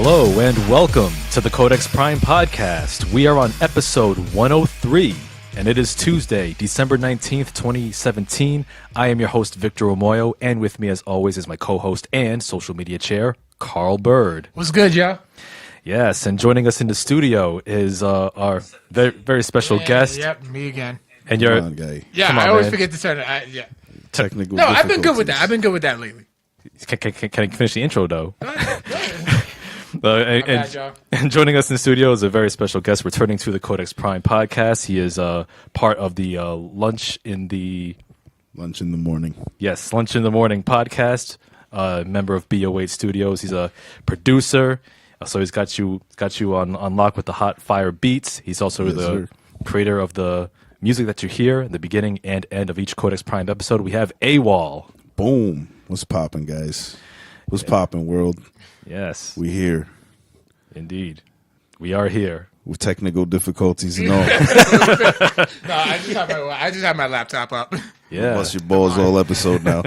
Hello and welcome to the Codex Prime podcast. We are on episode 103 and it is Tuesday, December 19th, 2017. I am your host, Victor Omoyo, and with me as always is my co-host and social media chair, Carl Bird. What's good, y'all? Yes, and joining us in the studio is our very, very special guest. Yep, me again. And you're, guy. Yeah, I always forget to turn it. Yeah. Technical. No, I've been good with that. I've been good with that lately. Can I finish the intro though? Go ahead. And joining us in the studio is a very special guest returning to the Codex Prime podcast. He is part of the Lunch in the Morning. Yes, Lunch in the Morning podcast. Member of BO8 Studios. He's a producer, so he's got you on lock with the hot fire beats. He's also creator of the music that you hear in the beginning and end of each Codex Prime episode. We have AWOL. Boom. What's popping, guys? What's popping, world? Yes. We here. Indeed. We are here. With technical difficulties and all. No, I just have my laptop up. Yeah. Bust your balls all episode now.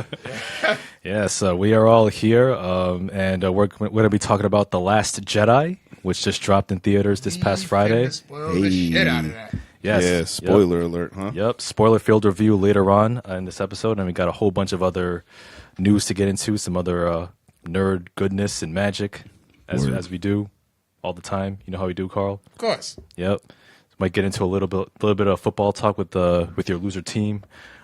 Yes, we are all here, and we're going to be talking about The Last Jedi, which just dropped in theaters this past Friday. Spoil the shit out of that. Yes. Yeah, spoiler alert, huh? Yep, spoiler-filled review later on in this episode, and we got a whole bunch of other news to get into, some other nerd goodness and magic, as we do all the time. You know how we do, Carl? Of course. Yep. Might get into a little bit of football talk with your loser team.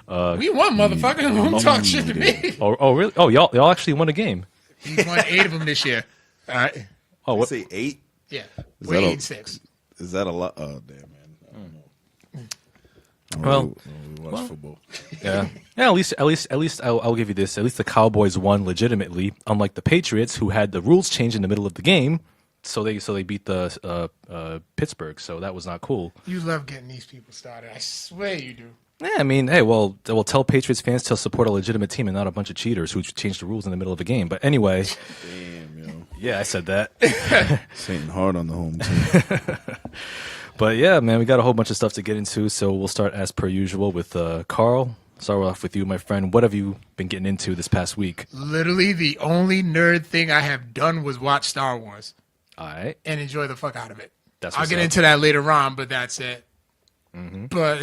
We won, motherfucker. Don't talk shit to me. Oh, really? Oh, y'all actually won a game. He won 8 of them this year. All right. Oh, What? what? Say 8? Yeah. Is We're that 8-6. Is that a lot? Oh, damn, man. I don't know. Well- we watch football. Yeah. At least I'll give you this. At least the Cowboys won legitimately, unlike the Patriots, who had the rules change in the middle of the game. So they beat the Pittsburgh. So that was not cool. You love getting these people started. I swear you do. Yeah, I mean, hey, well, tell Patriots fans to support a legitimate team and not a bunch of cheaters who changed the rules in the middle of the game. But anyway, Damn, yo. yeah, I said that. It's hitting hard on the home team. But yeah, man, we got a whole bunch of stuff to get into. So we'll start as per usual with Carl. Start off with you, my friend. What have you been getting into this past week? Literally, the only nerd thing I have done was watch Star Wars All right. and enjoy the fuck out of it. That's I'll what's get up. into that later on, but that's it. Mm-hmm. But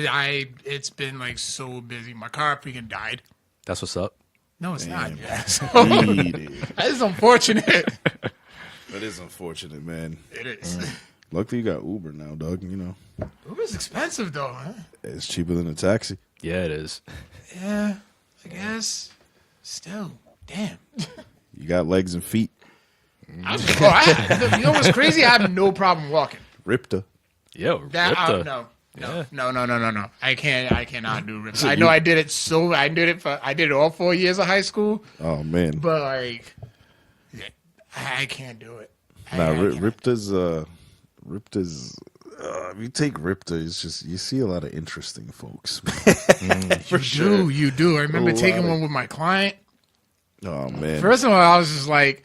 it's been like so busy. My car freaking died. That's what's up. No, it's not. Damn. Yeah. So, Needed. that is unfortunate. That is unfortunate, man. It is. Luckily, you got Uber now, dog. You know, Uber's expensive though, huh? it's cheaper than a taxi. Yeah, it is. Yeah, I guess. Still, damn. You got legs and feet. You know what's crazy? I have no problem walking. Ripta. Yo, That Ripta. no. Yeah. No. I cannot do rips. I know I did it. I did it all 4 years of high school, Oh man. but like, I can't do it. Nah, I can't. Ripta's. If you take Ripta, it's just you see a lot of interesting folks. You do. I remember A taking lot of- one with my client. Oh man. First of all, I was just like,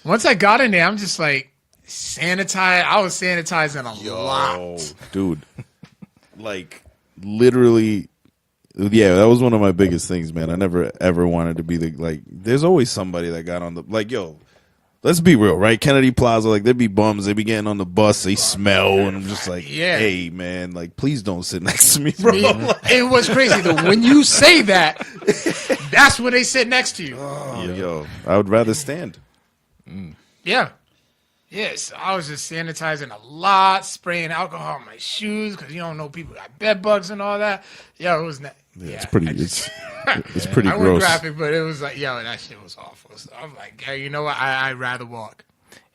once I got in there, I'm just like, sanitize. I was sanitizing a lot. Dude. Like literally, yeah, that was one of my biggest things, man. I never ever wanted to be there's always somebody that got on the yo. Let's be real, right? Kennedy Plaza, like there'd be bums, they'd be getting on the bus, they smell, and I'm just like, Yeah. hey man, like please don't sit next to me, bro. It was crazy though. When you say that, that's when they sit next to you. Yo, I would rather stand. Yeah. Yes, I was just sanitizing a lot, spraying alcohol on my shoes because you don't know people got bed bugs and all that. Yo, it was not. Yeah, It's pretty. It's pretty I went gross. graphic, but it was like, yo, that shit was awful. So I'm like, hey, you know what? I'd rather walk.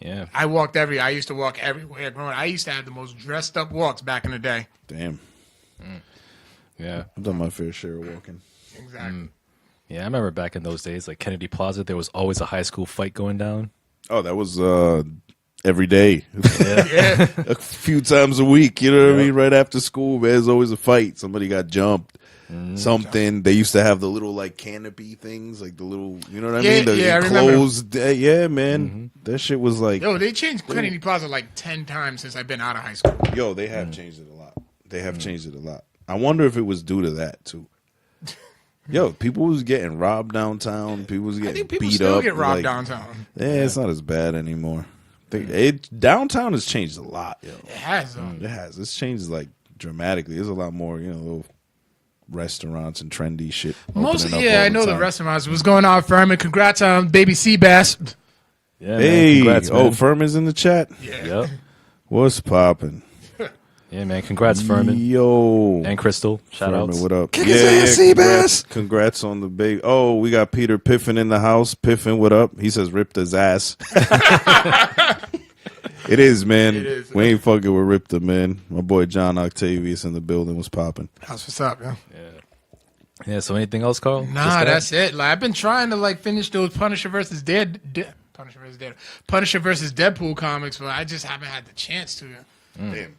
Yeah. I used to walk everywhere growing. I used to have the most dressed up walks back in the day. Damn, Yeah. I've done my fair share of walking. Exactly. Yeah, I remember back in those days, like Kennedy Plaza, there was always a high school fight going down. Oh, that was every day, Yeah. a few times a week. You know what I mean? Right after school, man, there's always a fight. Somebody got jumped. Something. They used to have the little like canopy things, like the little, you know what I Yeah, mean? The yeah, I remember. enclosed. Yeah, man. That shit was like, Yo, they changed Kennedy Plaza like 10 times since I've been out of high school. yo, they have changed it a lot. They have changed it a lot. I wonder if it was due to that too. Yo, people was getting robbed downtown. People was I getting think people beat still up. get robbed like, downtown. Yeah, it's not as bad anymore. Downtown has changed a lot. Yo. It has. It has. It's changed like dramatically. There's a lot more, little restaurants and trendy shit. Most, opening up yeah, all I know the time. restaurants. What's going on, Furman? Congrats on baby Seabass. Yeah, Hey, man, congrats, man. Furman's in the chat. Yep. What's popping? Yeah, man. Congrats, Furman. Yo. And Crystal. Shout Furman, outs. what up? Kick his ass, Seabass. Congrats on the baby. Oh, we got Peter Piffin in the house. Piffin, what up? He says ripped his ass. It is, man. It is. We ain't fucking with Ripta, man. My boy John Octavius in the building was popping. That's what's up, man. Yeah, so anything else, Carl? Just Nah, that? that's it. Like I've been trying to finish those Punisher versus Deadpool comics, but I just haven't had the chance to. Damn.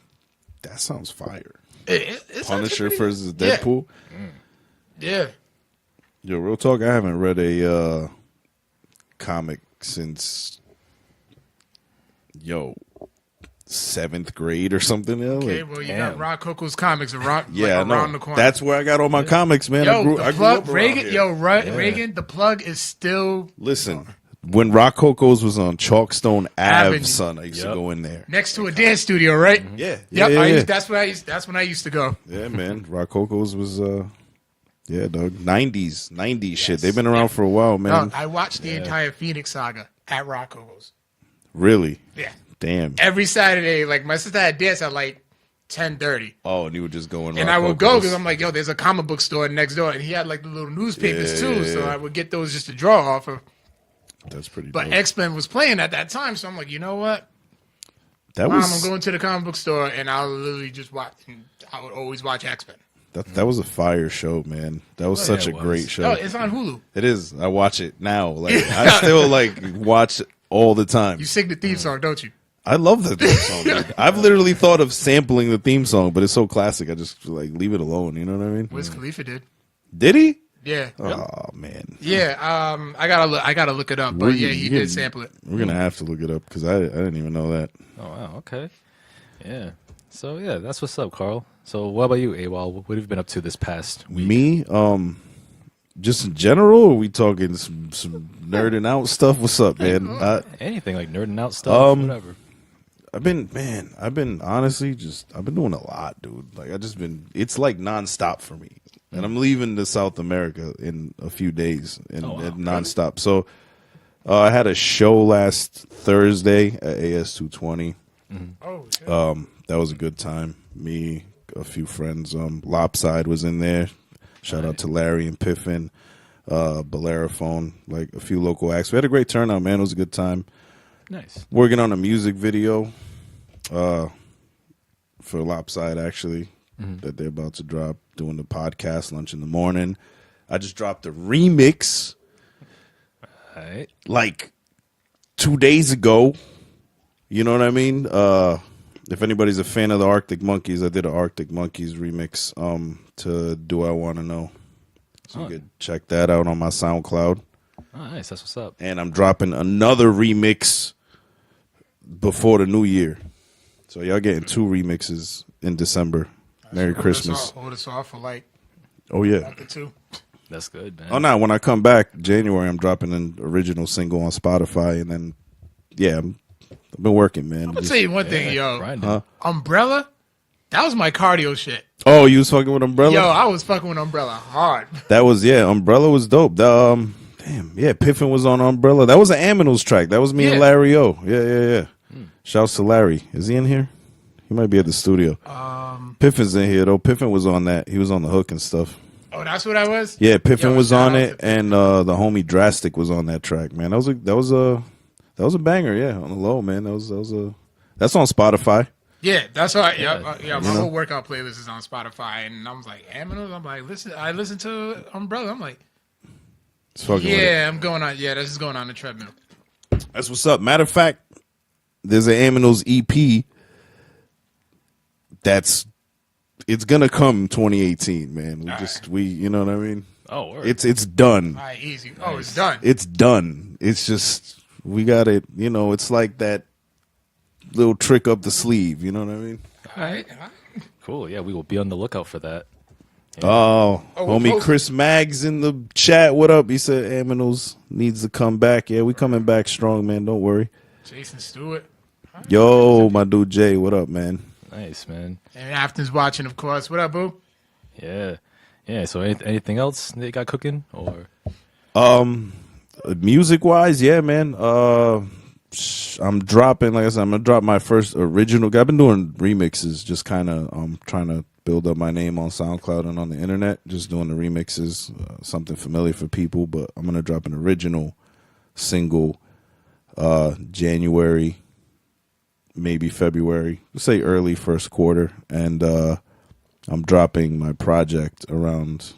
That sounds fire. It's Punisher actually- versus Deadpool. Yeah. Yo, real talk, I haven't read a comic since 7th grade or something. Okay, Like, well you damn. got Rock Coco's comics around, yeah, I around know. the corner. That's where I got all my comics, man. I grew the up plug, around Reagan. here. Reagan. The plug is still Listen, when Rock Coco's was on Chalkstone Avenue. Ave, son, I used to go in there. next to a dance studio, right? Yeah, Yep. yeah. That's when I used to go. Yeah, man. Rock Coco's was yeah, dog. 90s shit. They've been around for a while, man. No, I watched the entire Phoenix saga at Rock Coco's. Really? Yeah. Damn. Every Saturday, my sister had dance at 10:30. Oh, and you would just go in. And I would go because I'm like, yo, there's a comic book store next door, and he had the little newspapers too, so I would get those just to draw off of. That's pretty. But dope. X-Men was playing at that time, so I'm like, you know what? That Mom, was I'm going to the comic book store, and I'll literally just watch. And I would always watch X-Men. that was a fire show, man. That was such yeah, a it was. great show. Oh, it's on Hulu. It is. I watch it now. I still watch it all the time. You sing the theme song, don't you? I love the theme song. Dude. I've literally thought of sampling the theme song, but it's so classic. I just leave it alone. You know what I mean? Wiz Khalifa did. Did he? Yeah. Oh man. Yeah. I gotta look it up, but yeah, he did sample it. We're gonna have to look it up because I didn't even know that. Oh, wow. Okay. Yeah. So, yeah, that's what's up, Carl. So, what about you, AWOL? What have you been up to this past week? Me, just in general, or are we talking some nerding out stuff? What's up, man? Anything like nerding out stuff, whatever. I've been honestly I've been doing a lot, dude. It's like nonstop for me. And I'm leaving to South America in a few days and nonstop. So I had a show last Thursday at AS 220. Oh, shit. That was a good time. Me, a few friends. Lopside was in there. Shout out to Larry and Piffin, Boleraphone, a few local acts. We had a great turnout, man. It was a good time. Nice. Working on a music video for Lopside, actually, that they're about to drop. Doing the podcast, Lunch in the Morning. I just dropped a remix All right. 2 days ago. You know what I mean? If anybody's a fan of the Arctic Monkeys, I did an Arctic Monkeys remix to Do I Want to Know. So you could check that out on my SoundCloud. Oh, nice. That's what's up. And I'm dropping another remix before the new year. So y'all getting 2 remixes in December. Merry Christmas. Hold us off for Oh, yeah. the 2. That's good, man. Oh, no. When I come back January, I'm dropping an original single on Spotify. And then, yeah, I've been working, man. I'm gonna tell you one thing, yo. Grinding. Umbrella, that was my cardio shit. Oh, you was fucking with Umbrella? Yo, I was fucking with Umbrella hard. That was, Umbrella was dope. Damn, yeah, Piffin was on Umbrella. That was an Aminals track. That was me and Yeah. Larry O. Yeah. Shouts to Larry. Is he in here? He might be at the studio. Piffin's in here, though. Piffin was on that. He was on the hook and stuff. Oh, that's what I was? Yeah, Piffin Yo, was shout on out it, to and the homie Drastic was on that track, man. That was a banger, yeah, on the low, man. That's on Spotify. Yeah, that's why. Yeah. My whole workout playlist is on Spotify, and I was like, Aminals. I'm like, listen. I listened to Umbrella. I'm like, It's fucking with it. yeah, I'm going on. Yeah, this is going on the treadmill. That's what's up. Matter of fact, there's an Aminals EP it's gonna come 2018, man. We you know what I mean? Oh, word. It's done. All right, easy. Oh, it's done. It's done. It's just we got it. It's like that little trick up the sleeve. You know what I mean? All right. Cool. Yeah, we will be on the lookout for that. Oh, we'll homie post Chris Maggs in the chat. What up? He said Aminals needs to come back. Yeah, we coming back strong, man. Don't worry. Jason Stewart. Yo, my dude Jay, what up, man? Nice, man. And Afton's watching, of course. What up, boo? Yeah. So anything else they got cooking or? Music wise, yeah, man. I'm dropping, like I said, I'm gonna drop my first original. I've been doing remixes, just kind of trying to build up my name on SoundCloud and on the internet. Just doing the remixes, something familiar for people. But I'm gonna drop an original single, January, maybe February. Let's say early first quarter, and I'm dropping my project around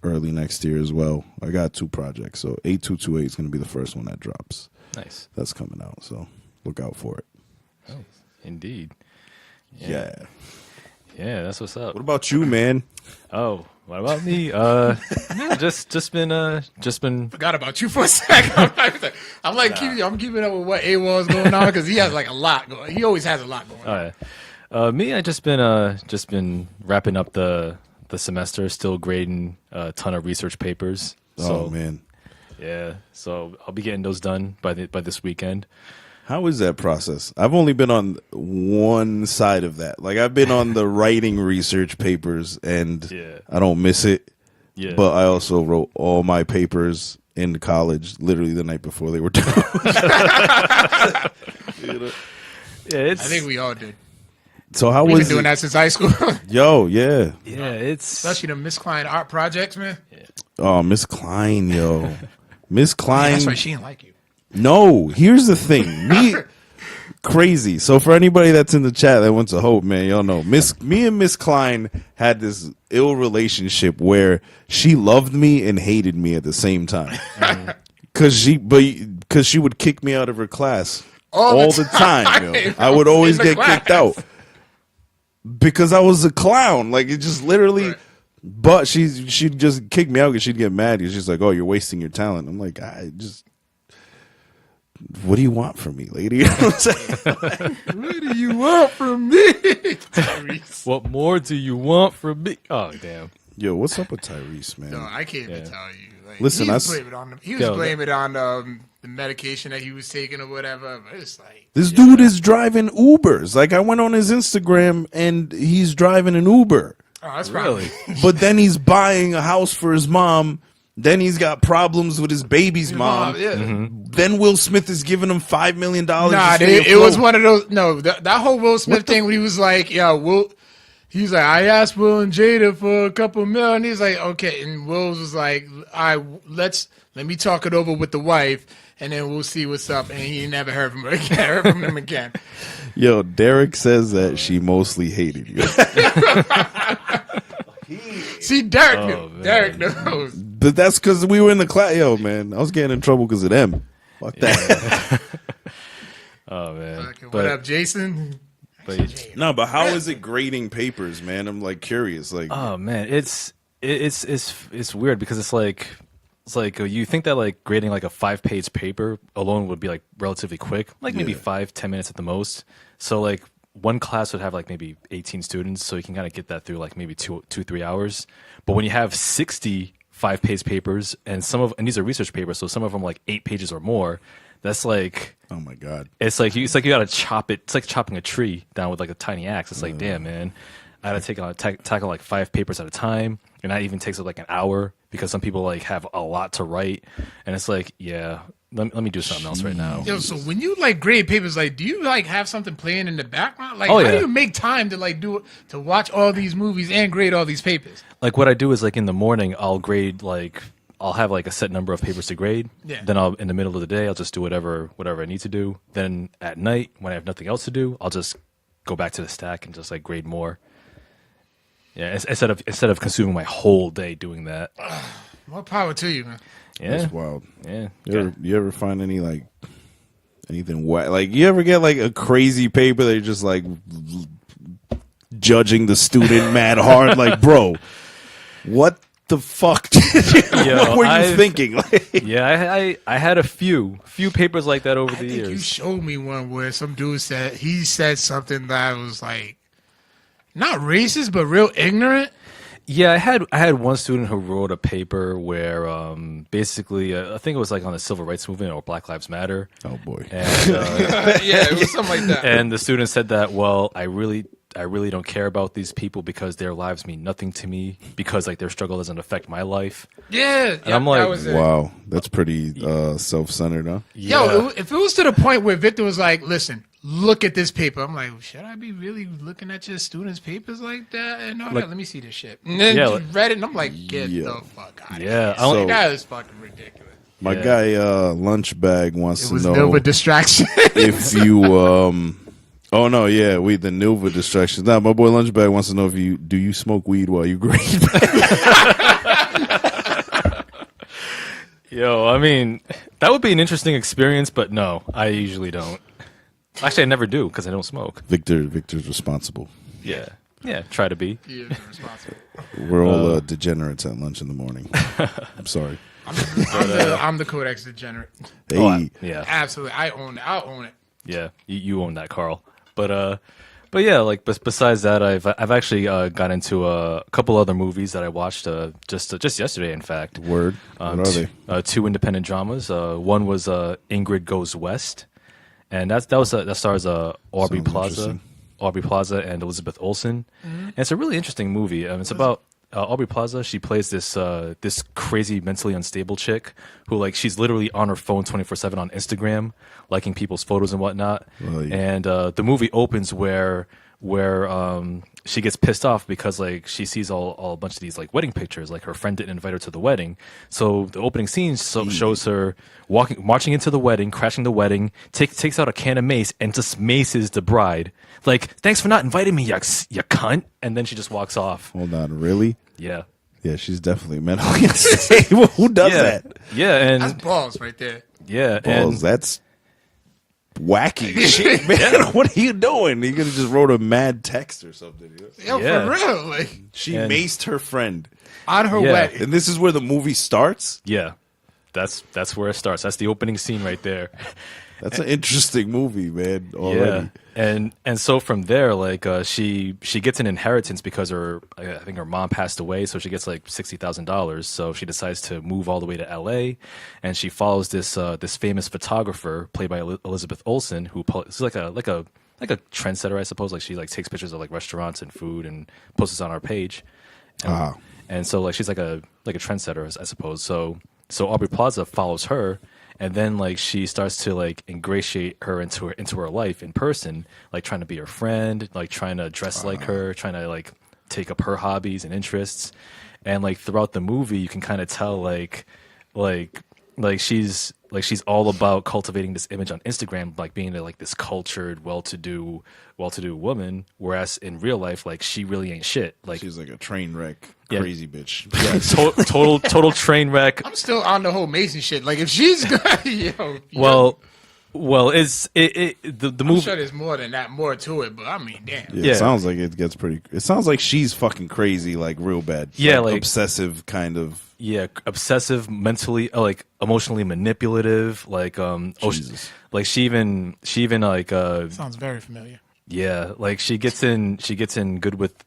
early next year as well. I got 2 projects, so 8228 is going to be the first one that drops. Nice. That's coming out, so look out for it. Oh, indeed. Yeah. Yeah, that's what's up. What about you, man? Oh, what about me? Yeah, just been. Forgot about you for a second. I'm keeping up with what AWOL is going on because he has like a lot going. He always has a lot going on. Yeah. Me, I just been wrapping up the semester, still grading a ton of research papers. So, Oh man, yeah. So I'll be getting those done by this weekend. how is that process? I've only been on one side of that. Like I've been on the writing research papers, and Yeah. I don't miss it. Yeah. But I also wrote all my papers in college literally the night before they were due. Yeah, I think we all did. So how We've was been doing it? that since high school. Yo, yeah. Yeah, it's Especially the Miss Klein art projects, man. Oh, Miss Klein, yo. Miss Klein. That's why she didn't like you. No, here's the thing. Me crazy. So for anybody that's in the chat that went to Hope, man, y'all know me and Miss Klein had this ill relationship where she loved me and hated me at the same time. Cause she would kick me out of her class all the time. Yo. I would always In the get kicked class. out because I was a clown. Like it just literally. Right. But she'd just kick me out because she'd get mad because she's like, "Oh, you're wasting your talent." I'm like, what do you want from me, lady? You know what I'm saying? What do you want from me? Tyrese. what more do you want from me? Oh, damn. Yo, what's up with Tyrese, man? No, I can't even Yeah. tell you. Like, Listen, he was that's- blaming it on he was Yo, blaming it on the medication that he was taking or whatever. But it's like This dude is driving Ubers. Like I went on his Instagram and he's driving an Uber. oh, that's probably But then he's buying a house for his mom. Then he's got problems with his baby's mom. Yeah. Then Will Smith is giving him $5 million. Nah, it was one of those. No, that whole Will Smith thing when he was like, "Yeah, Will." He's like, I asked Will and Jada for a couple mil, and he's like, okay. And Will was like, let me talk it over with the wife, and then we'll see what's up. And he never heard from her again. Heard from him again. Yo, Derek says that she mostly hated you. See, Derek knew. Oh, man. Derek knows. But that's because we were in the class. Yo, man, I was getting in trouble because of them. Fuck that. Oh, man. Okay, what up, Jason? But No, but how is it grading papers, man? I'm like curious. Like, oh man, it's weird because it's like you think that like grading like a 5-page paper alone would be like relatively quick, like maybe Yeah. 5-10 minutes at the most. So like one class would have like maybe 18 students, so you can kind of get that through like maybe 2-3 hours. But when you have 60 5-page papers and these are research papers, so some of them like 8 pages or more, that's like. oh my god. It's like you gotta chop it. It's like chopping a tree down with like a tiny axe. It's like, damn, man, I gotta tackle like 5 papers at a time, and that even takes up like an hour because some people like have a lot to write, and it's like, yeah, let me do something else right now. Yo, so when you like grade papers, like, do you like have something playing in the background? Like, Oh, how yeah. do you make time to like to watch all these movies and grade all these papers? Like what I do is like in the morning I'll grade like. I'll have like a set number of papers to grade. Yeah. Then in the middle of the day, I'll just do whatever I need to do. Then at night, when I have nothing else to do, I'll just go back to the stack and just like grade more. Yeah, instead of consuming my whole day doing that. More power to you, man. Yeah, That's wild. yeah. You ever find any like anything wet? Like you ever get like a crazy paper that you're just like judging the student mad hard? Like, bro, what the fuck? What were you thinking? Like, Yeah, I had a few papers like that over I the think you years. showed me one where some dude said something that was like not racist but real ignorant. Yeah, I had one student who wrote a paper where basically I think it was like on the civil rights movement or Black Lives Matter. Oh boy. And, Yeah, it was something like that. and the student said that, well, I really don't care about these people because their lives mean nothing to me because like their struggle doesn't affect my life. Yeah, And I'm like, that was it. Wow, that's pretty self-centered, huh? Yo, if it was to the point where Victor was like, listen, look at this paper. I'm like, should I be really looking at your students' papers like that? And all that? Let me see this shit. And then Yeah, you read it, and I'm like, get the fuck out of Yeah, here. so- That is fucking ridiculous. My guy lunch bag wants It to was know Nova distraction. if you oh no, yeah, we the Nova distractions. Now my boy Lunchbag wants to know if you smoke weed while you grade. Yo, I mean, that would be an interesting experience, but no, I usually don't. Actually, I never do because I don't smoke. Victor's responsible. Yeah, try to be. He is responsible. We're all degenerates at lunch in the morning. I'm sorry. I'm the Codex degenerate. Hey, Yeah, Absolutely. I own it. I'll own it. yeah, you own that, Carl. But yeah, like besides that, I've actually got into a couple other movies that I watched just yesterday, in fact. word. What are they? Two independent dramas. One was Ingrid Goes West, and that stars Aubrey Sounds Plaza, interesting. and Elizabeth Olsen, and it's a really interesting movie. It's about Aubrey Plaza. She plays this crazy mentally unstable chick who like she's literally on her phone 24/7 on Instagram, liking people's photos and whatnot. Oh, yeah. And the movie opens where she gets pissed off because like she sees a bunch of these like wedding pictures, like her friend didn't invite her to the wedding. So the opening scene shows her marching into the wedding, crashing the wedding, takes out a can of mace and just maces the bride. Like, thanks for not inviting me, you cunt. And then she just walks off. Hold on, really? Yeah. Yeah, she's definitely mentally unstable. Who does that? Yeah, and That's balls right there. yeah, Balls, and that's wacky shit, man. What are you doing? You could have just wrote a mad text or something. Yo, Yeah. for real. Like, She And- maced her friend. on her Yeah. wedding. And this is where the movie starts? yeah. That's where it starts. That's the opening scene right there. That's an interesting movie, man, already. Yeah, and so from there, like she gets an inheritance because I think her mom passed away, so she gets like $60,000. So she decides to move all the way to L.A. and she follows this famous photographer played by Elizabeth Olsen, who is like a trendsetter, I suppose. Like she like takes pictures of like restaurants and food and posts it on our page. And so like she's like a trendsetter, I suppose. So Aubrey Plaza follows her. And then like she starts to like ingratiate her into her life in person, like trying to be her friend, like trying to dress like her, trying to like take up her hobbies and interests. And like throughout the movie you can kind of tell like she's all about cultivating this image on Instagram, like being like this cultured, well-to-do woman, whereas in real life like she really ain't shit. Like She's like a train wreck, Yeah. crazy bitch. yeah, total train wreck. I'm still on the whole Mason shit. Like, if she's good, Well, it's the I'm movie. sure there's more than that, more to it, but I mean, damn. Yeah, Yeah. It sounds like it gets pretty. It sounds like she's fucking crazy, like real bad. Yeah, like- obsessive kind of. Yeah, obsessive, mentally, like emotionally manipulative. Like Jesus. like she even like Sounds very familiar. yeah, like she gets in good with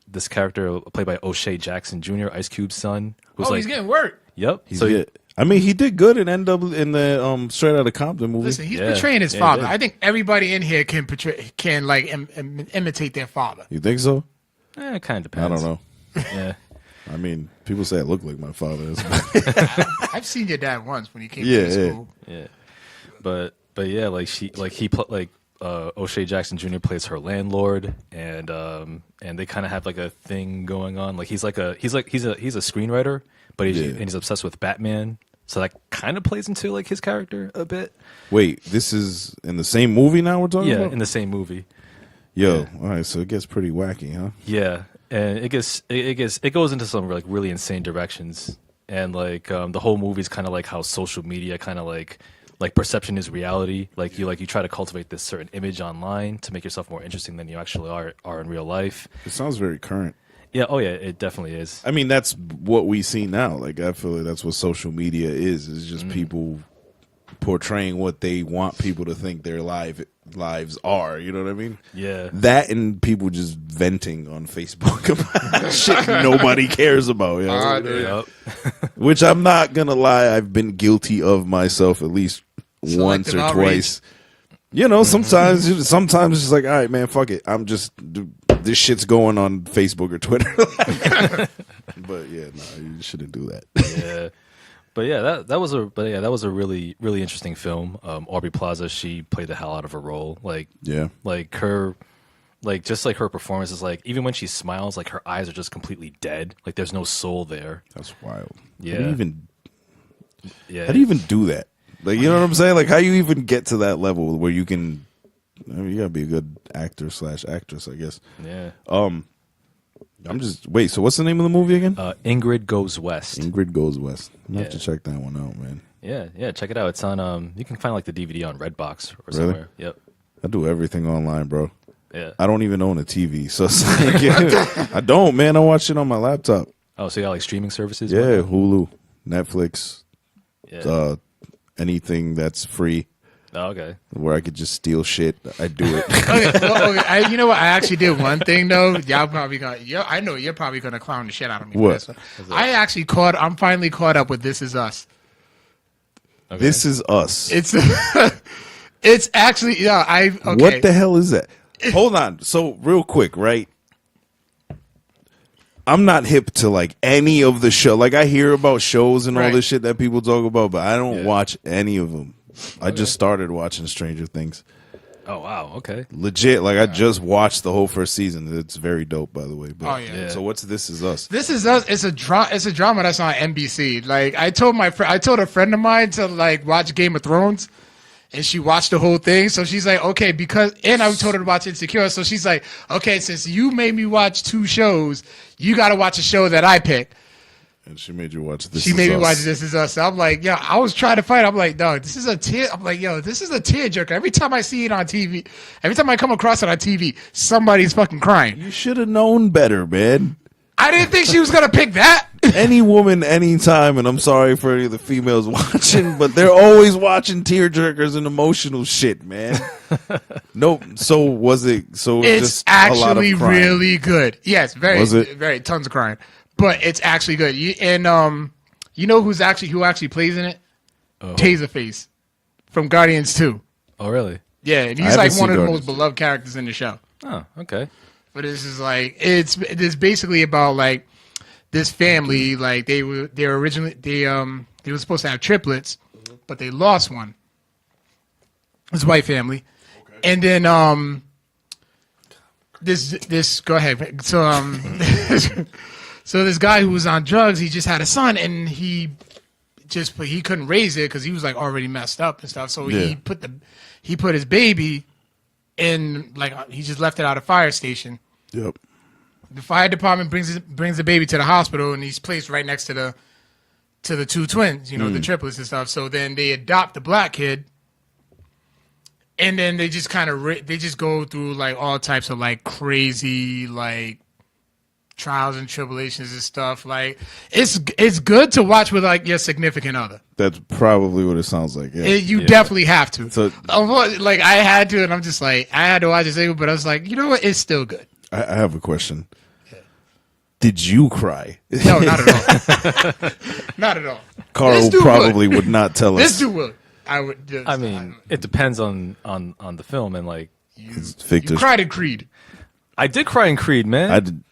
this character played by O'Shea Jackson Jr., Ice Cube's son. Who's Oh, like, he's getting work. yep. He's So good. I mean, he did good in NW in the Straight Outta Compton movie. Listen, he's Yeah. portraying his Yeah, he father. did. I think everybody in here can like imitate their father. You think so? it kind of I depends. don't know. Yeah, I mean, people say I look like my father. I've seen your dad once when he came Yeah, to the school. yeah, but yeah, like O'Shea Jackson Jr. plays her landlord, and they kind of have like a thing going on. Like he's a screenwriter, but he's obsessed with Batman. So that kind of plays into like his character a bit. Wait, this is in the same movie now we're talking Yeah, about? in the same movie. Yo, all right, so it gets pretty wacky, huh? Yeah, and it goes into some like really insane directions, and like the whole movie's kind of like how social media kind of like perception is reality. Like you try to cultivate this certain image online to make yourself more interesting than you actually are in real life. It sounds very current. Yeah, oh yeah, it definitely is. I mean, that's what we see now. Like, I feel like that's what social media is. It's just people portraying what they want people to think their life lives are. You know what I mean? Yeah. That and people just venting on Facebook about shit nobody cares about. You know? Yep. Which I'm not gonna lie, I've been guilty of myself at least once or twice. You know, sometimes it's just like, all right, man, fuck it. This shit's going on Facebook or Twitter. But yeah, no, you shouldn't do that. Yeah. But yeah, that was a really really interesting film. Aubrey Plaza, she played the hell out of her role. Like her performance is like, even when she smiles, like her eyes are just completely dead. Like there's no soul there. That's wild. Yeah. How do you even do that? Like, you know what I'm saying? Like, how you even get to that level where you can? I mean, you gotta be a good actor / actress, I guess. Yeah. Wait. So, what's the name of the movie again? Ingrid Goes West. Ingrid Goes West. I'm gonna have to check that one out, man. Yeah. Check it out. It's on. You can find like the DVD on Redbox or somewhere. Yep. I do everything online, bro. Yeah. I don't even own a TV, so it's like, I don't, man. I watch it on my laptop. Oh, so you got like streaming services? Yeah, Hulu, Netflix, Yeah. Anything that's free. Oh, okay. Where I could just steal shit, I do it. Okay. You know what? I actually did one thing though. Y'all probably gonna. I know you're probably gonna clown the shit out of me. What? For this one. I'm finally caught up with This Is Us. Okay. This Is Us. It's actually Okay. What the hell is that? Hold on. So real quick, right? I'm not hip to like any of the show. Like I hear about shows and all this shit that people talk about, but I don't watch any of them. I just started watching Stranger Things. Oh wow, okay. Legit, like I just watched the whole first season. It's very dope, by the way. But, So what's This Is Us? This Is Us. It's a drama that's on NBC. Like I told a friend of mine to like watch Game of Thrones, and she watched the whole thing. So she's like, okay, and I told her to watch Insecure. So she's like, okay, since you made me watch 2 shows, you got to watch a show that I picked. And she made you watch This She Is made me Us. watch This Is Us. I'm like, yo, I was trying to fight. I'm like, dog, this is a tear. I'm like, yo, this is a tearjerker. Every time I see it on TV, every time I come across it on TV, somebody's fucking crying. You should have known better, man. I didn't think she was gonna pick that. Any woman, anytime, and I'm sorry for any of the females watching, but they're always watching tearjerkers and emotional shit, man. Nope. So was it? So It's just a lot of actually crying. really good. Yes, Was it? very tons of crying, but it's actually good. You know who actually plays in it? Taserface from Guardians 2. Oh really? Yeah, and I he's haven't like seen one of the Guardians. most beloved characters in the show. Oh, okay. But this is like it's basically about like this family. Like they were supposed to have triplets, but they lost one. It's a white family, and then this go ahead. So so this guy who was on drugs, he just had a son, and he couldn't raise it because he was like already messed up and stuff. So he put his baby in, like, he just left it at a fire station. Yep. The fire department brings the baby to the hospital, and he's placed right next to the 2 twins, the triplets and stuff. So then they adopt the black kid, and then they just they just go through like all types of like crazy like trials and tribulations and stuff. Like it's good to watch with like your significant other. That's probably what it sounds like. Yeah. You definitely have to. So- like I had to, and I'm just like I had to watch this, but I was like, you know what? It's still good. I have a question. Did you cry? No, not at all. Not at all. Carl probably would not tell us. This dude would. I would. Just, I mean, it depends on the film, and like Victor. you cried in Creed. I did cry in Creed, man. I did.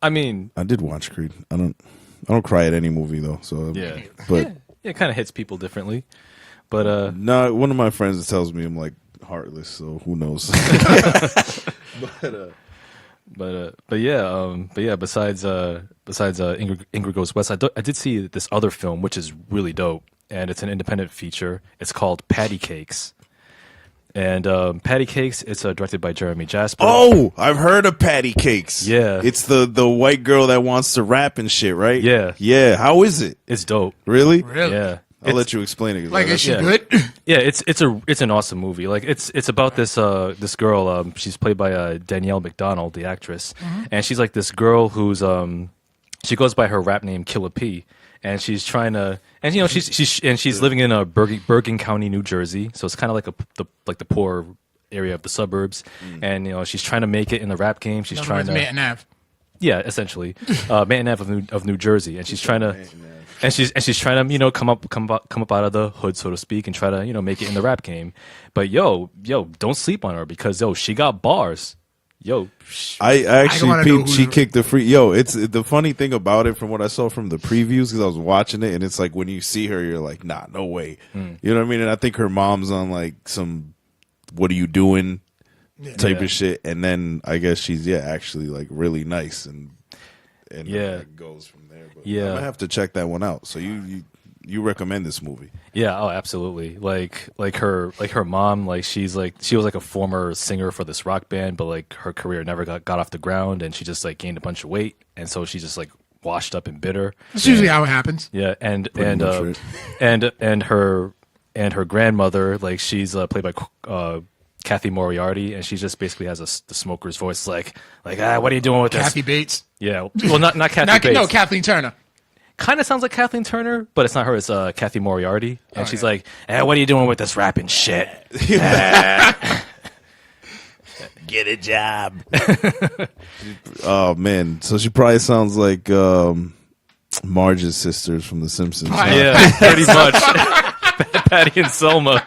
I mean, I did watch Creed. I don't cry at any movie though. So yeah, but it kind of hits people differently. But no, one of my friends tells me I'm like heartless. So who knows? But yeah. Besides Ingrid Goes West, I did see this other film which is really dope, and it's an independent feature. It's called Patti Cakes, and Patti Cakes. It's directed by Jeremy Jasper. Oh, I've heard of Patti Cakes. Yeah. It's the white girl that wants to rap and shit, right? Yeah. Yeah. How is it? It's dope. Really? Really? Yeah. I'll let you explain it. Like, is she Yeah. good? Yeah, it's an awesome movie. Like it's about this girl. She's played by Danielle McDonald, the actress, and she's like this girl who's she goes by her rap name Killer P, and she's trying to, and she's living in Bergen County, New Jersey. So it's kind of like the poor area of the suburbs, and she's trying to make it in the rap game. She's trying to Manhattan Ave. Yeah, essentially, Manhattan Ave of New Jersey, and she's trying to. And she's trying to come up out of the hood, so to speak, and try to make it in the rap game. But yo, don't sleep on her because she got bars. Yo, I actually peeped. She who... kicked the free. Yo, it's the funny thing about it from what I saw from the previews because I was watching it, and it's like when you see her, you're like, nah, no way. You know what I mean? And I think her mom's on like some "what are you doing" type of shit, and then I guess she's actually like really nice and it goes from there. But I'm gonna have to check that one out. So you recommend this movie? Yeah, oh, absolutely. Like her mom, she was like a former singer for this rock band, but like her career never got off the ground, and she just like gained a bunch of weight, and so she's just like washed up and bitter. That's usually how it happens. Yeah, and her grandmother, like she's played by Kathy Moriarty, and she just basically has the smoker's voice, like what are you doing with Kathy this? Bates. Yeah, well, not Kathy Bates. No, Kathleen Turner. Kind of sounds like Kathleen Turner, but it's not her. It's Kathy Moriarty, and she's like, "What are you doing with this rapping shit? Get a job." Oh man, so she probably sounds like Marge's sisters from The Simpsons. Yeah, pretty much. Patty and Selma.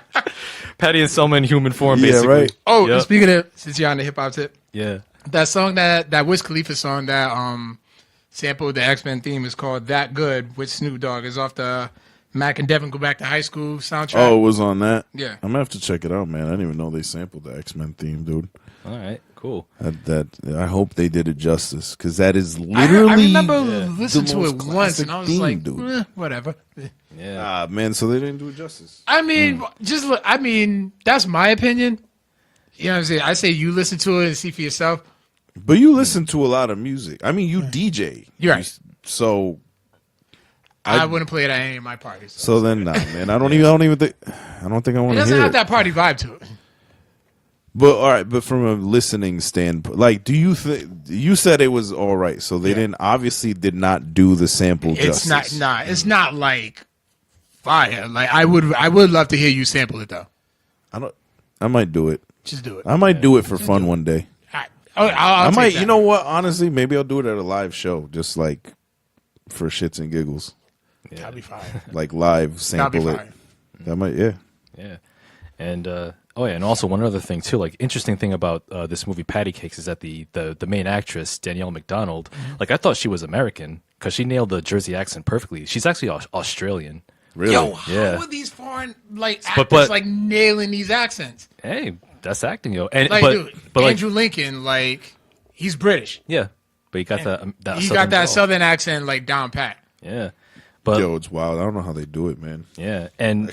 Patty and Selma in human form, basically. Yeah, right. Oh, speaking of, since you're on the hip hop tip, that song that Wiz Khalifa song that sampled the X-Men theme is called "That Good" with Snoop Dogg. Is off the Mac and Devin Go Back to High School soundtrack. Oh, it was on that? Yeah. I'm gonna have to check it out, man. I didn't even know they sampled the X-Men theme, dude. All right, cool. I hope they did it justice because that is literally. I remember listening to it once and I was like, dude. whatever. Yeah, man. So they didn't do it justice. I mean, just look. I mean, that's my opinion. You know what I'm saying? I say you listen to it and see for yourself. But you listen to a lot of music. I mean, you DJ. You're right. So I wouldn't play it at any of my parties. So then, nah, man. I don't think I want to hear it. It doesn't have that party vibe to it. But all right, but from a listening standpoint, like, do you you said it was all right? So they did not do the sample justice. It's not. It's not like fire. Like I would love to hear you sample it though. I might do it. Just do it. I might do it for fun one day. I might. You know what? Honestly, maybe I'll do it at a live show, just like for shits and giggles. Yeah, that'd be fine. Like live sample it. That might. Yeah. And and also one other thing too, like interesting thing about this movie Patti Cake is that the main actress Danielle McDonald, like I thought she was American because she nailed the Jersey accent perfectly. She's actually Australian. Really? Yo, how are these foreign actors like nailing these accents? Hey, that's acting, yo. And but Andrew Lincoln, like he's British. Yeah, but he got that. He got that Southern accent like down pat. Yeah, but yo, it's wild. I don't know how they do it, man. Yeah, and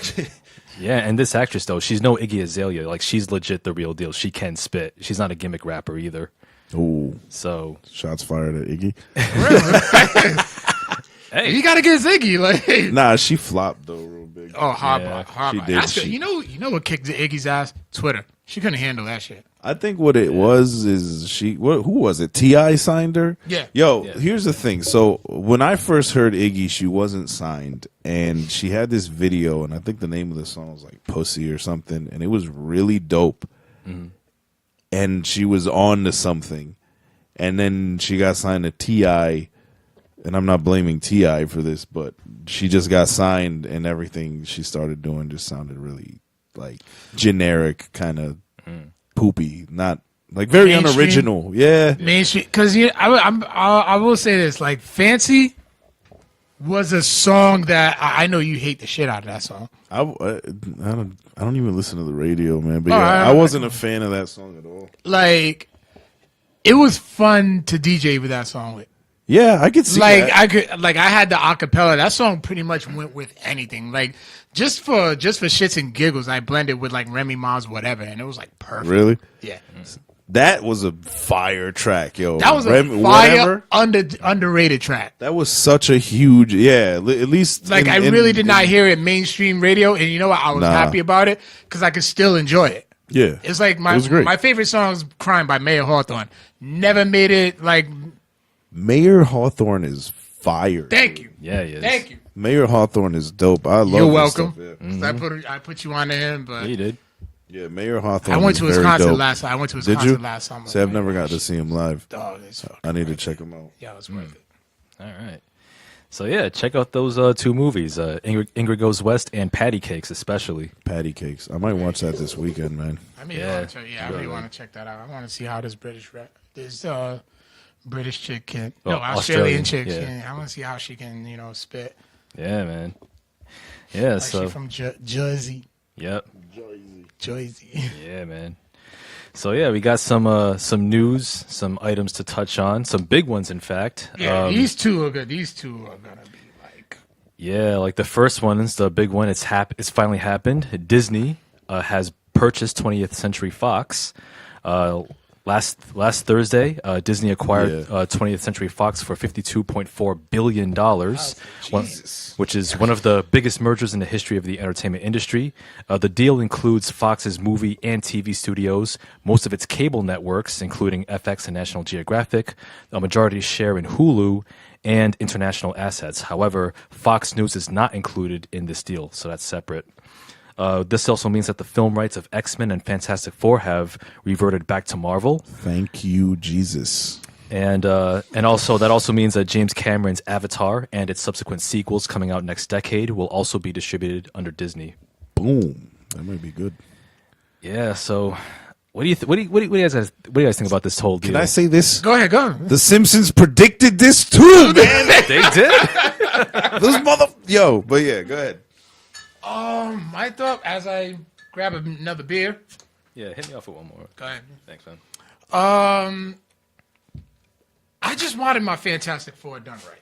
and this actress though, she's no Iggy Azalea. Like she's legit the real deal. She can spit. She's not a gimmick rapper either. Ooh, so shots fired at Iggy. Hey, you gotta get Ziggy. Like, nah, she flopped though, real big. Oh, hard. She did. You know what kicked Iggy's ass? Twitter. She couldn't handle that shit. I think what it was is who was it? T.I. signed her? Yeah. Yo, here's the thing. So when I first heard Iggy, she wasn't signed, and she had this video, and I think the name of the song was like Pussy or something, and it was really dope. Mm-hmm. And she was on to something, and then she got signed to T.I., and I'm not blaming T.I. for this, but she just got signed, and everything she started doing just sounded really like generic, kind of poopy, not like very mainstream, unoriginal. Yeah, mainstream. Because I will say this: like, "Fancy" was a song that I know you hate the shit out of that song. I don't even listen to the radio, man. But I wasn't a fan of that song at all. Like, it was fun to DJ with that song with. Yeah, I could see that. I had the acapella. That song pretty much went with anything. Like just for shits and giggles, I blended with like Remy Ma's whatever, and it was like perfect. Really? Yeah. That was a fire track, yo. That was a fire underrated track. That was such a huge, at least. Like I really did not hear it mainstream radio, and you know what? I was happy about it because I could still enjoy it. Yeah, it's like my favorite song is "Crime" by Mayor Hawthorne. Never made it like. Mayor Hawthorne is fire. Thank you. Yeah, he is. Thank you. Mayor Hawthorne is dope. I love. You're welcome. Stuff, yeah. I put you on to him, but yeah, you did. Yeah, Mayor Hawthorne. I went to is very Wisconsin dope. last time. I went to Did Wisconsin you? last summer. See, I've never got to see him live. Dog, it's fucking I need to worth check him out. it. Yeah, it's worth it. All right. So yeah, check out those two movies, Ingrid Goes West and Patti Cakes, especially. Patti Cakes. I might watch that this weekend, man. I mean, Yeah. I really want to check that out. I want to see how this British chick can, Oh, Australian chick yeah. can. I want to see how she can, spit. Yeah, man. Yeah, Like so she from Jersey. yep. Jersey. Yeah, man. So yeah, we got some news, some items to touch on, some big ones, in fact. Yeah, these two are good. These two are gonna be like. Yeah, like the first one is the big one. It's finally happened. Disney has purchased 20th Century Fox. Last Thursday, Disney acquired 20th Century Fox for $52.4 billion, which is one of the biggest mergers in the history of the entertainment industry. The deal includes Fox's movie and TV studios, most of its cable networks, including FX and National Geographic, a majority share in Hulu, and international assets. However, Fox News is not included in this deal, so that's separate. This also means that the film rights of X-Men and Fantastic Four have reverted back to Marvel. Thank you, Jesus. And also that also means that James Cameron's Avatar and its subsequent sequels coming out next decade will also be distributed under Disney. Boom. That might be good. Yeah. So, what do you guys think about this whole deal? Can I say this? Go ahead, go. The Simpsons predicted this too, man. They did. But yeah, go ahead. I thought as I grab another beer. Yeah, hit me off with one more. Go ahead. Thanks, man. I just wanted my Fantastic Four done right.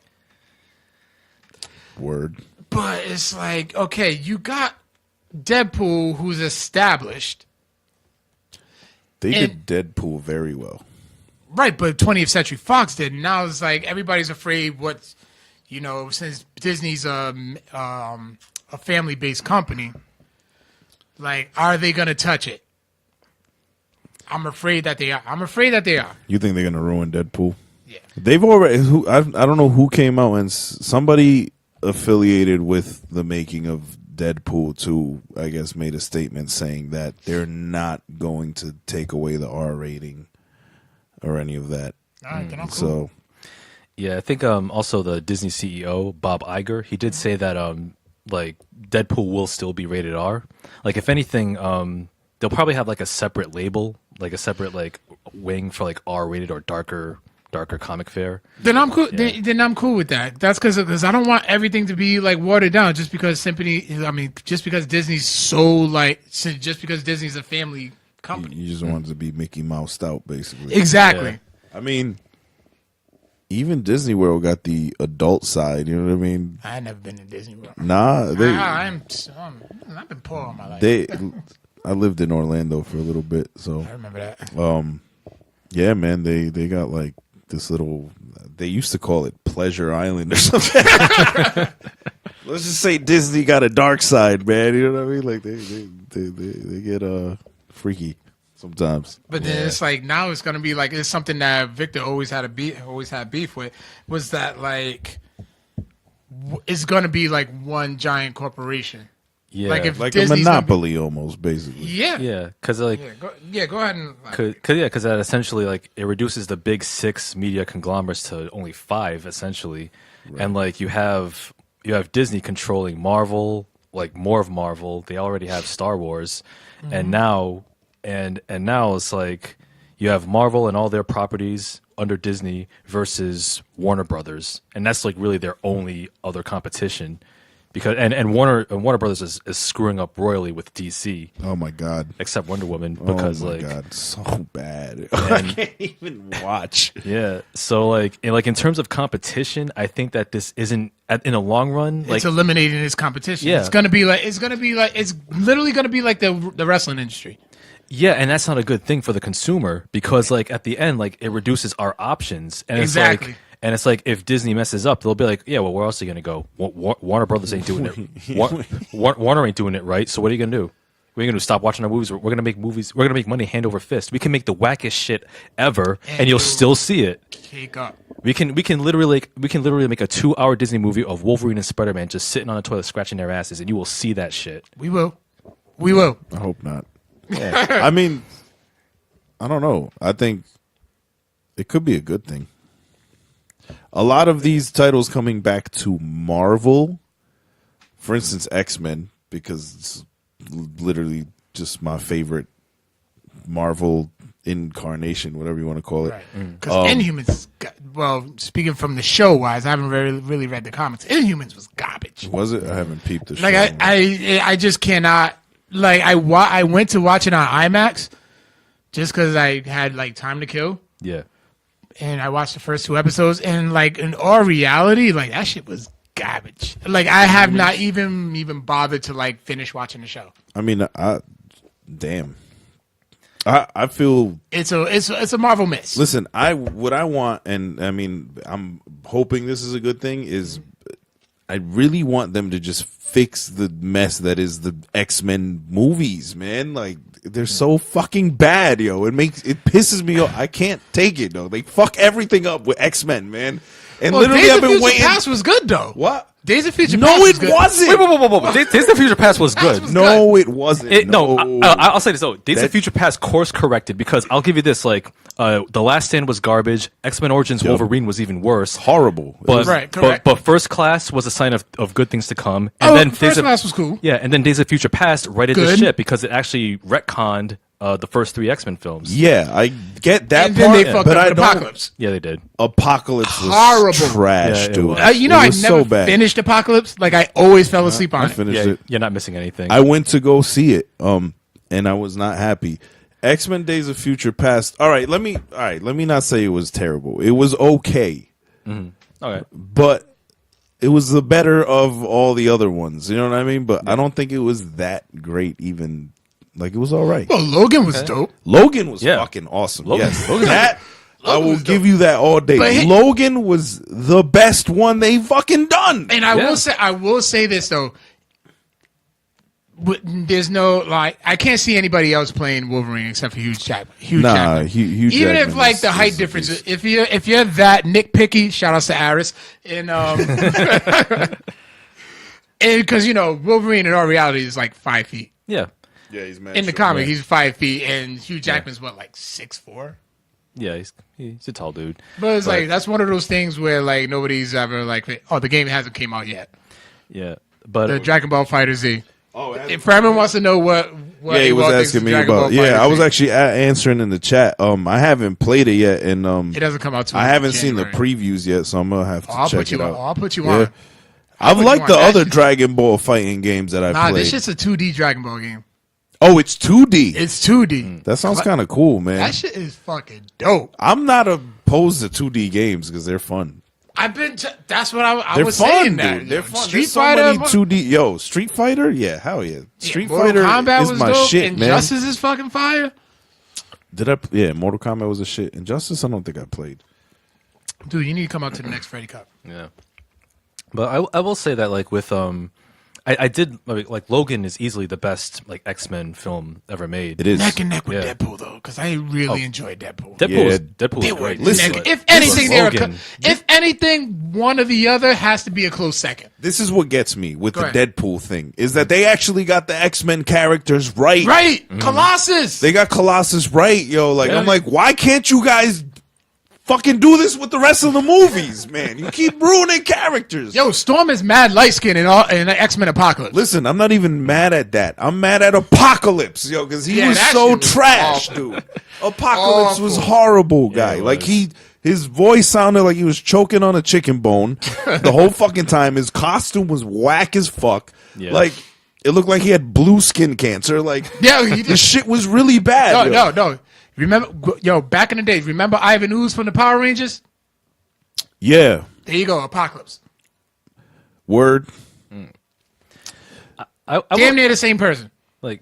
Word. But it's like, okay, you got Deadpool who's established. They did Deadpool very well. Right, but 20th Century Fox did. Now it's like everybody's afraid what's, since Disney's a family-based company, like, are they going to touch it? I'm afraid that they are. You think they're gonna ruin Deadpool? Yeah. They've already. I don't know who came out and somebody affiliated with the making of Deadpool 2, I guess, made a statement saying that they're not going to take away the R rating or any of that. All right, then I'm cool. So, yeah, I think also the Disney CEO Bob Iger, he did say that like Deadpool will still be rated R. Like if anything, they'll probably have like a separate label, like a separate like wing for like R rated or darker comic fare. Then I'm cool. Yeah. Then I'm cool with that. That's because I don't want everything to be like watered down just because just because Disney's just because Disney's a family company. you just want it to be Mickey Moused out, basically. Exactly. Yeah. I mean, even Disney World got the adult side. You know what I mean? I ain't never been to Disney World. Nah, I've been poor all my life. I lived in Orlando for a little bit, so I remember that. yeah, man, they got like this little. They used to call it Pleasure Island or something. Let's just say Disney got a dark side, man. You know what I mean? Like they get freaky sometimes. But then it's like now it's gonna be like it's something that Victor always had beef with was that like it's gonna be like one giant corporation. Yeah, Like if Like Disney's a monopoly almost, basically. Yeah. because like Go ahead and because that essentially like it reduces the big 6 media conglomerates to only 5 essentially, and like you have Disney controlling Marvel, like more of Marvel. They already have Star Wars, and now it's like you have Marvel and all their properties under Disney versus Warner Brothers, and that's like really their only other competition. Because and Warner Brothers is screwing up royally with DC. Oh my god! Except Wonder Woman, because god, so bad. I can't even watch. Yeah, so like in terms of competition, I think that this isn't in the long run. Like it's eliminating its competition. Yeah. It's gonna be like it's literally gonna be like the wrestling industry. Yeah, and that's not a good thing for the consumer because like at the end, like it reduces our options, and Exactly. It's like if Disney messes up, they'll be like, yeah, well, where else are you gonna go? Warner Brothers ain't doing it. Warner ain't doing it right. So what are you gonna do? What are you gonna do? Stop watching our movies? We're gonna make movies. We're gonna make money hand over fist. We can make the wackest shit ever, and you'll still see it. Cake up. We can literally make a 2-hour Disney movie of Wolverine and Spider-Man just sitting on the toilet scratching their asses, and you will see that shit. We will. I hope not. I mean, I don't know. I think it could be a good thing. A lot of these titles coming back to Marvel, for instance, X-Men, because it's literally just my favorite Marvel incarnation, whatever you want to call it. Because Inhumans, speaking from the show wise, I haven't really read the comics. Inhumans was garbage. Was it? I haven't peeped the show. Like I just cannot. Like I went to watch it on IMAX just because I had like time to kill. Yeah. And I watched the first 2 episodes, and like in all reality, like that shit was garbage. Like I have not even bothered to like finish watching the show. I mean, damn. I feel it's a Marvel miss. Listen, what I want, and I mean, I'm hoping this is a good thing, is I really want them to just fix the mess that is the X-Men movies, man. Like, they're so fucking bad, yo. It pisses me off. I can't take it, though. They fuck everything up with X-Men, man. And literally, Days I've been of Future waiting. Past was good though. What? Days of Future No, Past was it good. wasn't. Wait. Days of Future Past was good. was No, it wasn't. No, I'll say this though. Days of Future Past course corrected, because I'll give you this: like, The Last Stand was garbage. X-Men Origins Wolverine was even worse. Horrible. But, correct. but First Class was a sign of good things to come. And then First Class was cool. Yeah, and then Days of Future Past righted the Good. ship because it actually retconned the first 3 X-Men films. Yeah, I get that And part, then they fucked but up I with don't. Apocalypse. Yeah, they did. Apocalypse was Horrible. trash, Yeah, it dude. was. I It was never so bad. finished Apocalypse. Like I always fell asleep on I it. finished Yeah, it. you're not missing anything. I went to go see it, and I was not happy. X-Men Days of Future Past. All right, let me not say it was terrible. It was okay, Okay. but it was the better of all the other ones. You know what I mean? But I don't think it was that great. Even like it was all right. Well, Logan was dope. Logan was Yeah. fucking awesome. Logan- Yes, Logan- that I Logan will was give dope. you that all day. But hey- Logan was the best one they fucking done. And I will say this though. There's no like I can't see anybody else playing Wolverine except for Hugh Jackman. Hugh Even Jackman if like the height is a difference, beast. if you're that nitpicky, shout outs to Aris, and and because Wolverine in all reality is like 5 feet Yeah. Yeah, he's mad in the short. comic. He's 5 feet, and Hugh Jackman's what like 6'4". Yeah, he's a tall dude. But it's like that's one of those things where like nobody's ever like, oh, the game hasn't came out yet. Yeah. But The Dragon Ball Fighter Z. Oh, If everyone wants to know what yeah, he was Ewald thinks asking of me Dragon about. Ball Yeah, Fighter I was Z. actually answering in the chat. I haven't played it yet, and It doesn't come out till I haven't seen the January. previews yet, so I'm gonna have to I'll check put you it out. on. I'll put you Yeah. on. I've put you liked on. the That's other just- Dragon Ball fighting games that I Nah, played. this shit's a 2D Dragon Ball game. Oh, it's 2D. It's 2D. That sounds kind of cool, man. That shit is fucking dope. I'm not opposed to 2D games because they're fun. I've been. That's what I They're was fun, saying. dude. That They're fun. Street There's so Fighter. many 2D. Yo, Street Fighter. Yeah, hell yeah. Street Mortal Fighter Kombat is was my dope. shit, man. Injustice is fucking fire. Yeah, Mortal Kombat was a shit. Injustice, I don't think I played. Dude, you need to come out to the next Freddy Cup. yeah. But I will say that like with I did like Logan is easily the best like X-Men film ever made. It is. Neck and neck with Yeah. Deadpool though, because I really enjoyed Deadpool. Deadpool Yeah. is great. Listen, but- If anything, Logan- if anything, one or the other has to be a close second. This is what gets me with Go the ahead. Deadpool thing is that they actually got the X-Men characters right. Right, Colossus. They got Colossus right, yo. Like Yeah. I'm like, why can't you guys fucking do this with the rest of the movies, man? You keep ruining characters. Yo, Storm is mad light skin in X-Men Apocalypse. Listen, I'm not even mad at that. I'm mad at Apocalypse, yo, because he Yeah, was that so shit was trash, awful. dude. Apocalypse was Awful. horrible, guy. it Like was. his voice sounded like he was choking on a chicken bone the whole fucking time. His costume was whack as fuck. Yeah. Like it looked like he had blue skin cancer. Like Yeah, he the did. shit was really bad. yo. No. Remember, back in the days, remember Ivan Ooze from the Power Rangers? Yeah. There you go, Apocalypse. Word. I Damn near the same person. like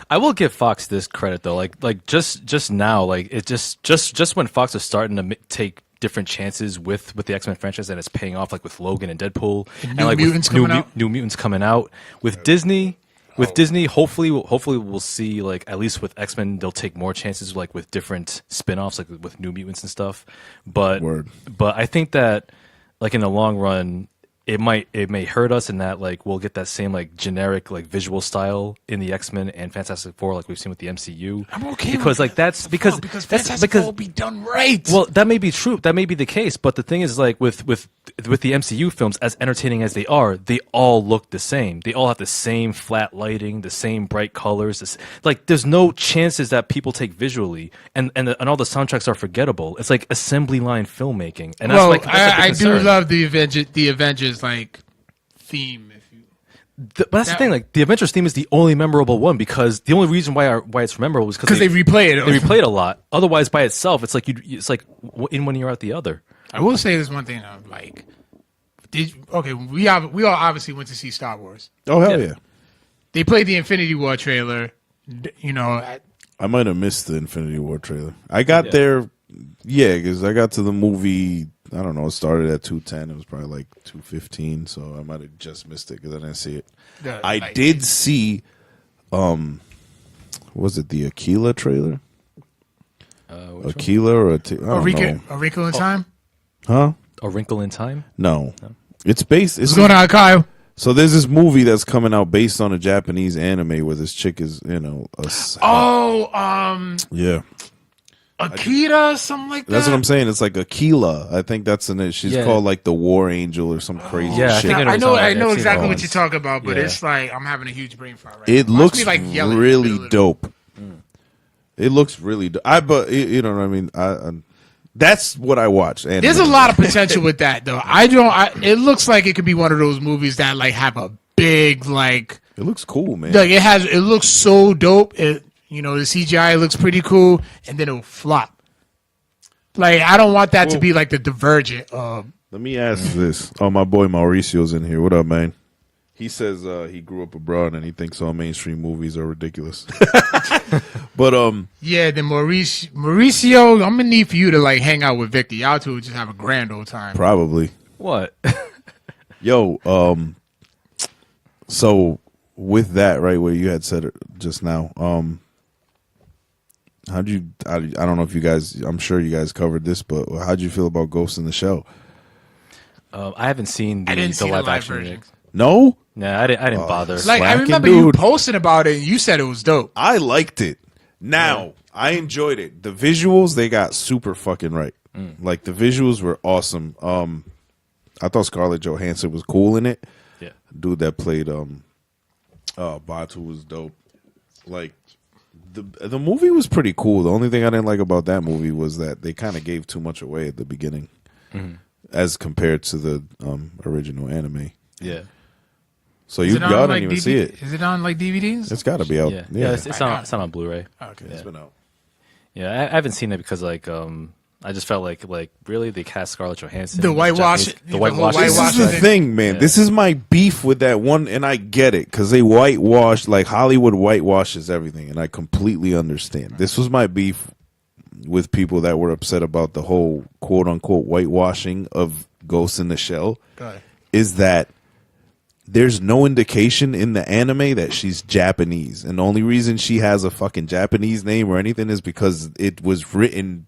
I will give Fox this credit though. Like just now, like it just when Fox is starting to take different chances with the X-Men franchise and it's paying off, like with Logan and Deadpool and New like Mutants with New, coming out. New Mutants coming out with Disney. With Disney, hopefully we'll see, like, at least with X-Men, they'll take more chances, like, with different spin-offs, like with New Mutants and stuff. But Word. but I think that, like, in the long run, it may hurt us in that like we'll get that same like generic like visual style in the X-Men and Fantastic Four like we've seen with the MCU. I'm okay because with like that's because Fantastic Four will be done right. Well, that may be true. That may be the case. But the thing is, like with the MCU films, as entertaining as they all look the same. They all have the same flat lighting, the same bright colors. Like there's no chances that people take visually, and all the soundtracks are forgettable. It's like assembly line filmmaking, and that's like I do love the Avengers like theme. But that's the thing. Like the Avengers theme is the only memorable one because the only reason why it's memorable is because they replay it. They replay it a lot. Otherwise, by itself, it's like it's like in one ear out the other. I will say this one thing. Like, we all obviously went to see Star Wars. Oh hell yeah! They played the Infinity War trailer. You know, I might have missed the Infinity War trailer. I got there, because I got to the movie. I don't know. It started at 2:10. It was probably like 2:15. So I might have just missed it because I didn't see it. I did see, was it the Aquila trailer? Aquila or A Wrinkle in Time? Huh? A Wrinkle in Time? No. It's based. What's going on, Kyle? So there's this movie that's coming out based on a Japanese anime where this chick is, yeah. Akira, something like that. That's what I'm saying. It's like Aquila. I think that's in it. She's called like the War Angel or some crazy shit. I know exactly what you're talking about, but it's like I'm having a huge brain fart right now. It looks like really dope. It looks really dope. But you know what I mean? That's what I watch. There's a lot of potential with that, though. It looks like it could be one of those movies that like have a big like. It looks cool, man. Like it looks so dope. The CGI looks pretty cool, and then it'll flop. Like I don't want that to be like the Divergent. Let me ask this. Oh, my boy Mauricio's in here. What up, man? He says he grew up abroad and he thinks all mainstream movies are ridiculous. But then Mauricio, I'm gonna need for you to like hang out with Victor. Y'all two would just have a grand old time. Probably. What? Yo, so with that, right, where you had said it just now, I don't know if you guys, I'm sure you guys covered this, but how'd you feel about Ghost in the Shell? I haven't seen the live action version. No? Nah, I didn't bother. Like I remember you posting about it and you said it was dope. I liked it. Now, I enjoyed it. The visuals, they got super fucking right. Like the visuals were awesome. I thought Scarlett Johansson was cool in it. Yeah. Dude that played Batu was dope. Like the movie was pretty cool. The only thing I didn't like about that movie was that they kind of gave too much away at the beginning as compared to the original anime. Yeah. So y'all didn't even see it. Is it on like DVDs? It's got to be out. Yeah. It's not on Blu-ray. Okay, it's been out. Yeah, I haven't seen it because like I just felt like really they cast Scarlett Johansson. The whitewash. This is the thing, man. Yeah. This is my beef with that one, and I get it because they whitewash, like Hollywood whitewashes everything, and I completely understand. This was my beef with people that were upset about the whole quote unquote whitewashing of Ghost in the Shell. Is that there's no indication in the anime that she's Japanese, and the only reason she has a fucking Japanese name or anything is because it was written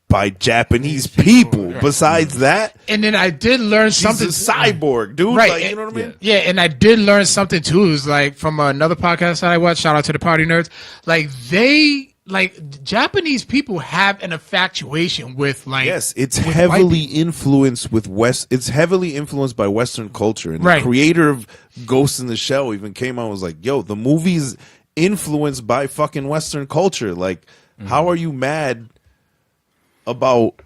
by Japanese people. Right. Besides that, and then I did learn something. She's a cyborg, dude. Right, like, you know what I mean? Yeah, and I did learn something too. It was like from another podcast that I watched. Shout out to the Party Nerds. Like Japanese people have an infatuation with like. Yes, it's heavily influenced with It's heavily influenced by Western culture, and the creator of Ghost in the Shell even came out and was like, "Yo, the movie's influenced by fucking Western culture. Like, how are you mad about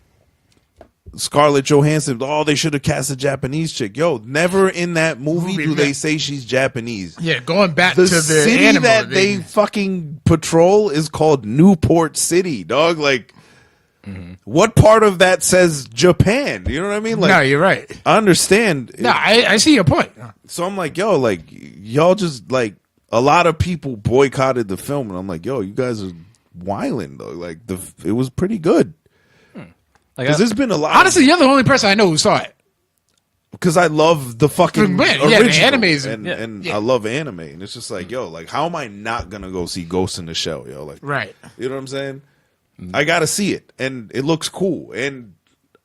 Scarlett Johansson? Oh, they should have cast a Japanese chick." Yo, never in that movie do they say she's Japanese. Yeah, going back to the city animal, that they fucking patrol is called Newport City, dog. Like, what part of that says Japan? You know what I mean? Like, no, you're right. I understand. No, I see your point. So I'm like, yo, like, y'all just, like, a lot of people boycotted the film, and I'm like, yo, you guys are wilding, though. Like, it was pretty good. Because there's been a lot. Honestly, you're the only person I know who saw it. Because I love the fucking original, the animes, and I love anime, and it's just like, yo, like, how am I not gonna go see Ghost in the Shell, yo? Like, right? You know what I'm saying? I gotta see it, and it looks cool, and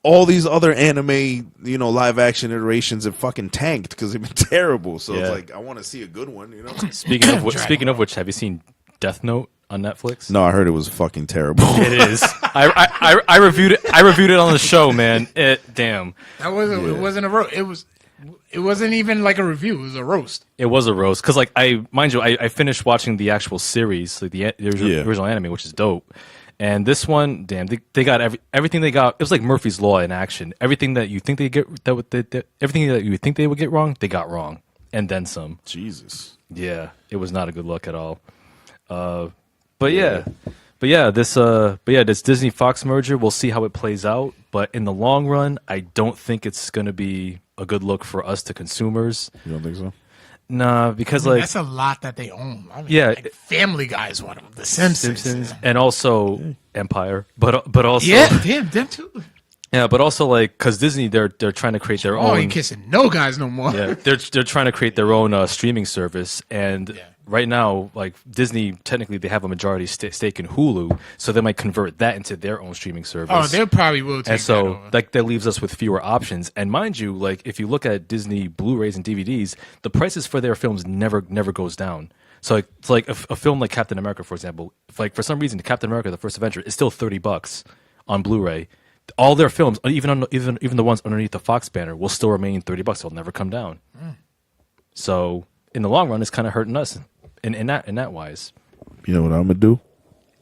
all these other anime, live action iterations have fucking tanked because they've been terrible. So it's like I want to see a good one. Speaking of which, have you seen Death Note on Netflix? No, I heard it was fucking terrible. It is. I reviewed it. I reviewed it on the show, man. Damn. That wasn't. It wasn't a roast. It wasn't even like a review. It was a roast. It was a roast because, like, I finished watching the actual series, like the original anime, which is dope. And this one, damn, they got everything they got. It was like Murphy's Law in action. Everything that you think everything that you think they would get wrong, they got wrong, and then some. Jesus. Yeah, it was not a good look at all. But this Disney Fox merger, we'll see how it plays out. But in the long run, I don't think it's going to be a good look for us to consumers. You don't think so? Nah, because that's a lot that they own. Like Family Guy is one of them. The Simpsons. And also Empire, but also them too. Yeah, but also because Disney, they're trying to create their own. Ain't kissing no guys no more. Yeah, they're trying to create their own streaming service, and right now, like Disney, technically they have a majority stake in Hulu, so they might convert that into their own streaming service. Oh, they probably will. And so, that leaves us with fewer options. And mind you, like if you look at Disney Blu-rays and DVDs, the prices for their films never goes down. So it's like a film like Captain America, for example. For some reason, Captain America: The First Avenger is still $30 on Blu-ray. All their films, even the ones underneath the Fox banner, will still remain $30. They'll never come down. So in the long run, it's kind of hurting us in that wise. You know what I'm gonna do?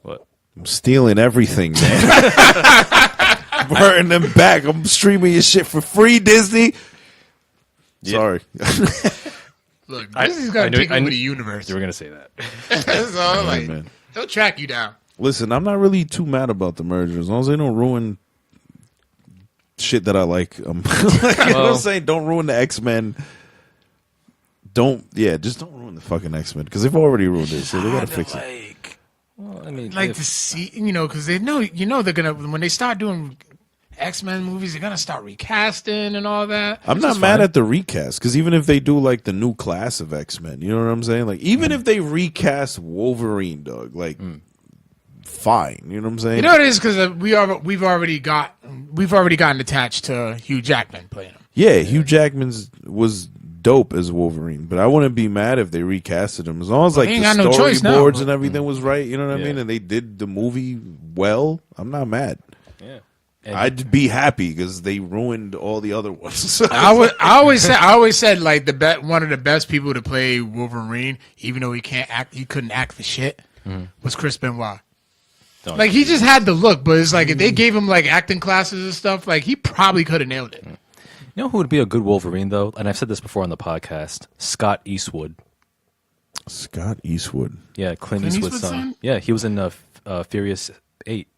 What? I'm stealing everything, man. Burning them back. I'm streaming your shit for free, Disney. Yeah. Sorry. Look, Disney's got to take over the universe. You were gonna say that. So, man. They'll track you down. Listen, I'm not really too mad about the merger as long as they don't ruin shit that I like. You know what I'm saying? Don't ruin the X-Men. Just don't ruin the fucking X-Men because they've already ruined it, so they gotta fix it. Well, I mean, to see, because they know, they're gonna when they start doing X-Men movies, they're gonna start recasting and all that. I'm not mad at the recast because even if they do like the new class of X-Men, you know what I'm saying? Like even if they recast Wolverine, dog, like. Fine, you know what I'm saying? You know what it is because we've already gotten attached to Hugh Jackman playing him. Yeah, Hugh Jackman's was dope as Wolverine, but I wouldn't be mad if they recasted him as long as the storyboards and everything was right. You know what I mean? And they did the movie well. I'm not mad. Yeah, I'd be happy because they ruined all the other ones. I always said like one of the best people to play Wolverine, even though he couldn't act for shit, was Chris Benoit. Like he just had the look, but it's like if they gave him like acting classes and stuff, like he probably could have nailed it. You know who would be a good Wolverine though? And I've said this before on the podcast. Scott Eastwood. Scott Eastwood. Yeah, Clint Eastwood's son. Yeah, he was in Furious 8.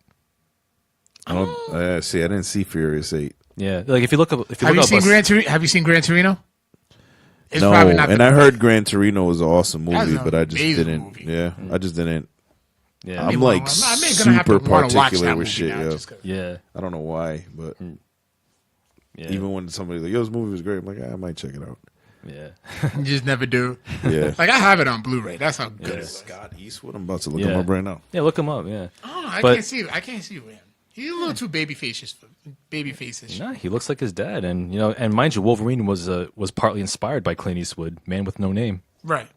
I didn't see Furious 8. Yeah, like if you look up, have you seen Gran Torino? It's no, probably not. And I heard Gran Torino was an awesome movie, but I just didn't. Movie. Yeah, I just didn't. Yeah, I'm like super particular with shit. Yeah, I don't know why, but even when somebody's like, "Yo, this movie was great," I'm like, I might check it out. Yeah, you just never do. Yeah, like I have it on Blu-ray. That's how good it is. Scott Eastwood. I'm about to look him up right now. Yeah, look him up. Yeah, I can't see him. He's a little too baby faces. Nah, he looks like his dad, and and mind you, Wolverine was partly inspired by Clint Eastwood, Man with No Name. Right.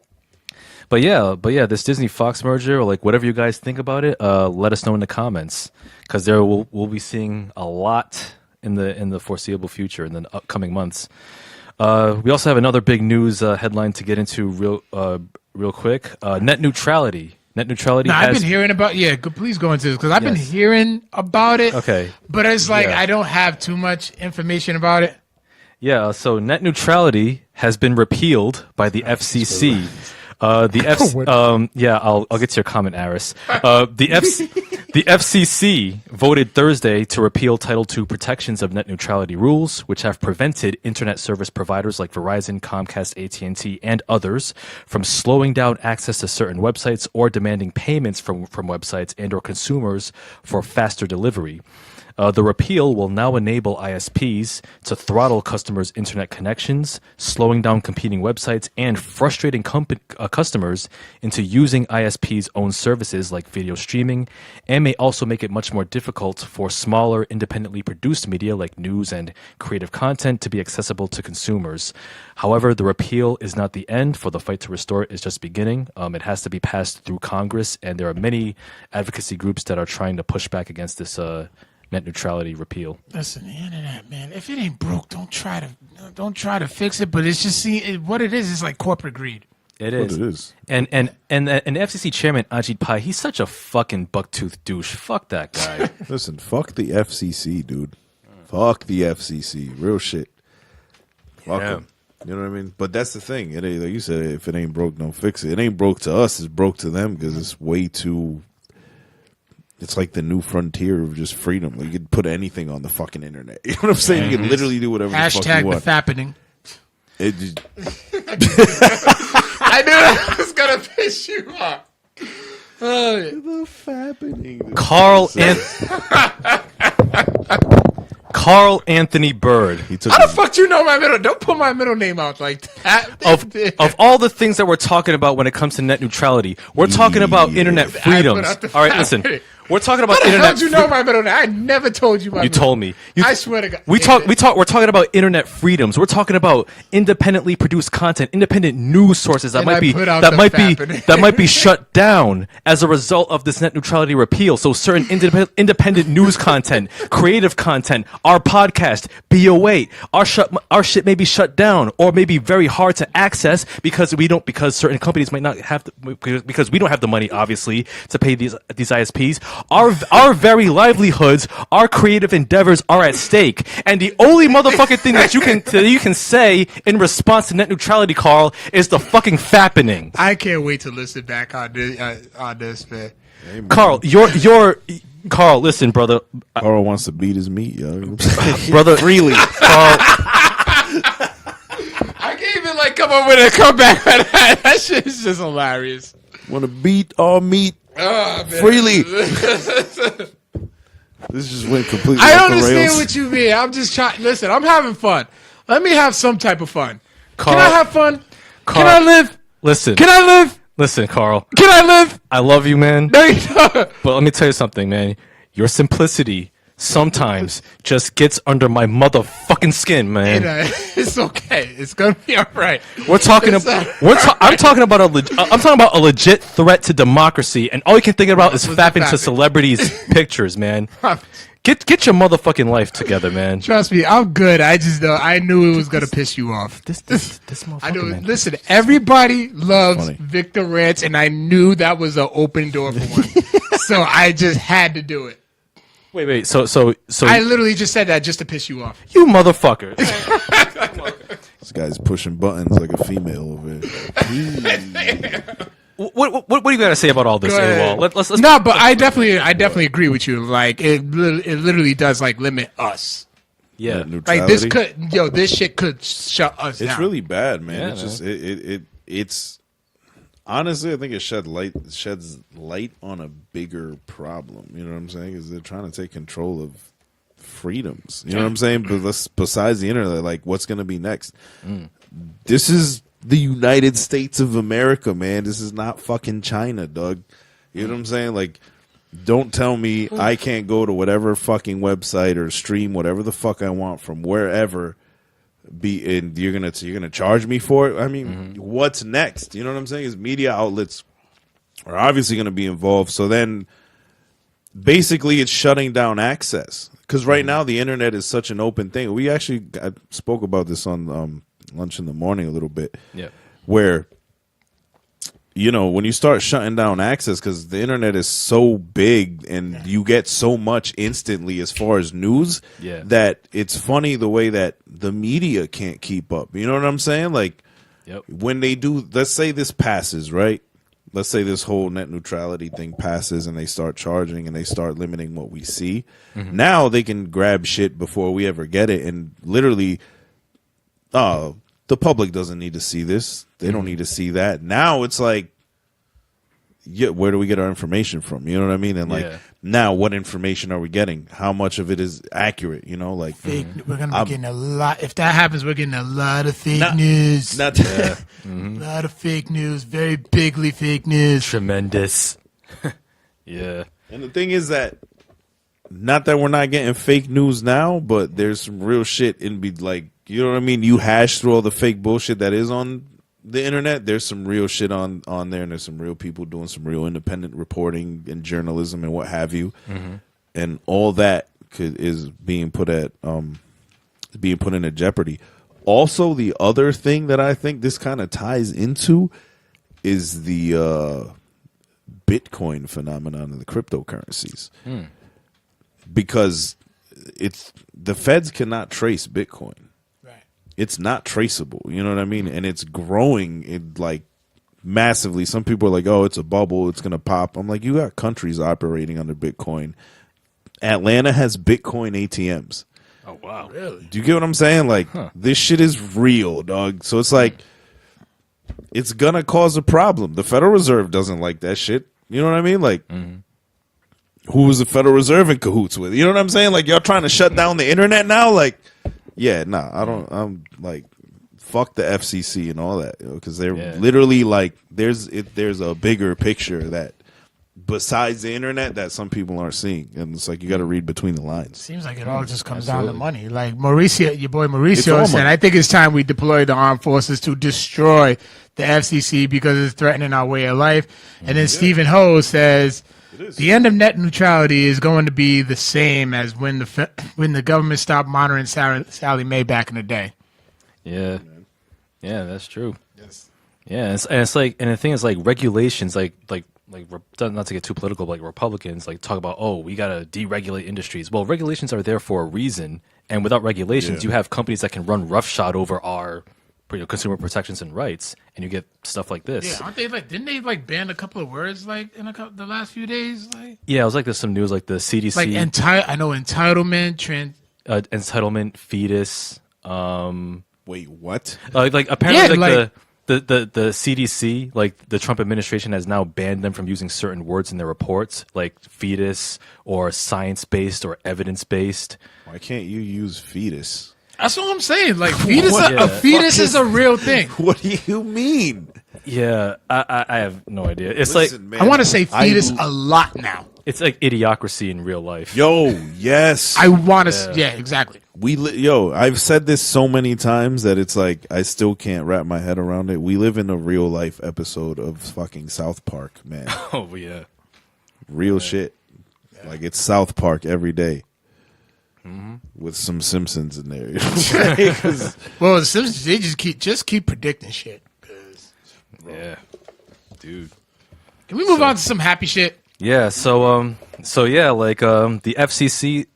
But yeah, this Disney Fox merger, or like whatever you guys think about it, let us know in the comments because we'll be seeing a lot in the foreseeable future in the upcoming months. We also have another big news headline to get into real quick. Net neutrality. Net neutrality. I've been hearing about. Yeah, please go into this because I've been hearing about it. Okay, but it's like I don't have too much information about it. Yeah, so net neutrality has been repealed by the FCC. I'll get to your comment, Aris. The FCC voted Thursday to repeal Title II protections of net neutrality rules, which have prevented internet service providers like Verizon, Comcast, AT&T, and others from slowing down access to certain websites or demanding payments from websites and or consumers for faster delivery. The repeal will now enable ISPs to throttle customers' internet connections, slowing down competing websites and frustrating customers into using ISPs' own services like video streaming, and may also make it much more difficult for smaller, independently produced media like news and creative content to be accessible to consumers. However, the repeal is not the end, for the fight to restore it is just beginning. It has to be passed through Congress, and there are many advocacy groups that are trying to push back against this net neutrality repeal. Listen, the internet, man. If it ain't broke, don't try to fix it. But it's just what it is like corporate greed. It is. What it is. And the FCC chairman Ajit Pai, he's such a fucking bucktooth douche. Fuck that guy. Listen, fuck the FCC, dude. Fuck the FCC. Real shit. Fuck them. You know what I mean? But that's the thing. It ain't, like you said, if it ain't broke, don't fix it. It ain't broke to us. It's broke to them because it's way too. It's like the new frontier of just freedom. Like you can put anything on the fucking internet. You know what I'm saying? You can literally do whatever the fuck you want. #thefappening. It just, I knew that was gonna piss you off. the fappening. Carl Anthony Bird. He took How the fuck do you know my middle? Don't put my middle name out like that. Of all the things that we're talking about when it comes to net neutrality, we're talking about internet freedoms. All right, listen. We're talking about How the hell internet. did you know my middle name? I never told you my. You told me. I swear to God. We're talking about internet freedoms. We're talking about independently produced content, independent news sources that And might I be put out that the might be fappening. that might be shut down as a result of this net neutrality repeal. So certain independent news content, creative content, our podcast, BO8, our shit may be shut down or may be very hard to access because certain companies might not have because we don't have the money obviously to pay these ISPs. Our very livelihoods, our creative endeavors are at stake, and the only motherfucking thing that you can say in response to net neutrality, Carl, is the fucking fappening. I can't wait to listen back on this, man. Hey, man. Carl, Carl, listen, brother. Carl wants to beat his meat, yo. Brother, freely, Carl. I can't even come up with a comeback on that. That shit is just hilarious. Want to beat all meat Oh, man. freely. This just went completely I off the understand rails. what you mean. I'm just trying. Listen, I'm having fun. Let me have some type of fun. Carl, Can I have fun? Carl, Can I live? Listen. Can I live? Listen, Carl. Can I live? I love you, man. No, you don't. But let me tell you something, man. Your simplicity sometimes just gets under my motherfucking skin, man. It's okay. It's gonna be all right. I'm talking about a legit threat to democracy, and all you can think about is fapping to celebrities' pictures, man. Get your motherfucking life together, man. Trust me, I'm good. I just know I knew it was gonna piss you off. This motherfucker, I knew. man. Listen, everybody loves Funny. Victor Rants, and I knew that was an open door for one. So I just had to do it. Wait. So I literally just said that just to piss you off. you motherfucker. This guy's pushing buttons like a female over here. What do you got to say about all this, Go ahead. AWOL? Let's No, but I definitely agree with you. Like it literally does limit us. yeah. Like this this shit could shut us It's down. really bad, man. Yeah, It's just it's honestly, I think it sheds light on a bigger problem. You know what I'm saying? Is they're trying to take control of freedoms. You know what I'm saying? But besides the internet, like what's going to be next? This is the United States of America, man. This is not fucking China, dog. You know what I'm saying? Like, don't tell me I can't go to whatever fucking website or stream whatever the fuck I want from wherever. And you're gonna charge me for it. I mean, what's next? You know what I'm saying? Is media outlets are obviously going to be involved. So then, basically, it's shutting down access because right now the internet is such an open thing. I spoke about this on Lunch in the Morning a little bit. Yeah. Where, when you start shutting down access because the internet is so big and you get so much instantly as far as news that it's funny the way that the media can't keep up. You know what I'm saying? Like, when they do, let's say this passes, right? Let's say this whole net neutrality thing passes and they start charging and they start limiting what we see. Now they can grab shit before we ever get it and literally... the public doesn't need to see this. They don't need to see that. Now it's like, where do we get our information from? You know what I mean? And like now, what information are we getting? How much of it is accurate? You know, like fake. We're gonna be getting a lot. If that happens, we're getting a lot of fake news. Not a lot of fake news. Very bigly fake news. Tremendous. Yeah. And the thing is that, not that we're not getting fake news now, but there's some real shit in like, you know what I mean? You hash through all the fake bullshit that is on the internet. There's some real shit on there, and there's some real people doing some real independent reporting and journalism and what have you. And all that is being put into jeopardy. Also, the other thing that I think this kind of ties into is the Bitcoin phenomenon and the cryptocurrencies. Because the feds cannot trace Bitcoin. Right. It's not traceable. You know what I mean? And it's growing like massively. Some people are like, "Oh, it's a bubble. It's gonna pop." I'm like, you got countries operating under Bitcoin. Atlanta has Bitcoin ATMs. Oh wow! Really? Do you get what I'm saying? Like this shit is real, dog. So it's like it's gonna cause a problem. The Federal Reserve doesn't like that shit. You know what I mean? Like. Who was the Federal Reserve in cahoots with? You know what I'm saying? Like, y'all trying to shut down the internet now? Like, yeah, nah, I'm like, fuck the FCC and all that, because they're literally like, there's a bigger picture that besides the internet that some people aren't seeing, and it's like you got to read between the lines. Seems like it all just comes down to money. Like your boy Mauricio said, I think it's time we deploy the armed forces to destroy the FCC because it's threatening our way of life. And then Stephen Ho says, the end of net neutrality is going to be the same as when the government stopped monitoring Sally Mae back in the day. Yeah, that's true. Yes. Yeah, and it's like, and the thing is, like, regulations, like not to get too political, but like Republicans like talk about, oh, we gotta deregulate industries. Well, regulations are there for a reason, and without regulations, you have companies that can run roughshod over our consumer protections and rights, and you get stuff like this. Yeah, aren't they like? Didn't they like ban a couple of words like in the last few days? Like, yeah, it was like there's some news like the CDC, like I know entitlement, entitlement, fetus. Wait, what? Like apparently, like the CDC, like the Trump administration, has now banned them from using certain words in their reports, like fetus or science-based or evidence-based. Why can't you use fetus? That's what I'm saying. Like fetus, a fetus is a real thing. What do you mean? Yeah, I have no idea. It's like, man, I want to say fetus a lot now. It's like idiocracy in real life. Yo, yes. I want to. Yeah, exactly. I've said this so many times that it's like I still can't wrap my head around it. We live in a real life episode of fucking South Park, man. Oh yeah, real shit. Yeah. Like it's South Park every day. With some Simpsons in there. Well, the Simpsons, they just keep predicting shit. Yeah, dude. Can we move on to some happy shit? Yeah. So yeah, like the FCC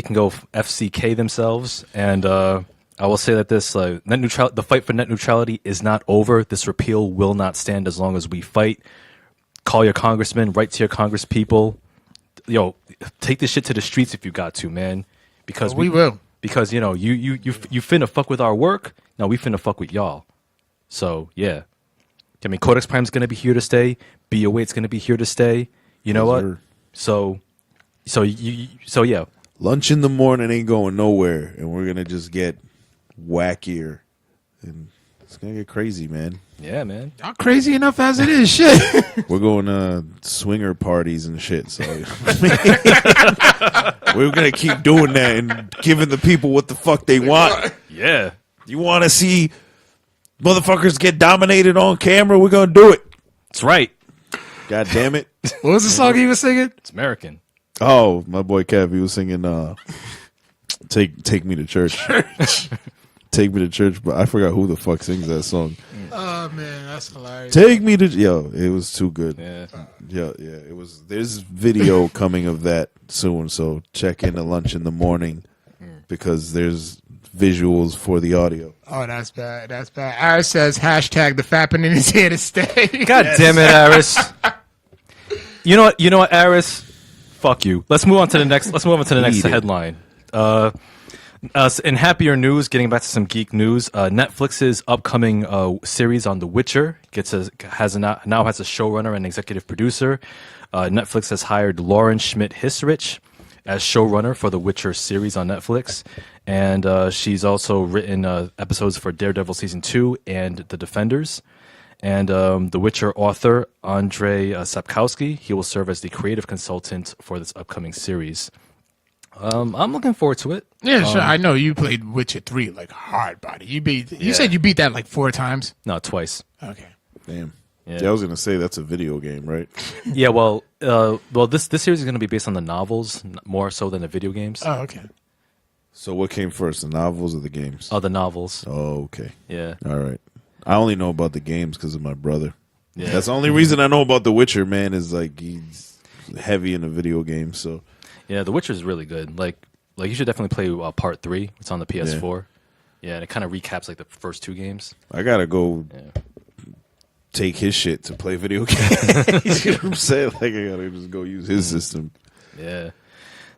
can go FCK themselves, and I will say that this the fight for net neutrality is not over. This repeal will not stand as long as we fight. Call your congressman, write to your congress people. Yo, take this shit to the streets if you got to, man. Because we will. Because you finna fuck with our work. Now we finna fuck with y'all. So yeah, I mean, Codex Prime's gonna be here to stay. BO8's gonna be here to stay. You know what? So yeah. Lunch in the morning ain't going nowhere, and we're gonna just get wackier, and it's gonna get crazy, man. Yeah, man. Not crazy enough as it is. Shit. We're going to swinger parties and shit. So we're gonna keep doing that and giving the people what the fuck they want. Yeah. You want to see motherfuckers get dominated on camera? We're gonna do it. That's right. God damn it. What was the song he was singing? It's American. Oh, my boy Kev, he was singing Take Me to Church. Take Me to Church, but I forgot who the fuck sings that song. Oh man, that's hilarious. Take Me to it was too good. Yeah. Yeah, it was. There's video coming of that soon, so check in at Lunch in the Morning because there's visuals for the audio. Oh, that's bad. That's bad. Aris says hashtag the fappening is here to stay. God damn it, Aris. You know what, Aris? Fuck you. Let's move on to the next headline. In happier news, getting back to some geek news, Netflix's upcoming series on The Witcher now has a showrunner and executive producer. Netflix has hired Lauren Schmidt-Hissrich as showrunner for The Witcher series on Netflix, and she's also written episodes for Daredevil season 2 and The Defenders. And The Witcher author Andrei Sapkowski, he will serve as the creative consultant for this upcoming series. I'm looking forward to it. Yeah, sure. I know you played Witcher 3 like hard body. You said you beat that like 4 times. No, twice. Okay. Damn. Yeah. Yeah, I was gonna say that's a video game, right? Yeah, well, this series is going to be based on the novels more so than the video games. Oh, okay. So what came first, the novels or the games? Oh, the novels. Oh, okay. Yeah. All right. I only know about the games because of my brother. Yeah. That's the only reason I know about The Witcher, man, is like he's heavy in the video game, so. Yeah, The Witcher is really good. Like you should definitely play part 3. It's on the PS4. Yeah, and it kind of recaps like the first 2 games. I gotta go take his shit to play video games. You know what I'm saying? Like I gotta just go use his system. Yeah.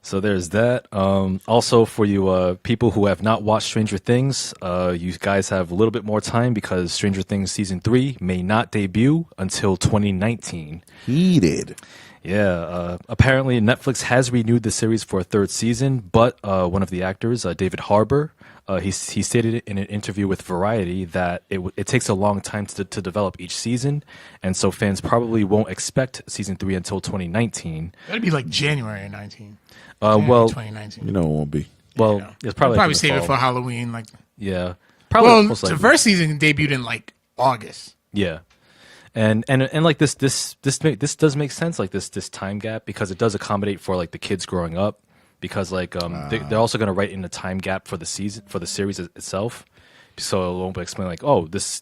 So there's that. Also, for you people who have not watched Stranger Things, you guys have a little bit more time because Stranger Things season 3 may not debut until 2019. Heated. Yeah, apparently Netflix has renewed the series for a 3rd season, but one of the actors, David Harbour, he stated in an interview with Variety that it takes a long time to develop each season, and so fans probably won't expect season 3 until 2019. That'd be like January 19. Well, 2019. You know it won't be. well, Yeah. it's probably save it for Halloween. Like, yeah, probably. well, most the likely. first season debuted in like August. Yeah. And like this does make sense, like this time gap, because it does accommodate for like the kids growing up, because like they're also going to write in a time gap for the series itself, so it won't explain like, oh, this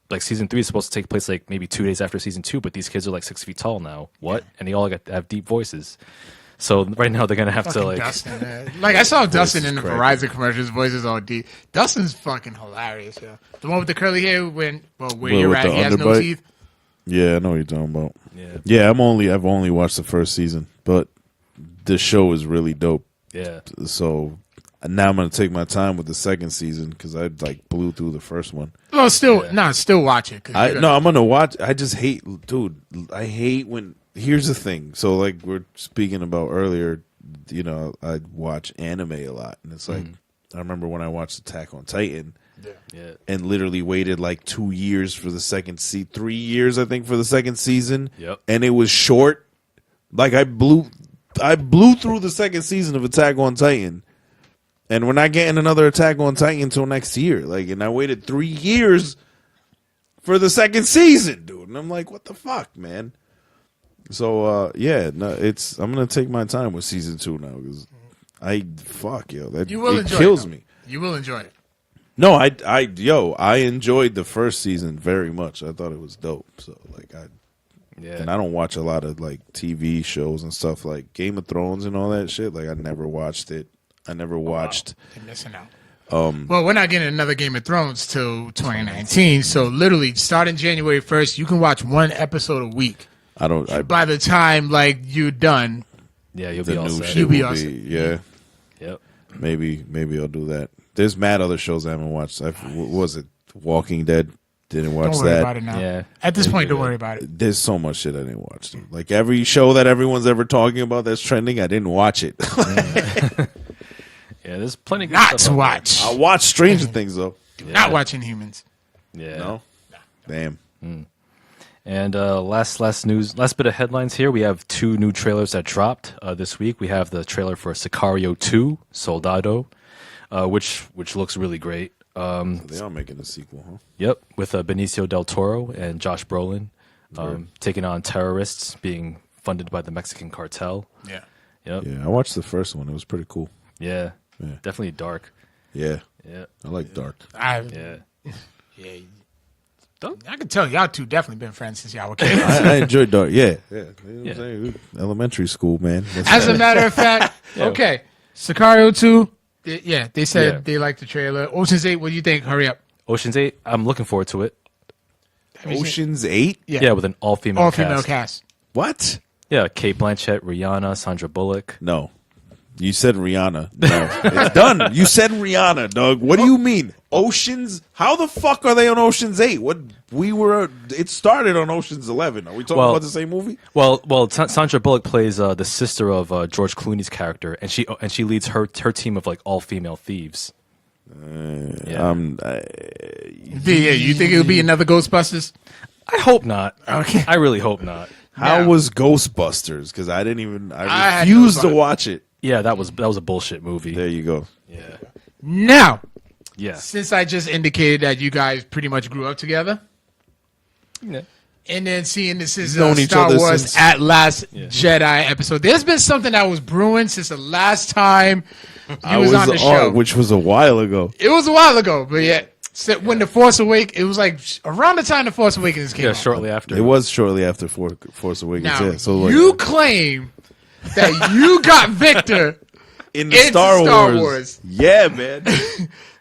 like season 3 is supposed to take place like maybe 2 days after season 2, but these kids are like 6 feet tall now. What? And they all have deep voices. So right now they're gonna have to like Dustin, man. Like I saw Dustin in the cracking. Verizon commercials. Voices all deep. Dustin's fucking hilarious. Yeah, the one with the curly hair. Where you're with at, the he has no underbite? teeth. Yeah, I know what you're talking about. Yeah. Yeah, I've only watched the first season, but the show is really dope. yeah. So now I'm gonna take my time with the second season because I like blew through the first one. Well, still watch it. 'Cause you're I'm gonna watch. I just hate, dude. I hate when. Here's the thing. So like we're speaking about earlier, you know, I watch anime a lot, and it's like I remember when I watched Attack on Titan. Yeah. And literally waited like 2 years for the second 3 years, I think, for the second season. Yep. And it was short. Like I blew through the second season of Attack on Titan. And we're not getting another Attack on Titan until next year. Like, and I waited 3 years for the second season, dude. And I'm like, what the fuck, man? So I'm gonna take my time with season 2 now because You will it enjoy kills it, me. You will enjoy it. No, I enjoyed the first season very much. I thought it was dope. So and I don't watch a lot of like TV shows and stuff like Game of Thrones and all that shit. Like I never watched it. I never watched. You're missing out. Well, we're not getting another Game of Thrones till 2019. So literally, starting January 1st, you can watch 1 episode a week. By the time like you're done, Yeah, you'll the be all new set. shit You'll be will all be set. yeah. Yep. Maybe I'll do that. There's mad other shows I haven't watched. What was it? Walking Dead. Didn't watch don't worry that. about it now. Yeah. At this point, don't worry about it. There's so much shit I didn't watch. Dude. Like every show that everyone's ever talking about that's trending, I didn't watch it. Yeah, there's plenty of good Not stuff to out watch. I watched Stranger Things though. Not watching Humans. there. Yeah. No. Damn. And last bit of headlines here. We have 2 new trailers that dropped this week. We have the trailer for Sicario 2, Soldado, which looks really great. They are making a sequel, huh? Yep, with Benicio del Toro and Josh Brolin taking on terrorists being funded by the Mexican cartel. Yeah. Yep. Yeah, I watched the first one. It was pretty cool. Yeah. Yeah. Definitely dark. Yeah. Yeah. I like dark. Yeah. I can tell y'all two definitely been friends since y'all were kids. I enjoyed dark. Yeah. Yeah. You know what I'm saying? Elementary school, man. As a matter of fact, okay, Sicario 2, they said Yeah. they liked the trailer. Ocean's 8, what do you think? Hurry up. Ocean's 8, I'm looking forward to it. Have you seen- Ocean's 8? Yeah, with an all-female all-female cast. What? Yeah, Kate Blanchett, Rihanna, Sandra Bullock. No. You said Rihanna. No, it's done. You said Rihanna, dog. What do you mean? Oceans? How the fuck are they on Ocean's 8? It started on Ocean's 11. Are we talking about the same movie? Well, Sandra Bullock plays the sister of George Clooney's character, and she leads her team of like all female thieves. Yeah, you think it'll be another Ghostbusters? I hope not. Okay, I really hope not. How was Ghostbusters? Because I refused to watch it. Yeah, that was a bullshit movie. There you go. Yeah. Now, Yeah. since I just indicated that you guys pretty much grew up together, Yeah. and then seeing this is Known each Star other Wars since- at Last Jedi episode, there's been something that was brewing since the last time you was on the show. Which was a while ago. It was a while ago, but yeah. So when The Force Awakens, it was like around the time The Force Awakens came out. Shortly after. It was shortly after Force Awakens. Now, Yeah, so like, you claim that you got Victor in the into Star Wars. Yeah, man.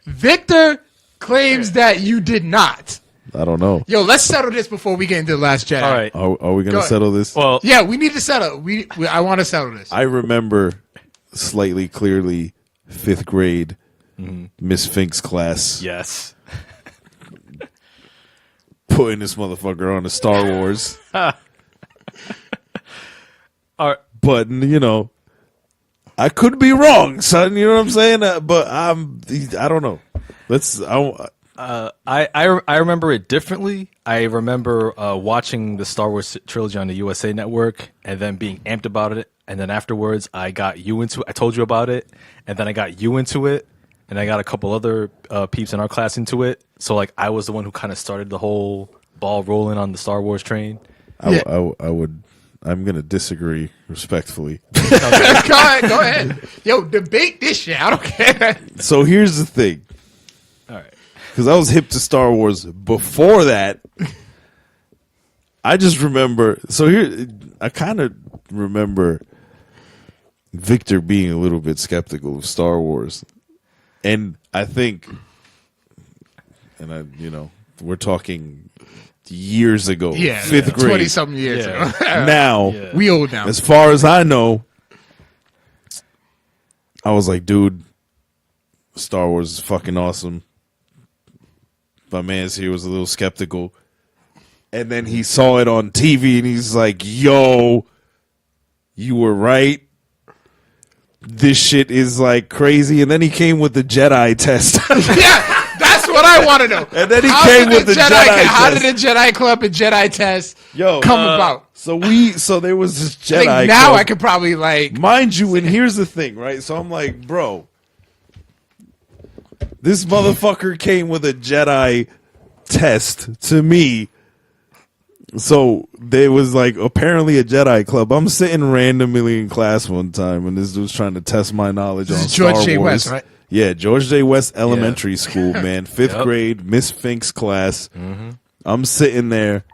Victor claims that you did not. I don't know. Yo, let's settle this before we get into The Last Jedi. All right. Are we going Go to settle this? Well, Yeah, we need to settle. I want to settle this. I remember slightly clearly 5th grade Miss Fink's class yes. putting this motherfucker on the Star Wars. All right. But, I could be wrong, son. You know what I'm saying? But I don't know. I remember it differently. I remember watching the Star Wars trilogy on the USA Network and then being amped about it. And then afterwards, I got you into it. I told you about it. And then I got you into it. And I got a couple other peeps in our class into it. So, like, I was the one who kind of started the whole ball rolling on the Star Wars train. I'm going to disagree respectfully. Go ahead. Yo, debate this shit. I don't care. So here's the thing. All right. Because I was hip to Star Wars before that. I just remember. So I kind of remember Victor being a little bit skeptical of Star Wars. And I think, we're talking years ago. Yeah. 5th grade. 20-something years ago. Now, We old now. as far as I know, I was like, dude, Star Wars is fucking awesome. My man's here was a little skeptical. And then he saw it on TV and he's like, yo, you were right. This shit is like crazy. And then he came with the Jedi test. Yeah, that's what I want to know. And then he came with the Jedi test. How did the Jedi Club and Jedi test come about? So there was this Jedi I think now Club. I could probably Mind you, and here's the thing, right? So I'm like, bro, this motherfucker came with a Jedi test to me. So there was like apparently a Jedi Club. I'm sitting randomly in class one time, and this dude's trying to test my knowledge on Star George J. Wars. West, right? Yeah, George J. West Elementary School, man. 5th grade, Miss Fink's class. I'm sitting there.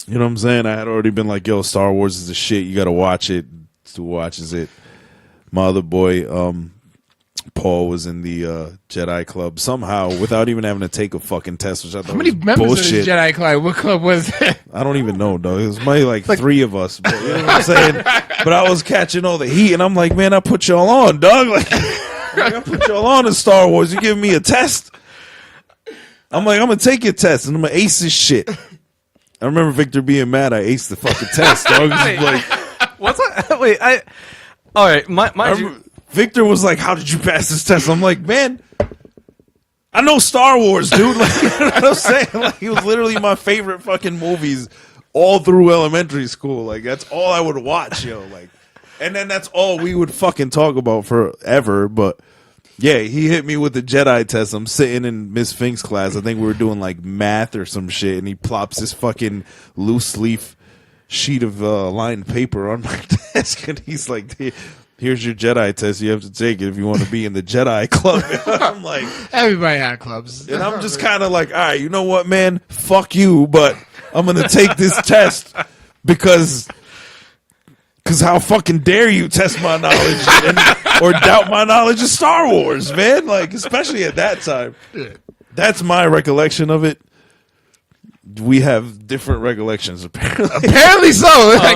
You know what I'm saying? I had already been like, yo, Star Wars is the shit. You got to watch it. Who watches it? My other boy, Paul, was in the Jedi Club somehow without even having to take a fucking test, which I thought How many was members bullshit. of the Jedi Club? What club was it? I don't even know, dog. It was maybe like 3 of us. But, you know what I'm saying? But I was catching all the heat, and I'm like, man, I put y'all on, dog. Like, I put y'all on in Star Wars. You giving me a test? I'm like, I'm going to take your test, and I'm going to ace this shit. I remember Victor being mad I aced the fucking test, dog. Like, What's that? Wait, all right, Victor was like, how did you pass this test? I'm like, man, I know Star Wars, dude. Like, you know what I'm saying? Like, it was literally my favorite fucking movies all through elementary school. Like, that's all I would watch, yo. Like, and then that's all we would fucking talk about forever. But yeah, he hit me with the Jedi test. I'm sitting in Miss Fink's class. I think we were doing like math or some shit, and he plops this fucking loose leaf sheet of lined paper on my desk, and he's like, here's your Jedi test. You have to take it if you want to be in the Jedi Club. I'm like, Everybody had clubs. and I'm just kind of like, all right, you know what, man? Fuck you, but I'm going to take this test because how fucking dare you test my knowledge or doubt my knowledge of Star Wars, man? Like, especially at that time. That's my recollection of it. we have different recollections. Apparently so.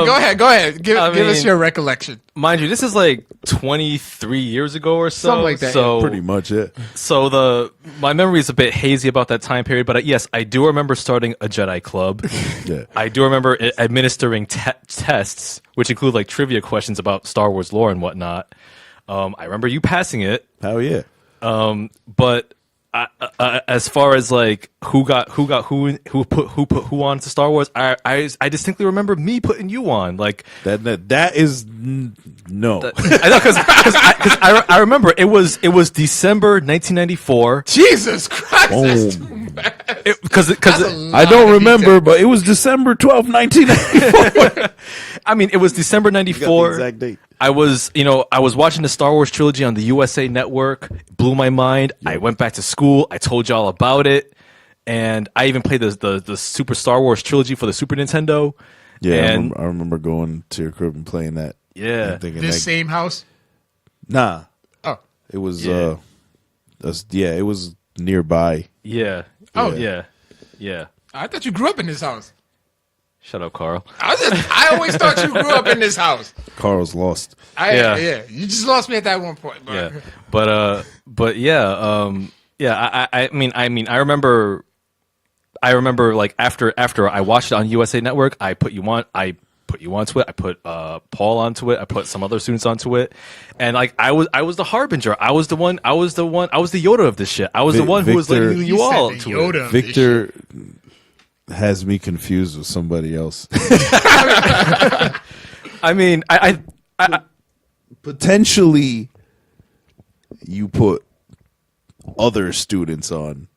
Go ahead. Give us your recollection. Mind you, this is like 23 years ago or so. Something like that. So Pretty much it. So my memory is a bit hazy about that time period, but yes, I do remember starting a Jedi club. Yeah. I do remember administering tests, which include like trivia questions about Star Wars lore and whatnot. I remember you passing it. Hell yeah. But as far as like who put who on to Star Wars, I distinctly remember me putting you on. Like that is no. I know because I remember it was December 1994. Jesus Christ, that's Boom. too bad. Because I don't remember, but it was December 12th, 1994. I mean, it was December You got the '94. exact date. I was watching the Star Wars trilogy on the USA Network. It blew my mind. I went back to school. I told y'all about it, and I even played the Super Star Wars trilogy for the Super Nintendo. Yeah, And I remember going to your crib and playing that. yeah, And thinking This that, same house. nah, Oh, it was Yeah. it was nearby. yeah, Oh. yeah. I thought you grew up in this house. Shut up, Carl. I always thought you grew up in this house. Carl's lost. Yeah. You just lost me at that one point. But. Yeah, but yeah, I mean, I remember like after I watched it on USA Network, I put you onto it. I put Paul onto it. I put some other students onto it, and like I was the harbinger. I was the Yoda of this shit. I was the one who was Victor- leading you He said all the to Yoda it. of this Victor has me confused with somebody else. I mean, I Potentially, you put other students on.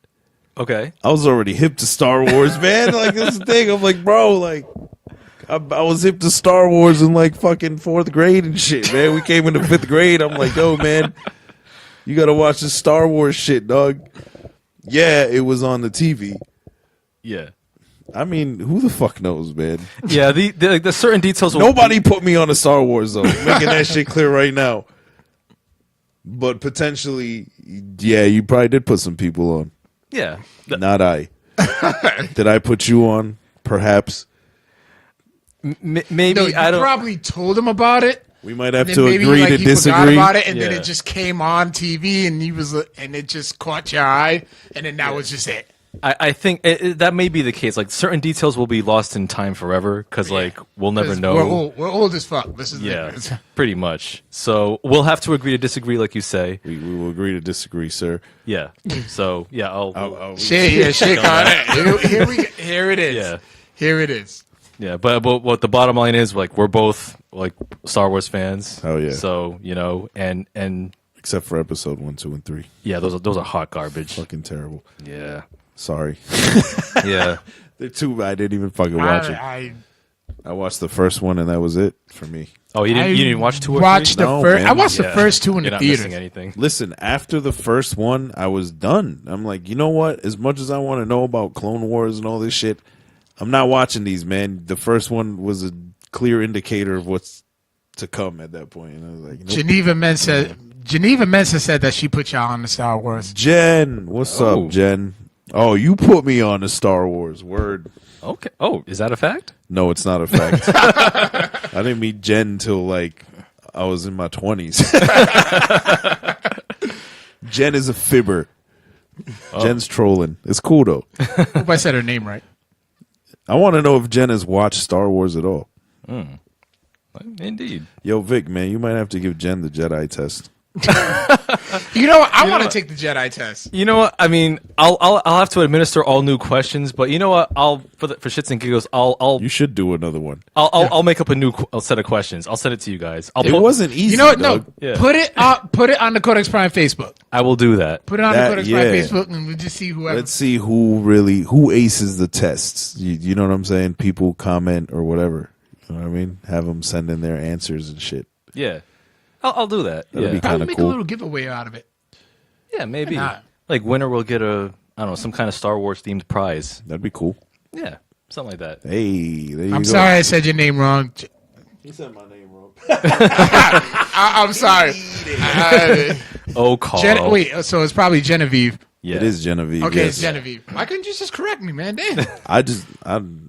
okay. I was already hip to Star Wars, man. Like, this is the thing. I'm like, bro, like, I was hip to Star Wars in like fucking 4th grade and shit, man. We came into 5th grade. I'm like, yo, man, you gotta watch this Star Wars shit, dog. Yeah, it was on the TV. Yeah. I mean, who the fuck knows, man? Yeah, the certain details. Nobody put me on a Star Wars though. Making that shit clear right now. But potentially, yeah, you probably did put some people on. Yeah. Not I. Did I put you on? Perhaps. Maybe No, you I don't. probably told him about it. We might have And to then maybe agree like, to he forgot disagree. about it, and then Yeah. it just came on TV, and and it just caught your eye, and then that was just it. I think that may be the case. Like certain details will be lost in time forever because like we'll never 'Cause know. We're old as fuck. This is Yeah, the pretty much. So we'll have to agree to disagree, like you say. We will agree to disagree, sir. Yeah. So yeah, I'll shake on it. Here it is. Yeah. Here it is. yeah. But what the bottom line is, like we're both like Star Wars fans. Oh, yeah. So and Except for episode 1, 2, and 3. yeah, those are hot garbage. Fucking terrible. Yeah. Sorry. Yeah. They're too. I didn't even fucking watch it. I I watched the first one, and that was it for me. Oh, you didn't watch 2 or 3? watched the No, first. man. I watched the Yeah. first 2 in You're the not theater. missing anything. Listen, after the first one, I was done. I'm like, you know what? As much as I want to know about Clone Wars and all this shit, I'm not watching these, man. The first one was a clear indicator of what's to come at that point. And I was like, nope. Geneva Mensa said that she put y'all on the Star Wars. Jen, what's Oh. up, Jen? Oh, you put me on the Star Wars. Word. Okay. Oh, is that a fact? No, it's not a fact. I didn't meet Jen till like I was in my 20s. Jen is a fibber. Jen's trolling. It's cool though. Hope I said her name right. I want to know if Jen has watched Star Wars at all. Indeed. Yo, Vic, man, you might have to give Jen the Jedi test. You know what? I want to take the Jedi test. You know what? I mean, I'll have to administer all new questions, but you know what? For shits and giggles, I'll You should do another one. make up a new set of questions. I'll send it to you guys. It wasn't easy. You know what? No, dog. Yeah. put it on the Codex Prime Facebook. I will do that. Put it on That- the Codex yeah. Prime Facebook, and we'll just see whoever. Let's see who aces the tests. You know what I'm saying? People comment or whatever. You know what I mean? Have them send in their answers and shit. Yeah, I'll do that. That'd Yeah, be Probably kinda make cool. a little giveaway out of it. yeah, maybe. Why not? Like winner will get some kind of Star Wars themed prize. That'd be cool. Yeah, something like that. Hey, there you I'm go. sorry I said your name wrong. He said my name wrong. I'm sorry. Oh, Carl. Wait, so it's probably Genevieve. It is Genevieve. Okay, yes. it's Genevieve. Why couldn't you just correct me, man? Damn.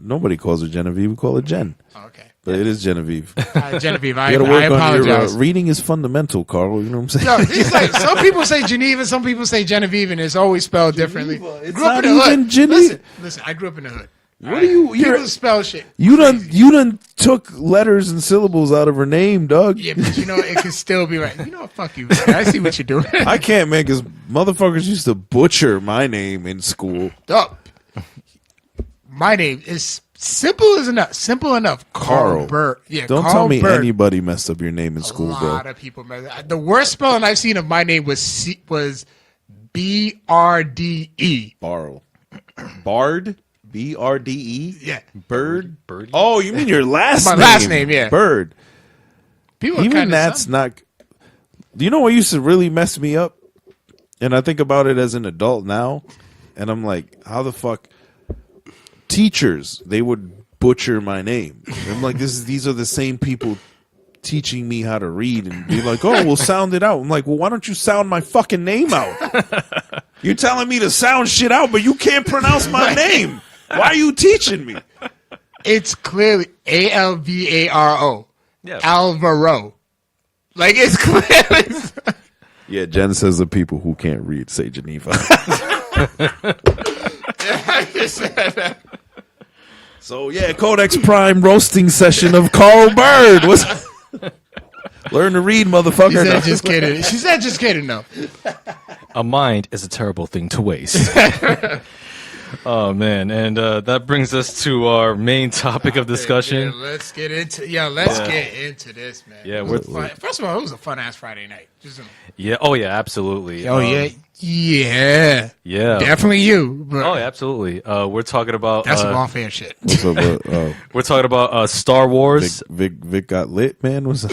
Nobody calls her Genevieve. We call her Jen. Okay. But it is Genevieve. Genevieve, You I got to work on apologize. your reading is fundamental, Carl. You know what I'm saying? No, it's like some people say Geneva, some people say Genevieve, and it's always spelled differently. It's Grew up not in the even hood. Geneva. Listen, I grew up in the hood. What are you? People spell shit. You done took letters and syllables out of her name, dog. Yeah, but it can still be right. You know what? Fuck you. Man. I see what you're doing. I can't, man, because motherfuckers used to butcher my name in school. Dog. My name is simple enough. Carl. Bird. Yeah, Don't Carl tell me Bird. anybody messed up your name in school, A bro. lot of people. The worst spelling I've seen of my name was BRDE. Bard. BRDE? Yeah. Bird? Oh, you mean your last My name? last name, yeah. Bird. People are Even kinda that's some- not. Do you know what used to really mess me up? And I think about it as an adult now, and I'm like, how the fuck? Teachers, they would butcher my name. I'm like, these are the same people teaching me how to read and be like, oh, we'll sound it out. I'm like, well, why don't you sound my fucking name out? You're telling me to sound shit out, but you can't pronounce my name. Why are you teaching me? It's clearly Alvaro. Yeah. Alvaro. Like, it's clearly. Yeah, Jen says the people who can't read say Geneva. So, yeah, Codex Prime roasting session of Carl Bird. Learn to read, motherfucker. She said just kidding, no. A mind is a terrible thing to waste. Oh man, and that brings us to our main topic of discussion. Yeah, let's get into this, man. Yeah, It was fun. First of all, it was a fun ass Friday night. Oh yeah, absolutely. Yeah. Definitely you. But Oh, yeah, absolutely. We're talking about that's some unfair shit. What's up, we're talking about Star Wars. Vic got lit, man. What's up?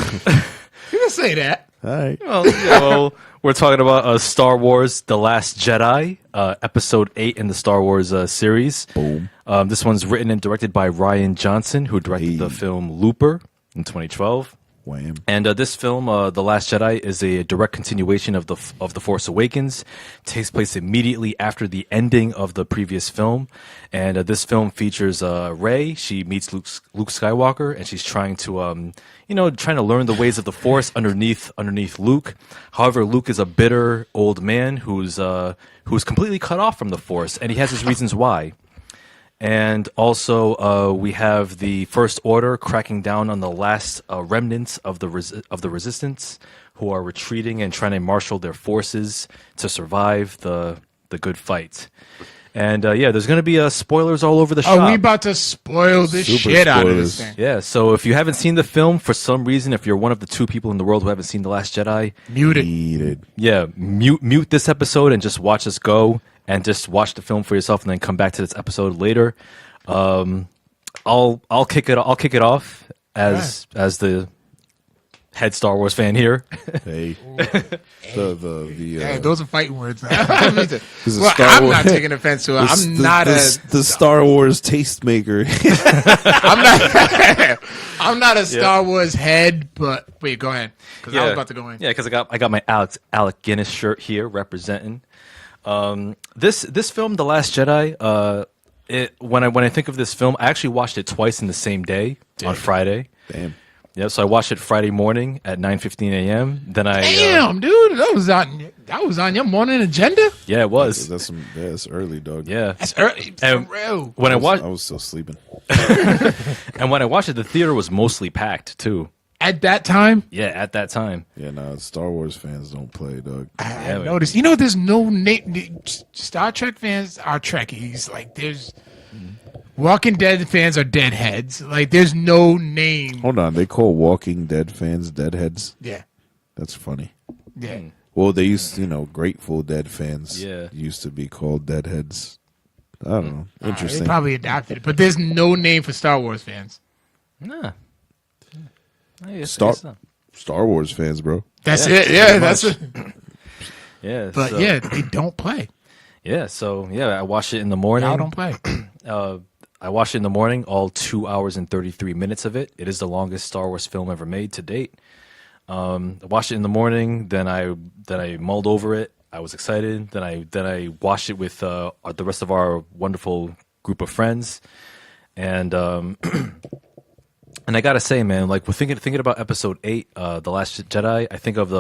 You can say that. All right. Well, we're talking about Star Wars: The Last Jedi, Episode 8 in the Star Wars series. Boom. This one's written and directed by Rian Johnson, who directed the film Looper in 2012. Wham. And this film, The Last Jedi, is a direct continuation of the Force Awakens. Takes place immediately after the ending of the previous film, and this film features Rey. She meets Luke Skywalker, and she's trying to trying to learn the ways of the Force underneath Luke. However, Luke is a bitter old man who's completely cut off from the Force, and he has his reasons why. And also, we have the First Order cracking down on the last remnants of the Resistance, who are retreating and trying to marshal their forces to survive the good fight. And there's going to be spoilers all over the shop. Oh, we about to spoil the Super shit out of this spoilers. thing. Yeah, so if you haven't seen the film for some reason, if you're one of the 2 people in the world who haven't seen The Last Jedi, Muted. Needed. yeah, mute this episode and just watch us go and just watch the film for yourself and then come back to this episode later. I'll kick it off as the head Star Wars fan here. Hey. Yeah, those are fighting words. This is Well, Star I'm Wars- not taking offense to it. the Star Wars tastemaker. I'm not a Star Wars head, but wait, go ahead. Because I was about to go in. Yeah, because I got my Alec Guinness shirt here representing. This film, The Last Jedi. When I think of this film, I actually watched it twice in the same day on Friday. Damn. Yeah, so I watched it Friday morning at 9:15 a.m. Then Damn, dude, that was on your morning agenda. Yeah, it was. That's early, dog. Yeah. That's early. For And real. when I watched I was still sleeping. and when I watched it, the theater was mostly packed too. At that time, Yeah, at that time. Yeah, nah, Star Wars fans don't play, dog. I man. noticed. There's no name. Star Trek fans are Trekkies. Like, there's Walking Dead fans are Deadheads. Like, there's no name. Hold on, they call Walking Dead fans deadheads? Yeah, That's funny. yeah. Well, they used to, Grateful Dead fans Yeah. used to be called deadheads. I don't know. They Interesting. probably adopted it, but there's no name for Star Wars fans. Nah. Star Wars fans, bro. That's Yeah, it. Yeah, that's it. Yeah. But so, yeah, they don't play. Yeah, so I watched it in the morning. Y'all don't play. I watched it in the morning, all 2 hours and 33 minutes of it. It is the longest Star Wars film ever made to date. I watched it in the morning, then I mulled over it. I was excited. Then I watched it with the rest of our wonderful group of friends, and and I gotta say, man, like we're thinking about Episode 8, The Last Jedi. I think of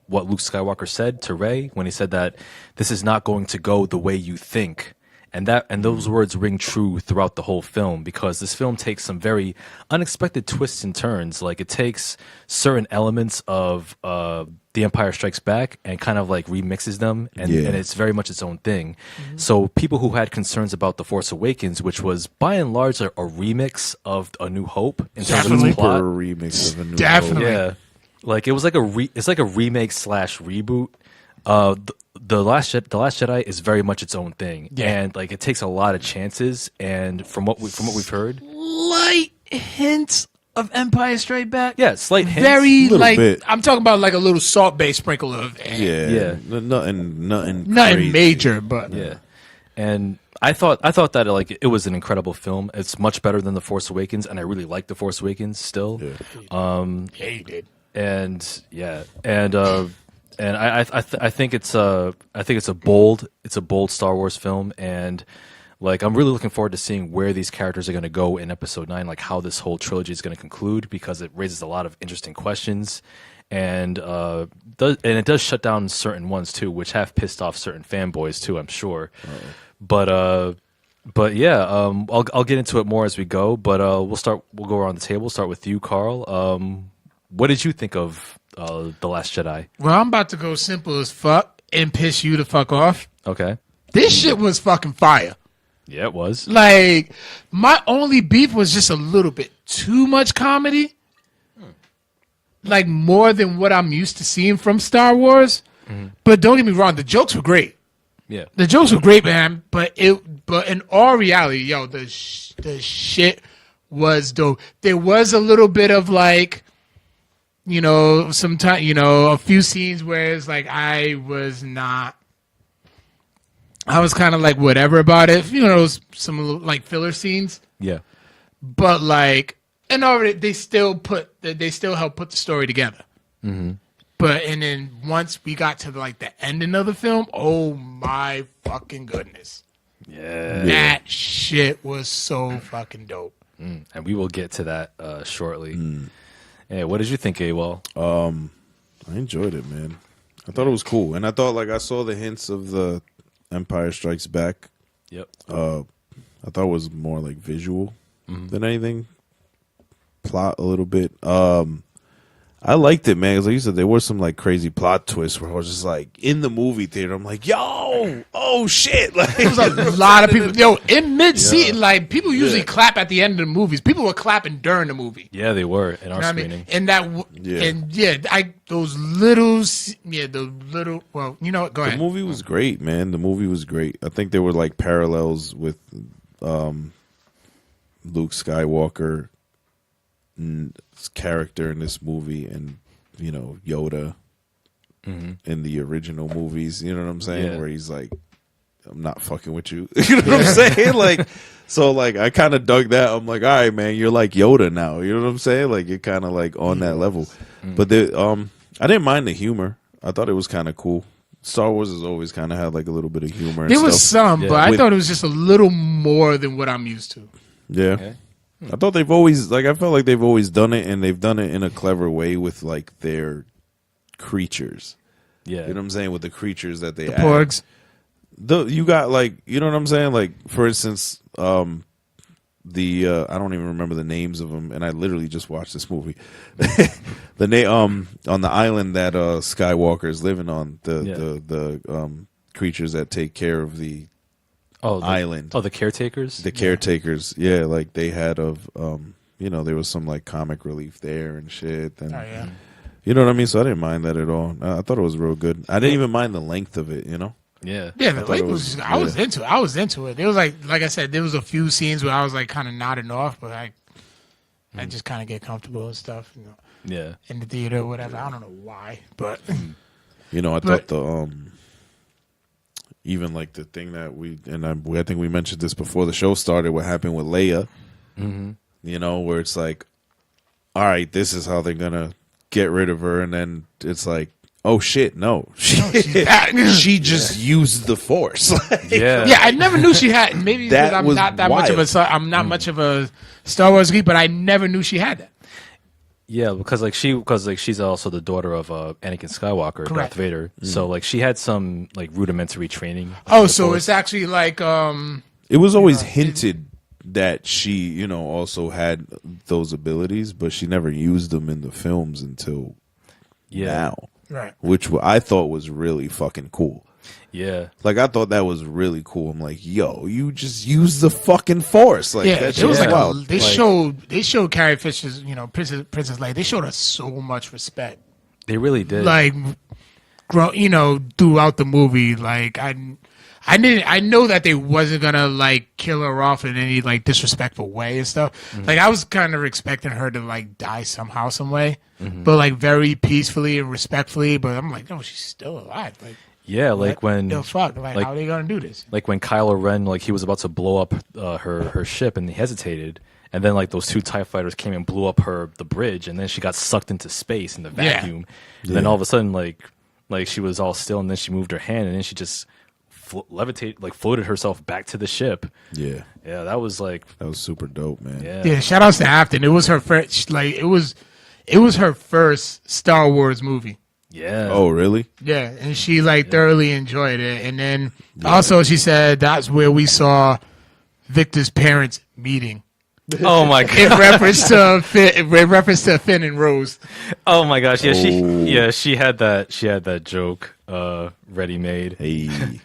what Luke Skywalker said to Rey when he said that this is not going to go the way you think. And those words ring true throughout the whole film, because this film takes some very unexpected twists and turns. Like, it takes certain elements of The Empire Strikes Back and kind of like remixes them, and it's very much its own thing. Mm-hmm. So people who had concerns about The Force Awakens, which was by and large a remix of A New Hope in terms of its plot, remix of A New Definitely. Hope. yeah, like it was like it's like a remake / reboot. The Last Jedi is very much its own thing, and like it takes a lot of chances. And from what we've heard, Light hints of Empire Strike Back. yeah, slight hints. Very Little like bit. I'm talking about like a little salt based sprinkle of Yeah. Nothing nothing crazy. major, but Yeah, and I thought that like it was an incredible film. It's much better than The Force Awakens, and I really like The Force Awakens still. Yeah. yeah, you did. And yeah, and I think it's a bold Star Wars film, and like I'm really looking forward to seeing where these characters are going to go in Episode 9, like how this whole trilogy is going to conclude, because it raises a lot of interesting questions, and it does shut down certain ones too, which have pissed off certain fanboys too, I'm sure. But yeah, I'll get into it more as we go. But we'll go around the table. Start with you, Carl. What did you think of The Last Jedi? Well, I'm about to go simple as fuck and piss you the fuck off. Okay. This shit was fucking fire. Yeah, it was. Like, my only beef was just a little bit too much comedy. Like, more than what I'm used to seeing from Star Wars. Mm-hmm. But don't get me wrong, the jokes were great. Yeah. The jokes were great, man. But in all reality, yo, the shit was dope. There was a little bit of like, you know, sometimes, you know, a few scenes where it's like I was kind of like whatever about it. You know, some like filler scenes. Yeah. But like, and already they still help put the story together. Mm-hmm. But and then once we got to like the ending of the film, oh my fucking goodness. Yeah. That shit was so fucking dope. And we will get to that shortly. Hey, what did you think, AWOL? I enjoyed it, man. I thought it was cool, and I thought like I saw the hints of the Empire Strikes Back. Yep. I thought it was more like visual than anything. Plot a little bit. I liked it, man. Because like you said, there were some like crazy plot twists where I was just like in the movie theater. I'm like, yo, oh shit! Like, There was a lot of people. Yo, in mid-scene, like people usually clap at the end of the movies. People were clapping during the movie. Yeah, they were in our You know what I screening. mean? And that, those little, well, you know what? Go the ahead. movie was great, man. The movie was great. I think there were like parallels with Luke Skywalker character in this movie, and you know Yoda in the original movies. You know what I'm saying? Yeah. Where he's like, "I'm not fucking with you." You know what I'm saying? Like, so like I kind of dug that. I'm like, all right, man, you're like Yoda now. You know what I'm saying? Like you're kind of like on that level. But I didn't mind the humor. I thought it was kind of cool. Star Wars has always kind of had like a little bit of humor. And There was stuff. some, but I thought it was just a little more than what I'm used to. Yeah. Okay. I thought they've always I felt like they've always done it, and they've done it in a clever way with like their creatures. Yeah. You know what I'm saying? With the creatures that they The add. porgs. You got like, you know what I'm saying? Like for instance, I don't even remember the names of them, and I literally just watched this movie. The name on the island that Skywalker is living on, the creatures that take care of the island. Oh, the caretakers? The caretakers, yeah, like they had of, you know, there was some like comic relief there and shit. And, you know what I mean? So I didn't mind that at all. I thought it was real good. I didn't even mind the length of it, you know? Yeah. Yeah, the length was. I was into it. I was into it. There was like I said, there was a few scenes where I was like kind of nodding off, but I just kind of get comfortable and stuff, you know. Yeah. In the theater or whatever. I don't know why, but You know, I thought the even like the thing that I think we mentioned this before the show started, what happened with Leia, you know, where it's like, all right, this is how they're gonna get rid of her, and then it's like, oh shit, no, she just used the Force. Yeah. Yeah, I never knew she had. Maybe because That I'm was not that wild. much of a Star Wars geek, but I never knew she had that. Yeah, because she's also the daughter of Anakin Skywalker, Correct. Darth Vader. So like she had some like rudimentary training. Oh, with the so Force. it's actually like It was always hinted that she, also had those abilities, but she never used them in the films until now, right. which I thought was really fucking cool. Yeah. Like, I thought that was really cool. I'm like, yo, you just use the fucking Force. Like, Yeah, that it was shit's like wild. they showed Carrie Fisher's, Princess Leia. They showed her so much respect, They really did. like, throughout the movie. Like I know that they wasn't gonna like kill her off in any like disrespectful way and stuff. Mm-hmm. Like I was kind of expecting her to like die somehow, some way, but like very peacefully and respectfully. But I'm like, no, she's still alive. Like, yeah, like when the fuck, like how are they gonna do this? like when Kylo Ren, like he was about to blow up her ship and he hesitated, and then like those two TIE fighters came and blew up the bridge, and then she got sucked into space in the vacuum, and then all of a sudden like she was all still, and then she moved her hand, and then she just floated herself back to the ship. Yeah, That was super dope, man. Yeah, shout outs to Afton. It was her first, like it was her first Star Wars movie. Yeah. Oh, really? Yeah, and she like thoroughly enjoyed it. And then also she said that's where we saw Victor's parents meeting. Oh my god. In reference to Finn and Rose. Oh my gosh. Yeah, she had that joke ready made. Hey.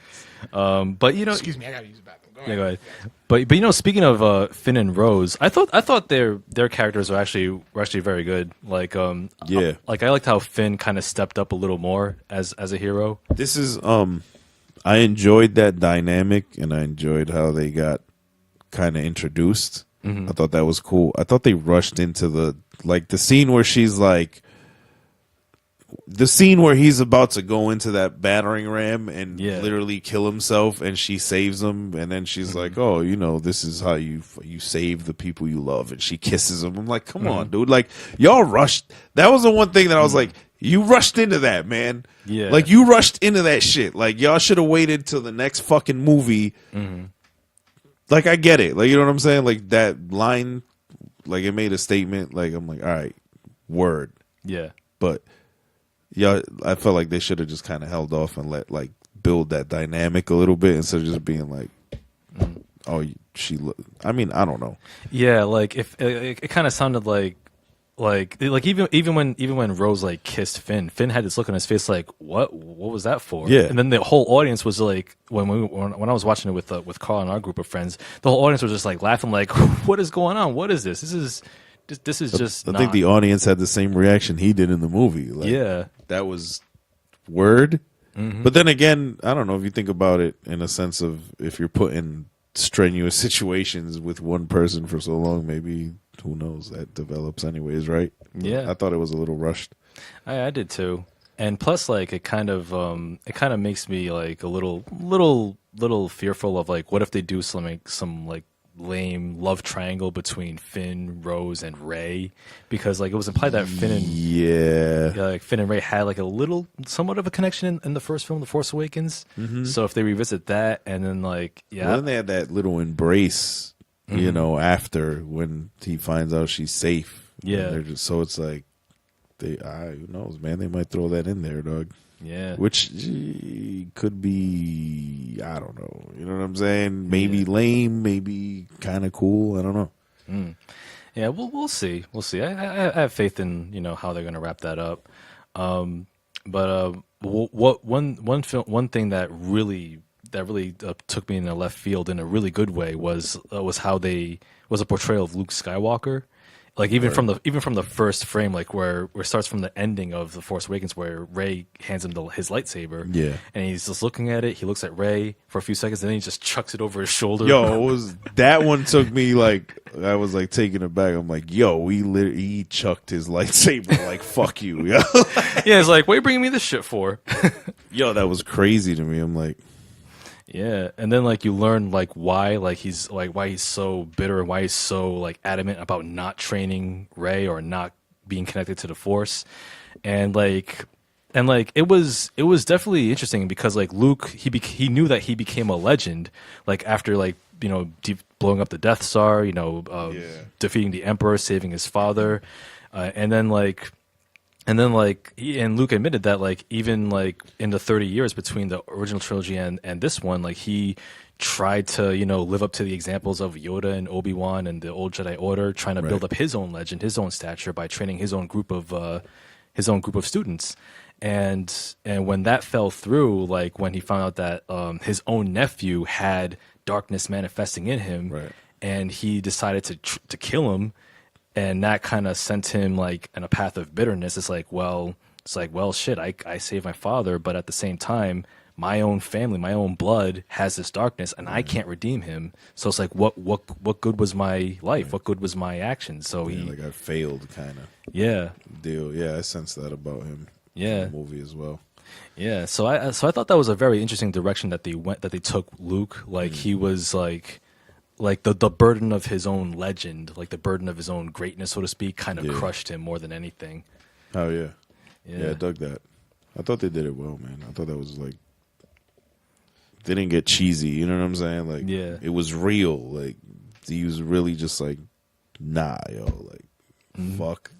But Excuse me, I gotta use the bathroom. Go ahead. Yeah, go ahead. But speaking of Finn and Rose, I thought their characters were actually very good. Like Yeah. like I liked how Finn kind of stepped up a little more as a hero. This is I enjoyed that dynamic, and I enjoyed how they got kind of introduced. I thought that was cool. I thought they rushed into the scene where she's like, the scene where he's about to go into that battering ram and literally kill himself, and she saves him, and then she's like, oh, this is how you save the people you love, and she kisses him. I'm like, come on, dude. Like, y'all rushed. That was the one thing that I was like, you rushed into that, man. Yeah. Like, you rushed into that shit. Like, y'all should have waited till the next fucking movie. Like, I get it. Like, you know what I'm saying? Like, that line, like, it made a statement. Like, I'm like, all right, word. Yeah. But yeah, I felt like they should have just kind of held off and let build that dynamic a little bit instead of just being like, oh, I mean, I don't know. Yeah, like if it kind of sounded like even when Rose like kissed Finn had this look on his face like what was that for? Yeah. And then the whole audience was like when I was watching it with Carl and our group of friends, the whole audience was just like laughing like, what is going on? What is this? This is just. I think the audience had the same reaction he did in the movie. Like, yeah, that was word. But then again, I don't know if you think about it in a sense of if you're put in strenuous situations with one person for so long, maybe who knows, that develops anyways, right? Yeah, I thought it was a little rushed. I did too, and plus, like it kind of makes me like a little fearful of like what if they do some lame love triangle between Finn, Rose, and Rey, because like it was implied that Finn and Rey had like a somewhat of a connection in the first film, The Force Awakens. So if they revisit that and then well, then they had that little embrace, after when he finds out she's safe. Yeah, they're just, so it's like who knows, man? They might throw that in there, dog. Yeah, which could be, I don't know. You know what I'm saying? Maybe lame, maybe kind of cool. I don't know. Yeah, we'll see. We'll see. I have faith in how they're gonna wrap that up. But one thing that really took me in the left field in a really good way was how they was a portrayal of Luke Skywalker. Like even from the first frame, like where it starts from the ending of The Force Awakens, where Rey hands him his lightsaber, and he's just looking at it. He looks at Rey for a few seconds, and then he just chucks it over his shoulder. Yo, that one took me like I was like taken aback. I'm like, yo, he chucked his lightsaber like fuck you, yo. Yeah, it's like, what are you bringing me this shit for? Yo, that was crazy to me. I'm like. Yeah, and then like you learn why he's so bitter and why he's so adamant about not training Rey or not being connected to the Force, and And like it was definitely interesting because like Luke he knew that he became a legend like after like blowing up the Death Star, defeating the Emperor, saving his father, and then Luke admitted that like even like in the 30 years between the original trilogy and this one, like he tried to live up to the examples of Yoda and Obi-Wan and the old Jedi Order, trying to build up his own legend, his own stature by training his own group of students. And when that fell through, like when he found out that his own nephew had darkness manifesting in him, and he decided to kill him, and that kind of sent him like in a path of bitterness. It's like, well, shit, I saved my father, but at the same time, my own family, my own blood has this darkness, and I can't redeem him. So it's like, what good was my life? What good was my actions? So I failed, kind of. Yeah. Deal. Yeah, I sense that about him. Yeah. In the movie as well. Yeah. So I thought that was a very interesting direction that they took Luke. Like he was like the burden of his own legend, like the burden of his own greatness, so to speak, kind of crushed him more than anything. Oh yeah. Yeah, I dug that. I thought they did it well, man. I thought that was like, they didn't get cheesy, you know what I'm saying? Like, it was real. Like, he was really just like, nah, yo, like, fuck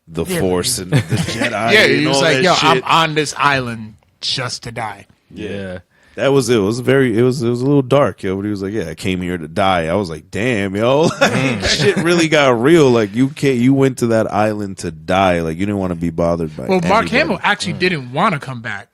the Force and the Jedi. Yeah, he was like, yo, shit. I'm on this island just to die. Yeah. That was it. It was a little dark, yo. But he was like, yeah, I came here to die. I was like, damn, yo, shit really got real. Like you went to that island to die. Like you didn't want to be bothered by. Well, Mark Hamill actually didn't want to come back.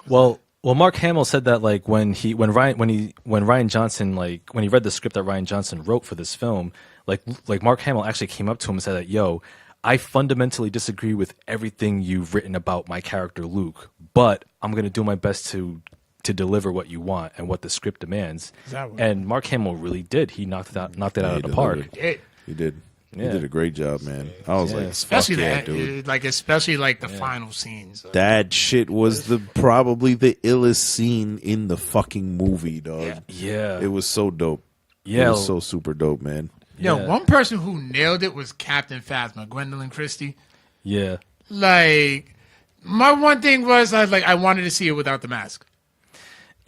Well, Mark Hamill said that like when Ryan Johnson, like when he read the script that Ryan Johnson wrote for this film, like Mark Hamill actually came up to him and said that, yo, I fundamentally disagree with everything you've written about my character Luke, but I'm gonna do my best to deliver what you want and what the script demands. And Mark Hamill really did. He knocked it out of the park. He did. Yeah. He did a great job, man. I was like, especially fuck that, dude. especially the final scenes. That shit was probably the illest scene in the fucking movie, dog. Yeah. It was so dope. Yeah. It was so super dope, man. Yo, one person who nailed it was Captain Phasma, Gwendolyn Christie. Yeah. Like, my one thing was I wanted to see it without the mask.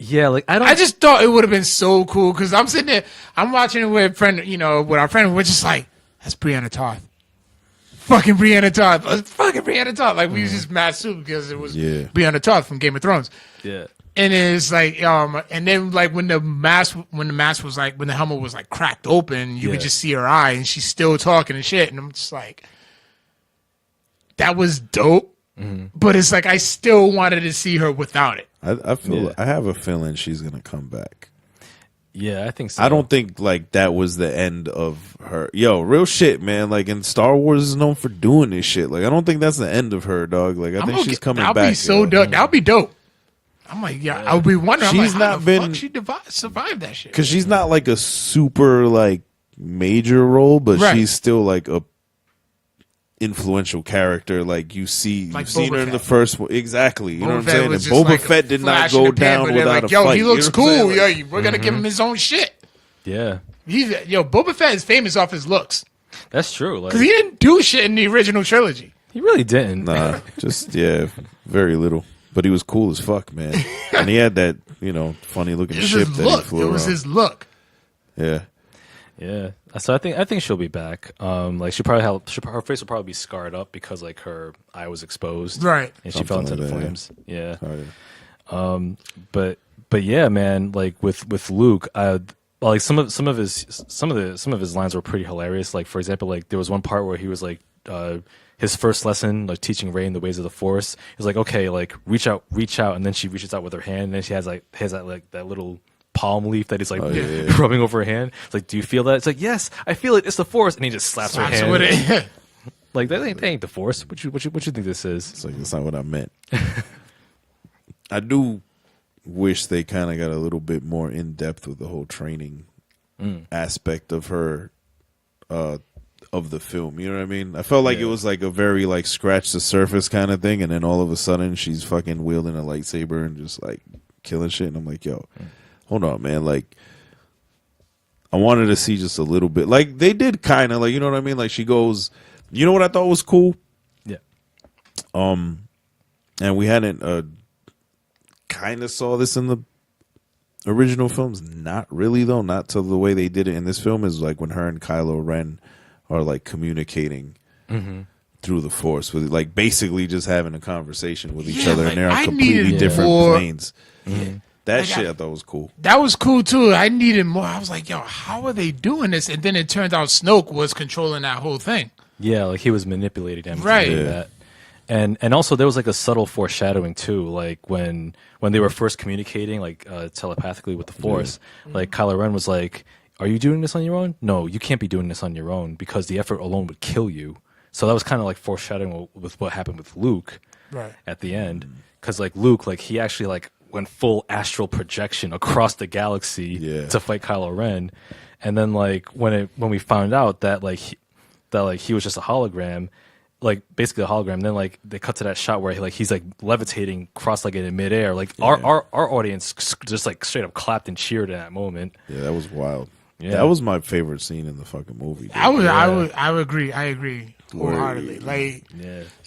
Yeah, like I just thought it would have been so cool because I'm sitting there, I'm watching it with our friend, we're just like, that's Brianna Tarth. Fucking Brianna Tarth. Fucking Brianna Tarth. Like, we was just mad too because it was Brianna Tarth from Game of Thrones. Yeah. And it's like, and then like when the mask was like, when the helmet was like cracked open, you could just see her eye and she's still talking and shit. And I'm just like, that was dope. Mm-hmm. But it's like, I still wanted to see her without it. I have a feeling she's going to come back. Yeah, I think so. I don't think like that was the end of her. Yo, real shit, man. Like, and Star Wars is known for doing this shit. Like, I don't think that's the end of her, dog. Like, I think she's coming back. That'll be so dope. That'll be dope. I'm like, I'll be wondering. She's I'm like, not how the been fuck she survived that shit. Because she's not like a super like major role, but she's still like a influential character. Like you've seen her in the first one. Exactly. You know what I'm saying? And Boba Fett did not go down without a fight. He looks cool. Yo, we're gonna give him his own shit. Yeah. Boba Fett is famous off his looks. That's true. Because he didn't do shit in the original trilogy. He really didn't. Nah, just very little. But he was cool as fuck, man. And he had that, funny looking ship that he flew around. It was his look. Yeah. Yeah. So I think she'll be back. Like her face will probably be scarred up because like her eye was exposed. Right. And she fell into the flames. Yeah. Oh, yeah. But yeah, man, like with Luke, like some of his lines were pretty hilarious. Like for example, like there was one part where he was like his first lesson, like teaching Rey in the ways of the Force. He was like, okay, like reach out, and then she reaches out with her hand, and then she has that little palm leaf that he's like rubbing over her hand. It's like, do you feel that? It's like, yes, I feel it. It's the Force, and he just slaps her hand with it. Like that ain't the Force. What you think this is? It's like that's not what I meant. I do wish they kind of got a little bit more in depth with the whole training aspect of her. Of the film, you know what I mean? I felt like it was like a very like scratch the surface kind of thing, and then all of a sudden she's fucking wielding a lightsaber and just like killing shit. And I'm like, yo, hold on, man. Like, I wanted to see just a little bit. Like they did kind of like, you know what I mean? Like she goes, you know what I thought was cool? Yeah. And we hadn't kind of saw this in the original films. Not really, though. Not to the way they did it in this film is like when her and Kylo Ren are like communicating through the Force, with like basically just having a conversation with each other, like, and they're on I completely needed different more- planes. That shit I thought was cool. That was cool too. I needed more. I was like, yo, how are they doing this? And then it turned out Snoke was controlling that whole thing. Yeah, like he was manipulating them. Right. To do Yeah. that. And also there was like a subtle foreshadowing too, like when they were first communicating like telepathically with the Force, like Kylo Ren was like, "Are you doing this on your own? No, you can't be doing this on your own because the effort alone would kill you." So that was kind of like foreshadowing with what happened with Luke Right. at the end, because like Luke, like he actually like went full astral projection across the galaxy to fight Kylo Ren, and then like when we found out that he was just a hologram, like basically a hologram, then like they cut to that shot where he's like levitating cross-legged in midair, like our audience just like straight up clapped and cheered in that moment. Yeah, that was wild. Yeah. That was my favorite scene in the fucking movie. Dude. I would agree. I agree wholeheartedly. Like,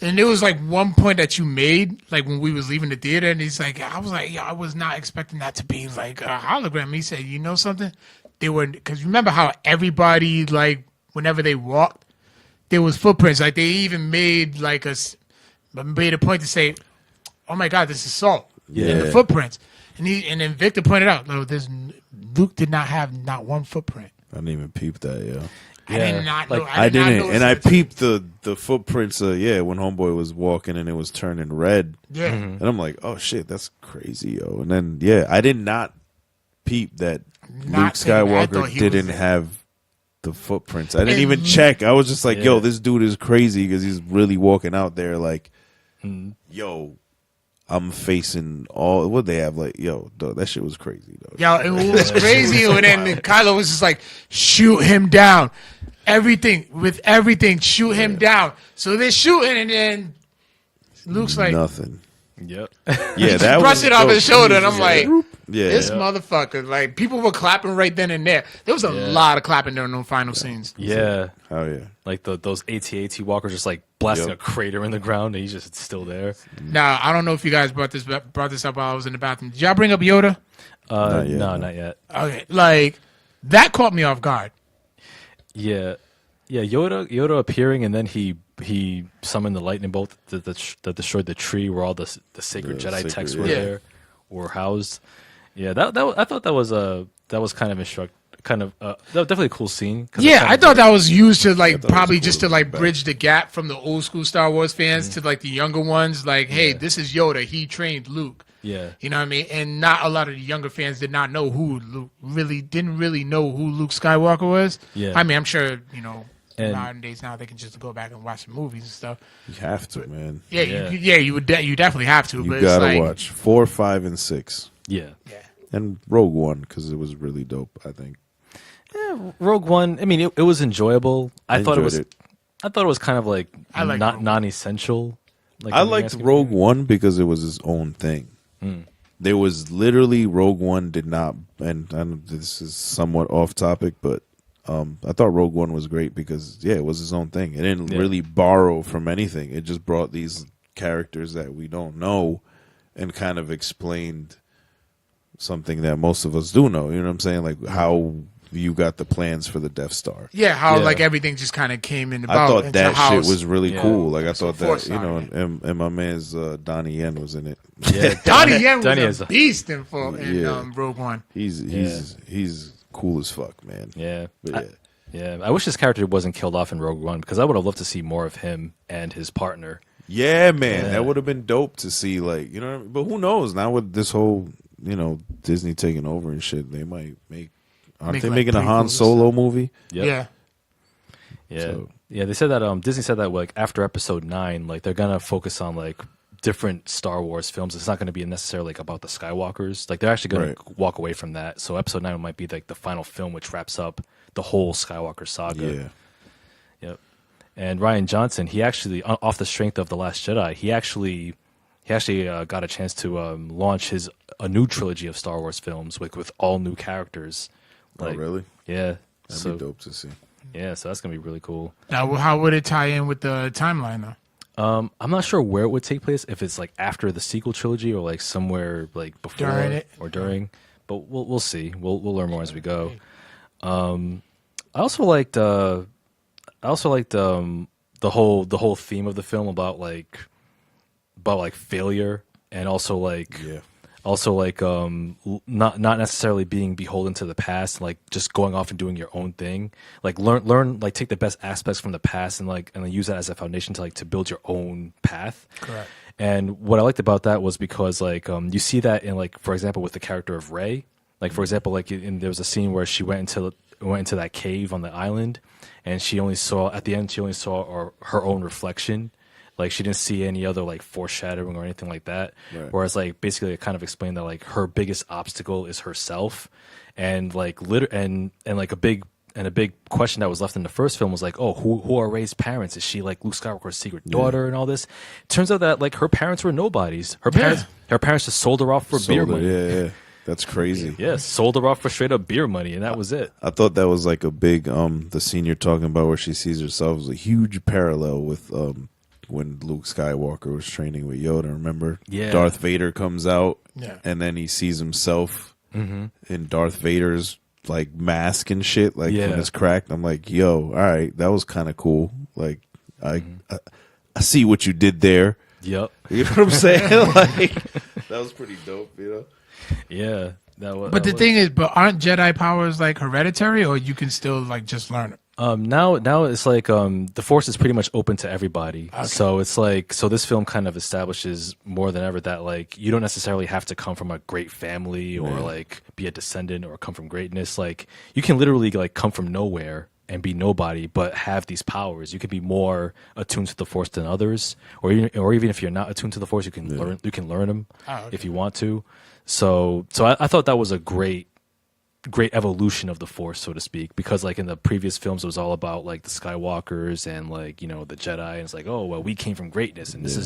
and there was like one point that you made, like when we was leaving the theater, and he's like, I was like, yeah, I was not expecting that to be like a hologram. He said, you know something? They were, because remember how everybody, like, whenever they walked, there was footprints. Like they even made like made a point to say, oh my God, this is salt in the footprints. And then Victor pointed out, no, Luke did not have not one footprint. I didn't even peep that, yo. I did not know. I didn't, and I notice that. peeped the footprints. When Homeboy was walking and it was turning red. Yeah. And I'm like, oh shit, that's crazy, yo. And then I did not peep that Luke Skywalker didn't have the footprints. I didn't even check. I was just like, yo, this dude is crazy because he's really walking out there like, yo, I'm facing all what they have. Like, yo, dog, that shit was crazy, though. Yo, it was crazy. And then Kylo was just like, shoot him down. Everything, shoot him down. So they're shooting, and then Luke's like, nothing. Yep. Yeah, that brushed it off his shoulder, and I'm like, this yeah. motherfucker. Like, people were clapping right then and there. There was a lot of clapping during those final scenes. Yeah. Oh yeah. Like those AT-AT walkers just like blasting a crater in the ground, and he's just still there. Now, I don't know if you guys brought this up while I was in the bathroom. Did y'all bring up Yoda? Not yet, no, not yet. Okay, like that caught me off guard. Yeah. Yoda appearing, and then he summoned the lightning bolt that destroyed the tree where all the sacred Jedi texts were housed. Yeah, that I thought that was kind of that was definitely a cool scene. Yeah, I thought that was used to like probably cool just to like bridge the gap from the old school Star Wars fans to like the younger ones. Like, hey, this is Yoda. He trained Luke. Yeah, you know what I mean. And not a lot of the younger fans did not know who Luke didn't really know who Luke Skywalker was. Yeah, I mean, I'm sure nowadays now they can just go back and watch the movies and stuff. You have to, man. Yeah, you definitely have to. You but gotta it's like, watch 4, 5, and 6. Yeah. And Rogue One because it was really dope. I think. Yeah, Rogue One. I mean, it was enjoyable. I thought it was kind of like not non-essential. Like, I liked Rogue One because it was his own thing. There was literally Rogue One did not, and I know this is somewhat off topic, but I thought Rogue One was great because it was his own thing. It didn't really borrow from anything. It just brought these characters that we don't know and kind of explained something that most of us do know. You know what I'm saying? Like how you got the plans for the Death Star. Yeah, how like everything just kind of came in about. I thought that shit was really cool. Like I thought that, and my man's Donnie Yen was in it. Yeah, Donnie Yen was a beast in Rogue One. He's cool as fuck, man. Yeah. But I wish his character wasn't killed off in Rogue One because I would have loved to see more of him and his partner. Yeah, man. That would have been dope to see, like, you know, but who knows? Now with this whole, Disney taking over and shit, they might aren't they making a Han Solo movie? Yep. Yeah. So. Yeah, they said that Disney said that like after episode 9, like they're gonna focus on like different Star Wars films. It's not gonna be necessarily like about the Skywalkers. Like they're actually gonna walk away from that. So episode 9 might be like the final film which wraps up the whole Skywalker saga. Yeah. Yep. And Rian Johnson, he actually off the strength of The Last Jedi, he actually got a chance to launch a new trilogy of Star Wars films with all new characters. Like, oh, really? Yeah. That'd be dope to see. Yeah, so that's going to be really cool. Now, how would it tie in with the timeline, though? I'm not sure where it would take place, if it's like after the sequel trilogy or like somewhere like before During it. or during. But we'll see. We'll learn more as we go. I also liked the whole theme of the film about failure, and also not necessarily being beholden to the past, like just going off and doing your own thing. Like learn like take the best aspects from the past and then use that as a foundation to build your own path. Correct. And what I liked about that was because you see that in for example with the character of Rey. Like for example, there was a scene where she went into that cave on the island, and she only saw her own reflection. Like she didn't see any other foreshadowing or anything like that. Right. Whereas basically it kind of explained that her biggest obstacle is herself, and a big question that was left in the first film was who are Rey's parents? Is she Luke Skywalker's secret daughter and all this? Turns out that her parents were nobodies. Her parents just sold her off for beer money. Yeah. That's crazy. Yeah, sold her off for straight up beer money, and that was it. I thought that was a big the scene you're talking about where she sees herself was a huge parallel with when Luke Skywalker was training with Yoda. Remember? Yeah. Darth Vader comes out, Yeah. and then he sees himself in Darth Vader's mask and shit, when it's cracked. I'm like, yo, all right, that was kind of cool. I see what you did there. Yep. You know what I'm saying? That was pretty dope, you know? Yeah. But the thing is, aren't Jedi powers hereditary, or you can still just learn it? Now it's the Force is pretty much open to everybody. Okay. So it's so this film kind of establishes more than ever that you don't necessarily have to come from a great family or be a descendant or come from greatness. You can literally come from nowhere and be nobody, but have these powers. You can be more attuned to the Force than others, or even if you're not attuned to the Force, you can learn them if you want to. So I thought that was a great evolution of the Force, so to speak, because in the previous films it was all about the Skywalkers and the Jedi, and it's we came from greatness, and this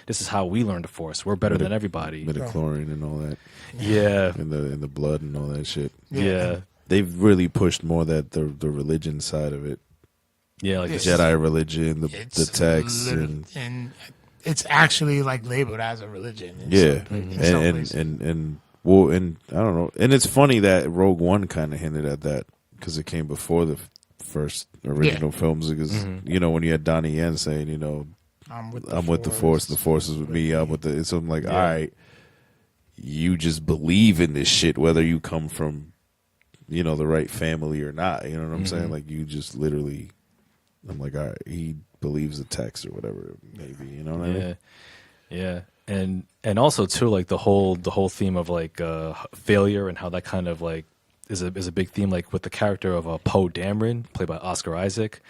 is how we learned the Force. We're better than everybody. Midichlorian and all that. Yeah. In the blood and all that shit. Yeah. They've really pushed more the religion side of it. Yeah, the Jedi religion, the texts, and it's actually labeled as a religion. And I don't know. And it's funny that Rogue One kind of hinted at that because it came before the first original films. Because when you had Donnie Yen saying, I'm with the Force. The Force is with me. I'm with the. So I'm like, all right, you just believe in this shit, whether you come from, the right family or not. You know what I'm saying? You just literally. I'm like, all right, he believes the text or whatever, maybe. You know what I mean? Yeah. And also too, the whole theme of failure and how that kind of is a big theme, with the character of Poe Dameron, played by Oscar Isaac,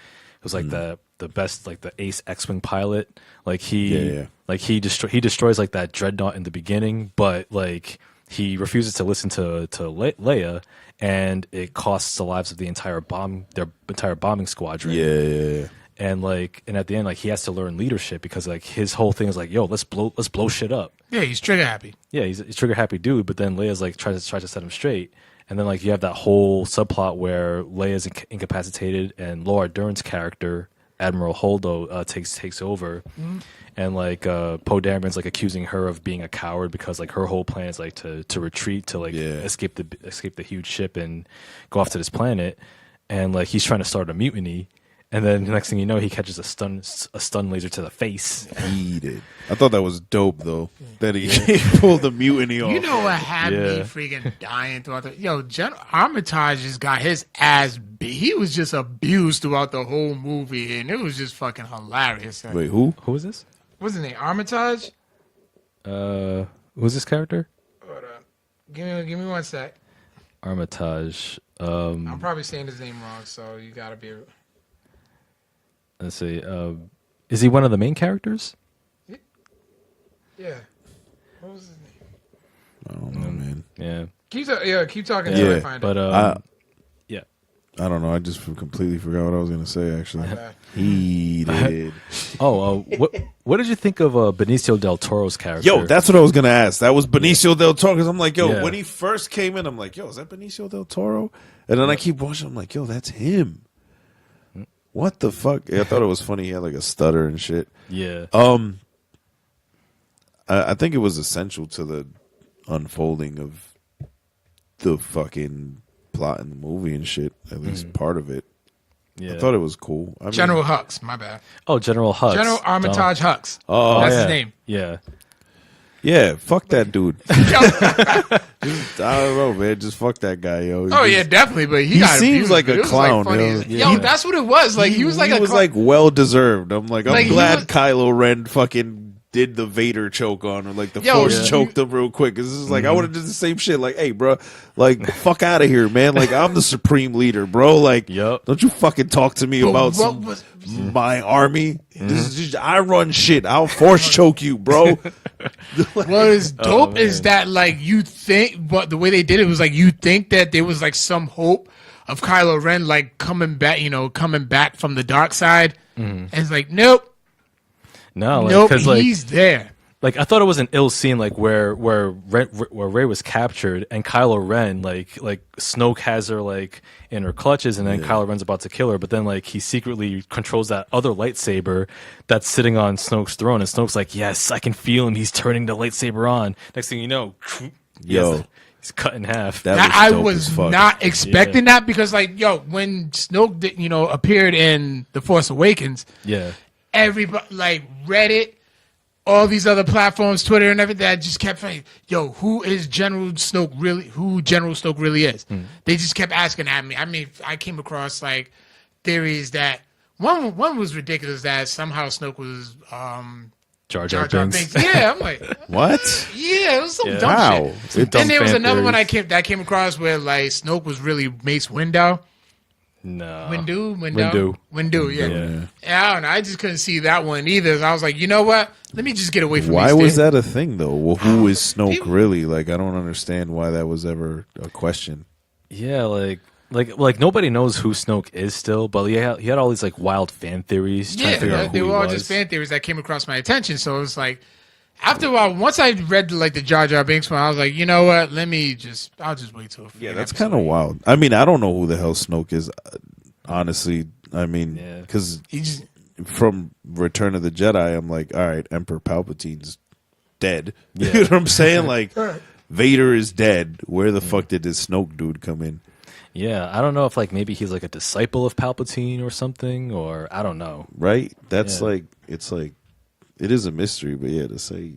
who's the best the ace X-wing pilot. He destroys that dreadnought in the beginning, but he refuses to listen to Leia, and it costs the lives of their entire bombing squadron. Yeah. And at the end, he has to learn leadership because his whole thing is yo, let's blow shit up. Yeah, he's trigger happy. Yeah, he's a trigger happy dude. But then Leia's tries to set him straight, and then you have that whole subplot where Leia's incapacitated, and Laura Dern's character Admiral Holdo takes over, and Poe Dameron's accusing her of being a coward because her whole plan is to retreat to escape the huge ship and go off to this planet, and he's trying to start a mutiny. And then the next thing you know, he catches a stun laser to the face. He did. I thought that was dope, though, that he pulled the mutiny off. You know what had me freaking dying throughout the... General Armitage just got his ass beat. He was just abused throughout the whole movie, and it was just fucking hilarious. Wait, who? Who is this? What's his name? Armitage? Who's this character? Hold on. Give me 1 sec. Armitage. I'm probably saying his name wrong, so you gotta be... Let's see. Is he one of the main characters? Yeah. What was his name? I don't know, man. Yeah. Keep talking until I find it. But yeah. I don't know. I just completely forgot what I was going to say, actually. He did. What did you think of Benicio del Toro's character? Yo, that's what I was going to ask. That was Benicio del Toro, because I'm like, when he first came in, I'm like, yo, is that Benicio del Toro? And then I keep watching, I'm like, yo, that's him. What the fuck? I thought it was funny. He had like a stutter and shit. Yeah. I think it was essential to the unfolding of the fucking plot in the movie and shit. At least part of it. Yeah. I thought it was cool. I mean, General Hux, my bad. Oh, General Hux. General Armitage Hux. Oh, That's yeah. his name. Yeah. yeah, fuck that dude. I don't know, man. Just fuck that guy, yo. Oh yeah, definitely. But he got seems abused, like but a it was, clown, funny. yo. Yo, Yeah. that's what it was. Like he was like he a was clown. like well deserved. I'm like, I'm Like, he glad was- Kylo Ren fucking did the Vader choke on, or like the Yo, Force yeah. choked him real quick. Cause this is like I would have did the same shit. Like, hey, bro, like fuck out of here, man. Like I'm the supreme leader, bro. Like, Yup. don't you fucking talk to me But about what was- my army. This is just, I run shit. I'll Force choke you, bro. What is dope man. is that like you think, but the way they did it was like you think that there was like some hope of Kylo Ren like coming back, coming back from the dark side, and it's like nope, No, like, nope, 'cause, like, he's there. like I thought it was an ill scene, like where Rey was captured and Kylo Ren, like Snoke has her like in her clutches, and then Kylo Ren's about to kill her, but then like he secretly controls that other lightsaber that's sitting on Snoke's throne, and Snoke's like, yes, I can feel him. He's turning the lightsaber on. Next thing you know, Yo. he's cut in half. That Now, was I dope was as fuck. not expecting that because like when Snoke did, appeared in The Force Awakens, Yeah. everybody like Reddit, all these other platforms, Twitter and everything, that just kept saying, "Yo, who is General Snoke really? Who General Snoke really is?" They just kept asking at me. I mean, I came across like theories that one was ridiculous that somehow Snoke was Jar Jar Jar Jar Binks. Binks. Yeah, I'm like, What? yeah, it was some Yeah. dumb Wow. shit. Dumb And there was fan another one theories. I came across where like Snoke was really Mace Windu. No. Windu, yeah. Yeah. I don't know. I just couldn't see that one either. So I was like, you know what? Let me just get away from Why these was things. that a thing though? Well, who is Snoke People- really? Like, I don't understand why that was ever a question. Yeah, like nobody knows who Snoke is still, but he had all these like wild fan theories trying to figure out who they he were all was. just fan theories that came across my attention. So it was like, after a while, once I read like the Jar Jar Binks one, I was like, you know what? I'll just wait till. Yeah, that's kind of wild. I mean, I don't know who the hell Snoke is. Honestly, I mean, Yeah. because He just from Return of the Jedi, I'm like, all right, Emperor Palpatine's dead. Yeah. You know what I'm saying? Like, Vader is dead. Where the fuck did this Snoke dude come in? Yeah, I don't know if like maybe he's like a disciple of Palpatine or something, or I don't know. Right? That's Yeah. like, it's like, it is a mystery, but yeah, to say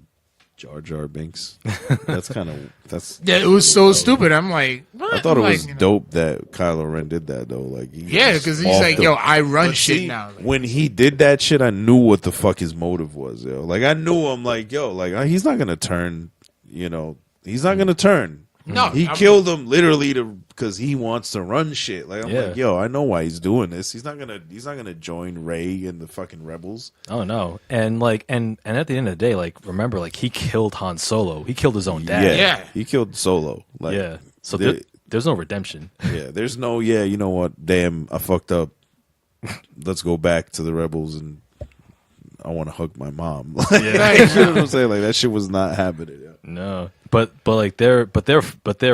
Jar Jar Binks, that's kind of, that's. yeah, it was so stupid. I'm like, what? I thought it I'm was like, dope that Kylo Ren did that though. Like, Yeah, because he's like, yo, I run shit See, now. Like, when he did that shit, I knew what the fuck his motive was, yo. Like, I knew him, like, yo, like, he's not gonna turn, he's not gonna turn. No, He killed him literally because he wants to run shit. Like, I'm Yeah. like, yo, I know why he's doing this. He's not gonna join Rey and the fucking rebels. Oh no, and like and at the end of the day, like remember, like he killed Han Solo. He killed his own dad. Yeah. He killed Solo. Like, Yeah. So there- there's no redemption. yeah, there's no, yeah, you know what? Damn, I fucked up. Let's go back to the rebels and I want to hug my mom. Like, you know what I'm saying? Like, that shit was not happening. Yeah. No, but like their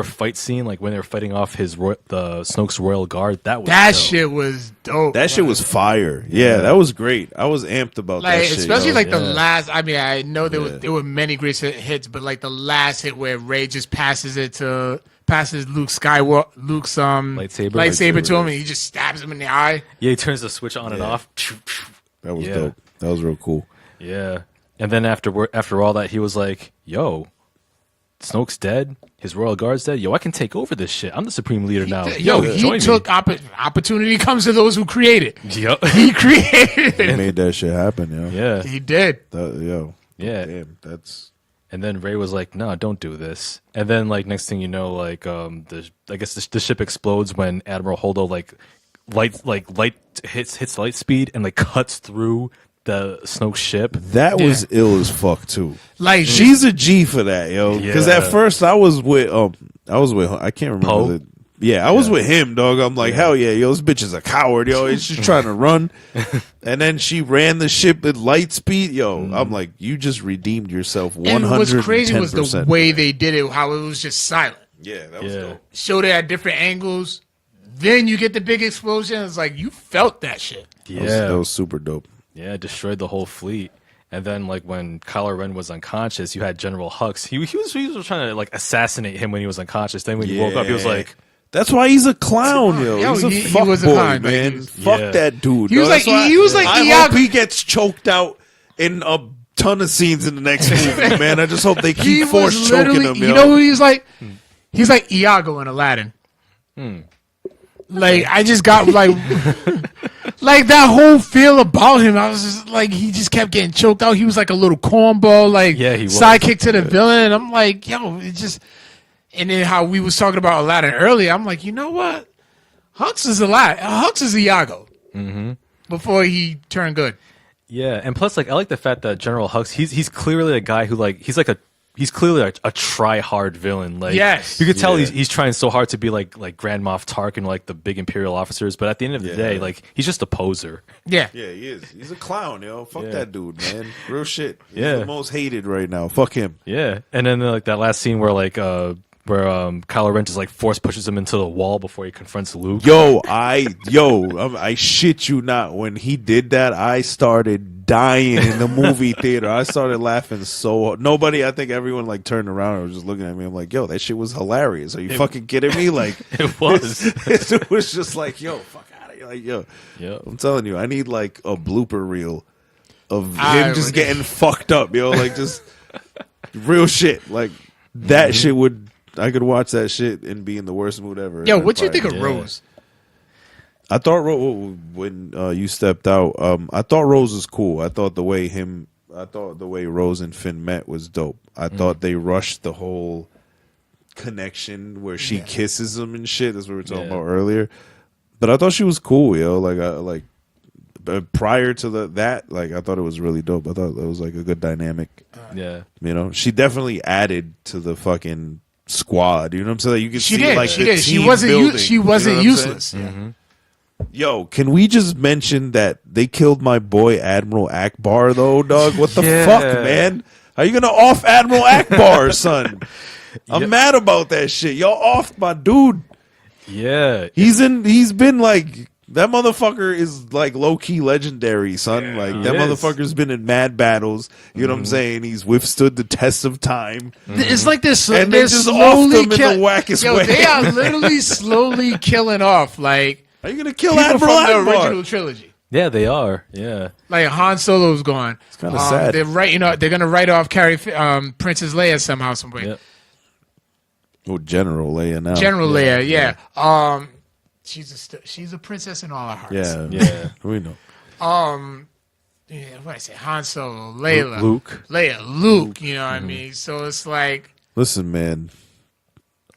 fight scene, like when they were fighting off the Snoke's royal guard, that was that dope. shit was dope. That shit was fire. Yeah, that was great. I was amped about like, that shit. especially yo. like the Yeah. last. I mean, I know there Yeah. were many great hits, but like the last hit where Ray just passes Luke Skywalker, Luke's lightsaber to him, and he just stabs him in the eye. Yeah, he turns the switch on and off. That was Yeah. dope. That was real cool. Yeah, and then after all that, he was like, "Yo, Snoke's dead. His royal guard's dead. Yo, I can take over this shit. I'm the supreme leader now. Yo, he join took opportunity comes to those who create it. me." Yep. He created He it. made that shit happen, yo. Yeah, He did. Yo. yeah. Damn, that's. And then Rey was like, "No, don't do this." And then like next thing you know, like I guess the ship explodes when Admiral Holdo light hits light speed and like cuts through the Snoke ship. That was ill as fuck too. Like She's a G for that, yo. Because Yeah. at first I was with I can't remember Poe? the. Yeah, I was with him, dog. I'm like, hell yeah, yo, this bitch is a coward, yo. It's just trying to run. And then she ran the ship at light speed, yo. I'm like, you just redeemed yourself 110%. and what's crazy was the way they did it, how it was just silent. Yeah, that was Yeah. dope. Showed it at different angles. Then you get the big explosion. It's like you felt that shit. Yeah, that was super dope. Yeah, destroyed the whole fleet. And then, like, when Kylo Ren was unconscious, you had General Hux. He was trying to, like, assassinate him when he was unconscious. Then when he woke up, he was like... That's why he's a clown, yo. He's a fuck boy, man. Fuck that dude. He was like, I hope he gets choked out in a ton of scenes in the next movie, man. I just hope they keep force choking him, yo. You know who he's like? He's like Iago in Aladdin. Like, I just got, like... Like, that whole feel about him, I was just like, he just kept getting choked out. He was like a little cornball, like, he was. sidekick to the villain. And I'm like, yo, it just... And then how we was talking about Aladdin earlier, I'm like, you know what? Hux is Aladdin. Hux is Iago. Before he turned good. Yeah, and plus, like, I like the fact that General Hux, he's clearly a guy who, like, he's clearly a try-hard villain. Like, yes. You could tell he's trying so hard to be like Grand Moff Tark and, like, the big Imperial officers, but at the end of the day, like, he's just a poser. Yeah. Yeah, he is. He's a clown, yo. Fuck that dude, man. Real shit. He's Yeah. the most hated right now. Fuck him. Yeah, and then, like, that last scene where, like, Kylo Ren just, like, force pushes him into the wall before he confronts Luke. I shit you not. When he did that, I started dying in the movie theater. I started laughing so hard. I think everyone, like, turned around and was just looking at me. I'm like, yo, that shit was hilarious. Are you fucking kidding me? Like, It was. It was just like, yo, fuck out of here. Like, yo, I'm telling you, I need, like, a blooper reel of him just getting fucked up, yo. Like, just real shit. Like, that shit would... I could watch that shit and be in the worst mood ever. Yo, what you think of Rose? I thought when you stepped out, I thought Rose was cool. I thought the way Rose and Finn met was dope. I thought they rushed the whole connection where she kisses him and shit. That's what we were talking about earlier. But I thought she was cool, yo. Like prior to that, like, I thought it was really dope. I thought it was like a good dynamic. Yeah, you know, she definitely added to the fucking squad. You know what I'm saying? You can see did. like she the did. team She wasn't building. useless. Yo, can we just mention that they killed my boy Admiral Akbar though, dog? What the fuck, man? How you gonna off Admiral Akbar, son? I'm mad about that shit. Y'all off my dude. Yeah, he's been like, that motherfucker is like low key legendary, son. Like, that motherfucker's been in mad battles. You know what I'm saying? He's withstood the test of time. It's like this, and they just off them in the wackest way. They are literally slowly killing off. Like, are you gonna kill people Admiral from the Akbar? original trilogy? Yeah, they are. Yeah, like Han Solo's gone. It's kind of sad. They're gonna write off Princess Leia somehow, some way. Yep. Oh, General Leia now. General Leia, yeah. She's a princess in all our hearts. Yeah. We know. Yeah, what I say, Han Solo, Leia, Luke. You know what I mean? So it's like, listen, man.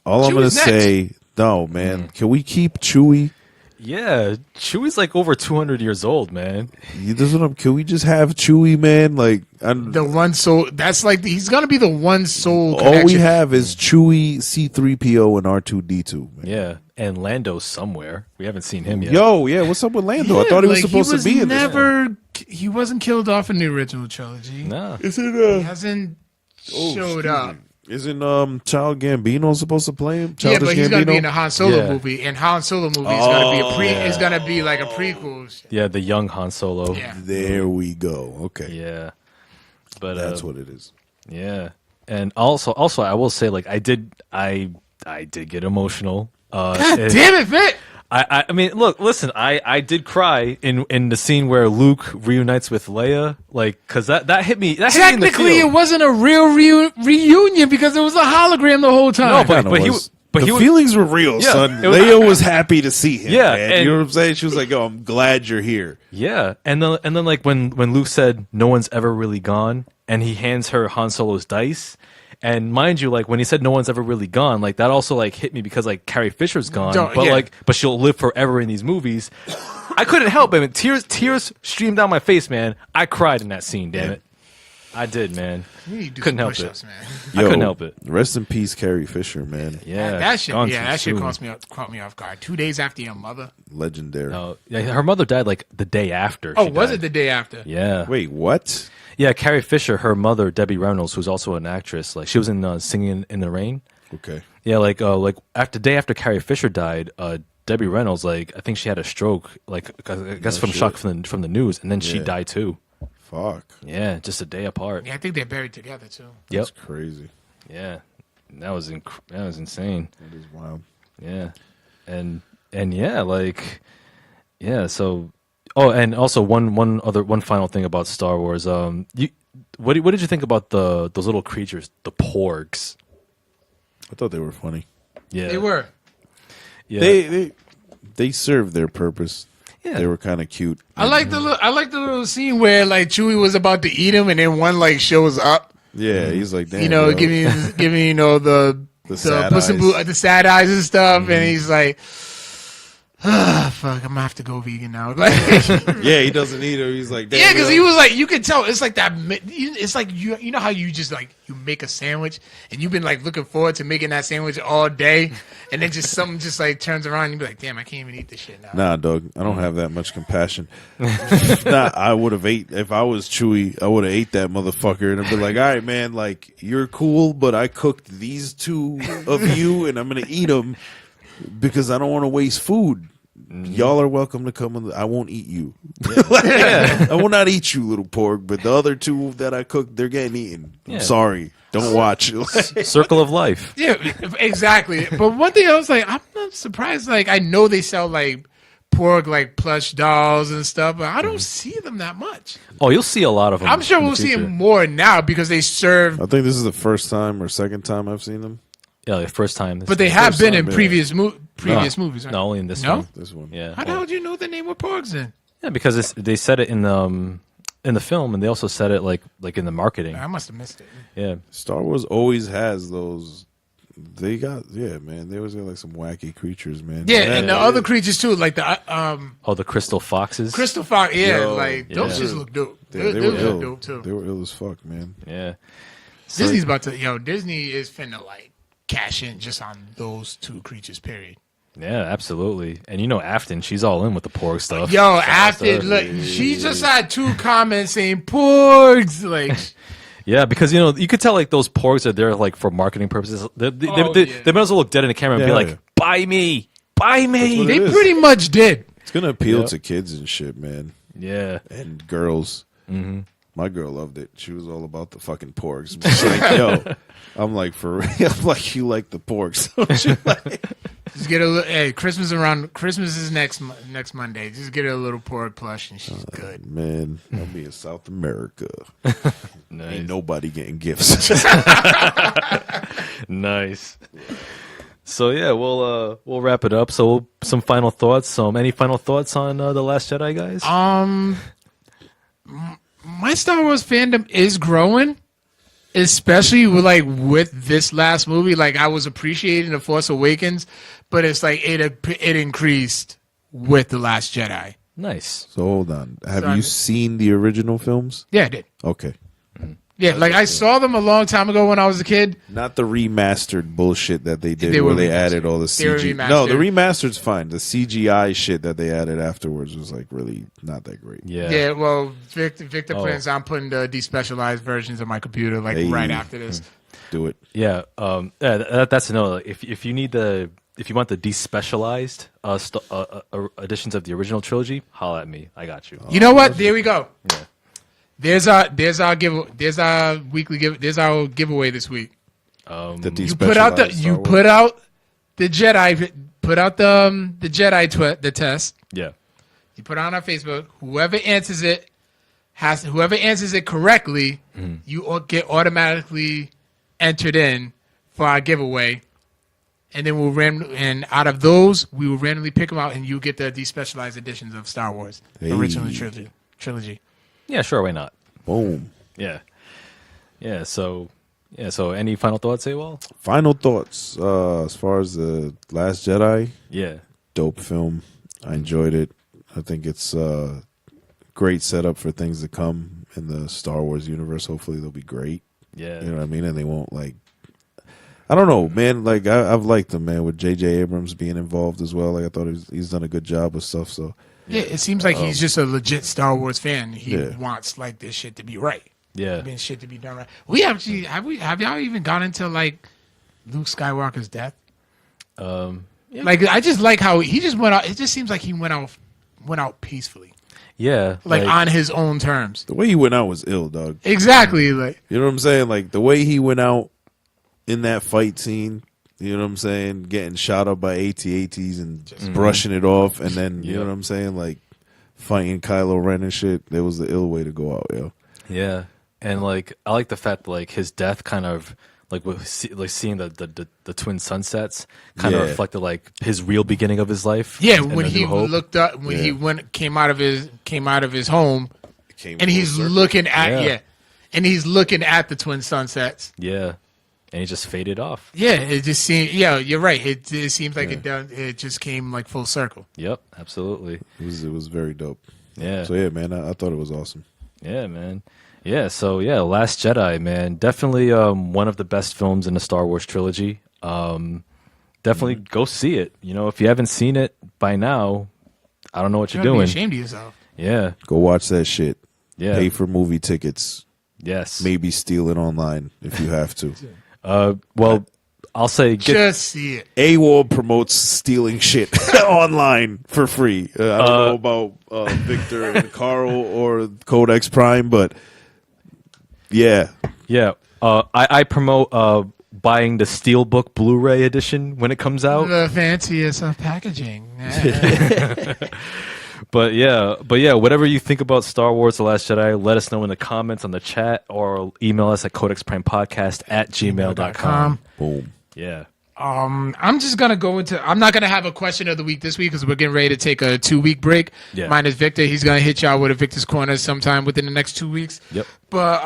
All I'm gonna say, no, man. Can we keep Chewie? Yeah, Chewie's like over 200 years old, man. Can we just have Chewie, man? Like, the one soul. That's like he's gonna be the one soul. All we have is Chewie, C-3PO, and R2-D2. Man. Yeah, and Lando's somewhere. We haven't seen him yet. Yo, yeah, what's up with Lando? I thought he was supposed to be in this. He wasn't killed off in the original trilogy. No, he hasn't showed up. Isn't Child Gambino supposed to play him? Yeah, but he's gonna be in the Han Solo movie, and Han Solo movie is gonna be is gonna be like a prequel. Yeah, the young Han Solo. Yeah. There we go. Okay. Yeah, but that's what it is. Yeah, and also, I will say, like, I did get emotional. God damn it, Vic! I mean, look, listen, I did cry in the scene where Luke reunites with Leia, like, because that hit me. Technically, it wasn't a real reunion because it was a hologram the whole time. No, but he the feelings were real, son. Leia was happy to see him. Yeah, man. You know what I'm saying? She was like, "Oh, I'm glad you're here." Yeah, and then like when Luke said, "No one's ever really gone," and he hands her Han Solo's dice. And mind you, like, when he said no one's ever really gone, like, that also, like, hit me because, like, Carrie Fisher's gone, but she'll live forever in these movies. I couldn't help it. Tears streamed down my face, man. I cried in that scene, damn it. I did, man. Couldn't help it. Man. I couldn't help it. Rest in peace, Carrie Fisher, man. Yeah, that shit caught me off guard. 2 days after your mother. Legendary. Her mother died, like, the day after. Oh, was it the day after? Yeah. Wait, what? Yeah, Carrie Fisher, her mother, Debbie Reynolds, who's also an actress, like, she was in Singing in the Rain. Okay. Yeah, like after day after Carrie Fisher died, Debbie Reynolds, like I think she had a stroke, like I guess from shock from the news, and then she died too. Fuck. Yeah, just a day apart. Yeah, I think they're buried together too. Yep. That's crazy. Yeah, that was insane. That is wild. Yeah, and yeah, like yeah. So, oh, and also one final thing about Star Wars. What did you think about those little creatures, the porgs? I thought they were funny. Yeah, They were. Yeah, They served their purpose. Yeah. They were kind of cute. I like the little scene where like Chewie was about to eat him, and then one like shows up. Yeah, he's like, damn, You know, bro. giving the sad Puss in eyes. Boot, the sad eyes and stuff, and he's like, fuck, I'm gonna have to go vegan now. Like, Yeah, he doesn't eat her. He's like, damn, yeah, because yo. he was like, you could tell it's like that. It's like you know how you just like you make a sandwich and you've been like looking forward to making that sandwich all day, and then just something just like turns around and you be like, damn, I can't even eat this shit now. Nah, dog. I don't have that much compassion. I would have ate if I was Chewy. I would have ate that motherfucker and I'd be like, all right, man, like you're cool, but I cooked these two of you, and I'm gonna eat them because I don't want to waste food. Y'all are welcome to come. I won't eat you. I will not eat you, little pork. But the other two that I cooked, they're getting eaten. Yeah. I'm sorry. Don't watch. circle of life. Yeah, exactly. But one thing I was like, I'm not surprised. Like, I know they sell like pork, like plush dolls and stuff, but I don't see them that much. Oh, you'll see a lot of them. I'm sure in the we'll see future. them more now because they serve. I think this is the first time or second time I've seen them. Yeah, the first time. But they have first been time, in yeah. previous movies. Right? No, only in this No? one. This one. Yeah. How the hell do you know the name of porgs then? Yeah, because they said it in the film, and they also said it like in the marketing. I must have missed it. Yeah. Star Wars always has those. They got man. They always got like some wacky creatures, man. Yeah, and the other creatures too, like the Oh, the crystal foxes. crystal fox. Yeah, Yo, like those yeah. just look dope. They They were look ill. dope too. They were ill as fuck, man. Yeah. Disney's about to, Disney is finna like cash in just on those two creatures. Period. Yeah, absolutely. And Afton, she's all in with the porg stuff. Yo, after look, she just had 2 comments saying porgs. Like, Yeah, because you could tell like those porgs are there like for marketing purposes. They might as well look dead in the camera and be Yeah, like, yeah. "Buy me, buy me." what they it is. pretty much did. It's gonna appeal Yep. to kids and shit, man, Yeah. and girls. Mm-hmm. My girl loved it. She was all about the fucking porgs. She's like, yo, I'm like, for real. I'm like, you like the porgs? Don't you? Like, Just get a little. Hey, Christmas is next Monday. Just get her a little porg plush and she's good. man, I'll be in South America. Nice. Ain't nobody getting gifts. Nice. So yeah, we'll wrap it up. So some final thoughts. Any final thoughts on the Last Jedi, guys? My Star Wars fandom is growing, especially with this last movie. Like, I was appreciating The Force Awakens, but it's like it increased with The Last Jedi. Nice. So hold on. Have So you seen the original films? Yeah, I did. Okay. Yeah, like I saw them a long time ago when I was a kid. Not the remastered bullshit that they did They where were they remastered. added all the They were CG. No, the remastered. remastered's fine. The CGI shit that they added afterwards was like really not that great. Yeah. Yeah, well, Victor Oh. plans on putting the despecialized versions of my computer Hey. right after this. Do it. Yeah. That's another. If you need if you want the despecialized editions of the original trilogy, holla at me. I got you. You know what? There we go. Yeah. There's our giveaway this week. The You put out the Jedi the test. Yeah. You put it on our Facebook. Whoever answers it correctly, you all get automatically entered in for our giveaway. And then and out of those, we will randomly pick them out, and you get the despecialized editions of Star Wars, Hey. original trilogy. Yeah. Sure. Why not? Boom. Yeah. Yeah. So any final thoughts, AWOL? Final thoughts. As far as the Last Jedi, Yeah. dope film. I enjoyed it. I think it's a great setup for things to come in the Star Wars universe. Hopefully they'll be great. Yeah. You know what I mean? And they won't like. I don't know, man. Like I've liked them, man. With J.J. Abrams being involved as well. Like I thought he's done a good job with stuff. So Yeah, it seems like he's just a legit Star Wars fan. He Yeah. wants like this shit to be right. Yeah. Been shit to be done right. We have y'all even gone into like Luke Skywalker's death? Yeah. Like I just like how he just went out. It just seems like he went out peacefully, Yeah, like on his own terms. The way he went out was ill, dog. Exactly. Like You know what I'm saying? Like the way he went out in that fight scene. You know what I'm saying? Getting shot up by AT-ATs and just brushing it off, and then you know what I'm saying? Like fighting Kylo Ren and shit. It was the ill way to go out, yo. Yeah, and like I like the fact that like his death kind of like seeing the twin sunsets kind of reflected like his real beginning of his life. yeah, and when A he New Hope. looked up, when he came out of his home, and he's looking at and he's looking at the twin sunsets. Yeah, and he just faded off. Yeah, it just seemed. Yeah, you're right. It seems like it just came like full circle. Yep, absolutely. It was very dope. Yeah. So yeah, man, I thought it was awesome. Yeah, man. Yeah, so yeah, Last Jedi, man. Definitely one of the best films in the Star Wars trilogy. Definitely go see it. You know, if you haven't seen it by now, I don't know what you're Be doing. ashamed of yourself. Yeah. Go watch that shit. Yeah. Pay for movie tickets. Yes. Maybe steal it online if you have to. Well, I'll say Just see it. AWOL promotes stealing shit online for free. I don't know about Victor and Carl or Codex Prime, but yeah. Yeah. I promote buying the Steelbook Blu-ray edition when it comes out. The fanciest of packaging. But yeah, whatever you think about Star Wars: The Last Jedi, let us know in the comments on the chat or email us at codexprimepodcast@gmail.com. Boom. Yeah. I'm just gonna go into. I'm not gonna have a question of the week this week because we're getting ready to take a 2-week break. Yeah. Mine is Victor. He's gonna hit y'all with a Victor's Corner sometime within the next 2 weeks. Yep. But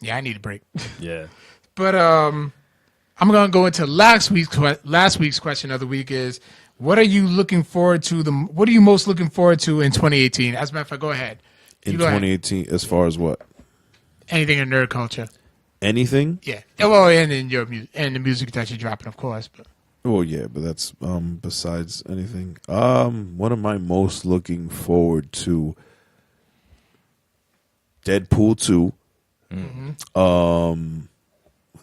yeah, I need a break. Yeah. But I'm gonna go into last week's question of the week is what are you looking forward to? What are you most looking forward to in 2018? As a matter of fact, go ahead. In Go ahead. 2018, as far as what? Anything in nerd culture? Anything? Yeah. Well, and in your and the music that you're dropping, of course. But Well, yeah, but that's besides anything. What am I most looking forward to? Deadpool 2.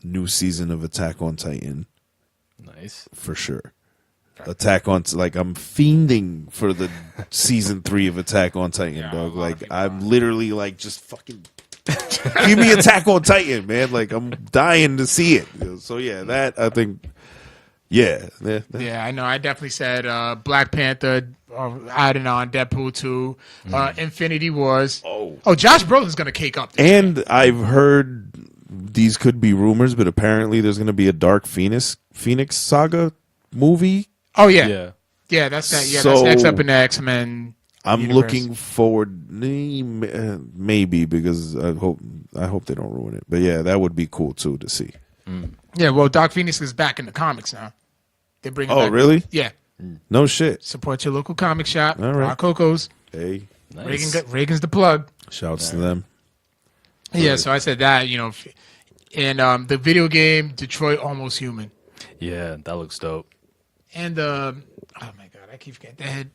New season of Attack on Titan Nice. for sure. Attack on like I'm fiending for the season 3 of Attack on Titan, dog. Like I'm literally like just fucking give me Attack on Titan, man. Like I'm dying to see it. So yeah, that I think. Yeah, yeah, I know. I definitely said Black Panther, adding on Deadpool 2, Infinity Wars. Oh, Josh Brolin's gonna cake up. And I've heard these could be rumors, but apparently there's going to be a Dark Phoenix saga movie. Oh yeah, that's that. Yeah, So, that's next up in the X-Men. I'm universe. looking forward, maybe because I hope they don't ruin it. But yeah, that would be cool too to see. Yeah, well, Dark Phoenix is back in the comics now. They bring. Oh, back. really? Yeah. No shit. Support your local comic shop. All right. Our Cocos. Hey, Nice. Reagan's the plug. shouts to them. Yeah, so I said that, and the video game Detroit Almost Human, Yeah, that looks dope. and oh my god, I keep forgetting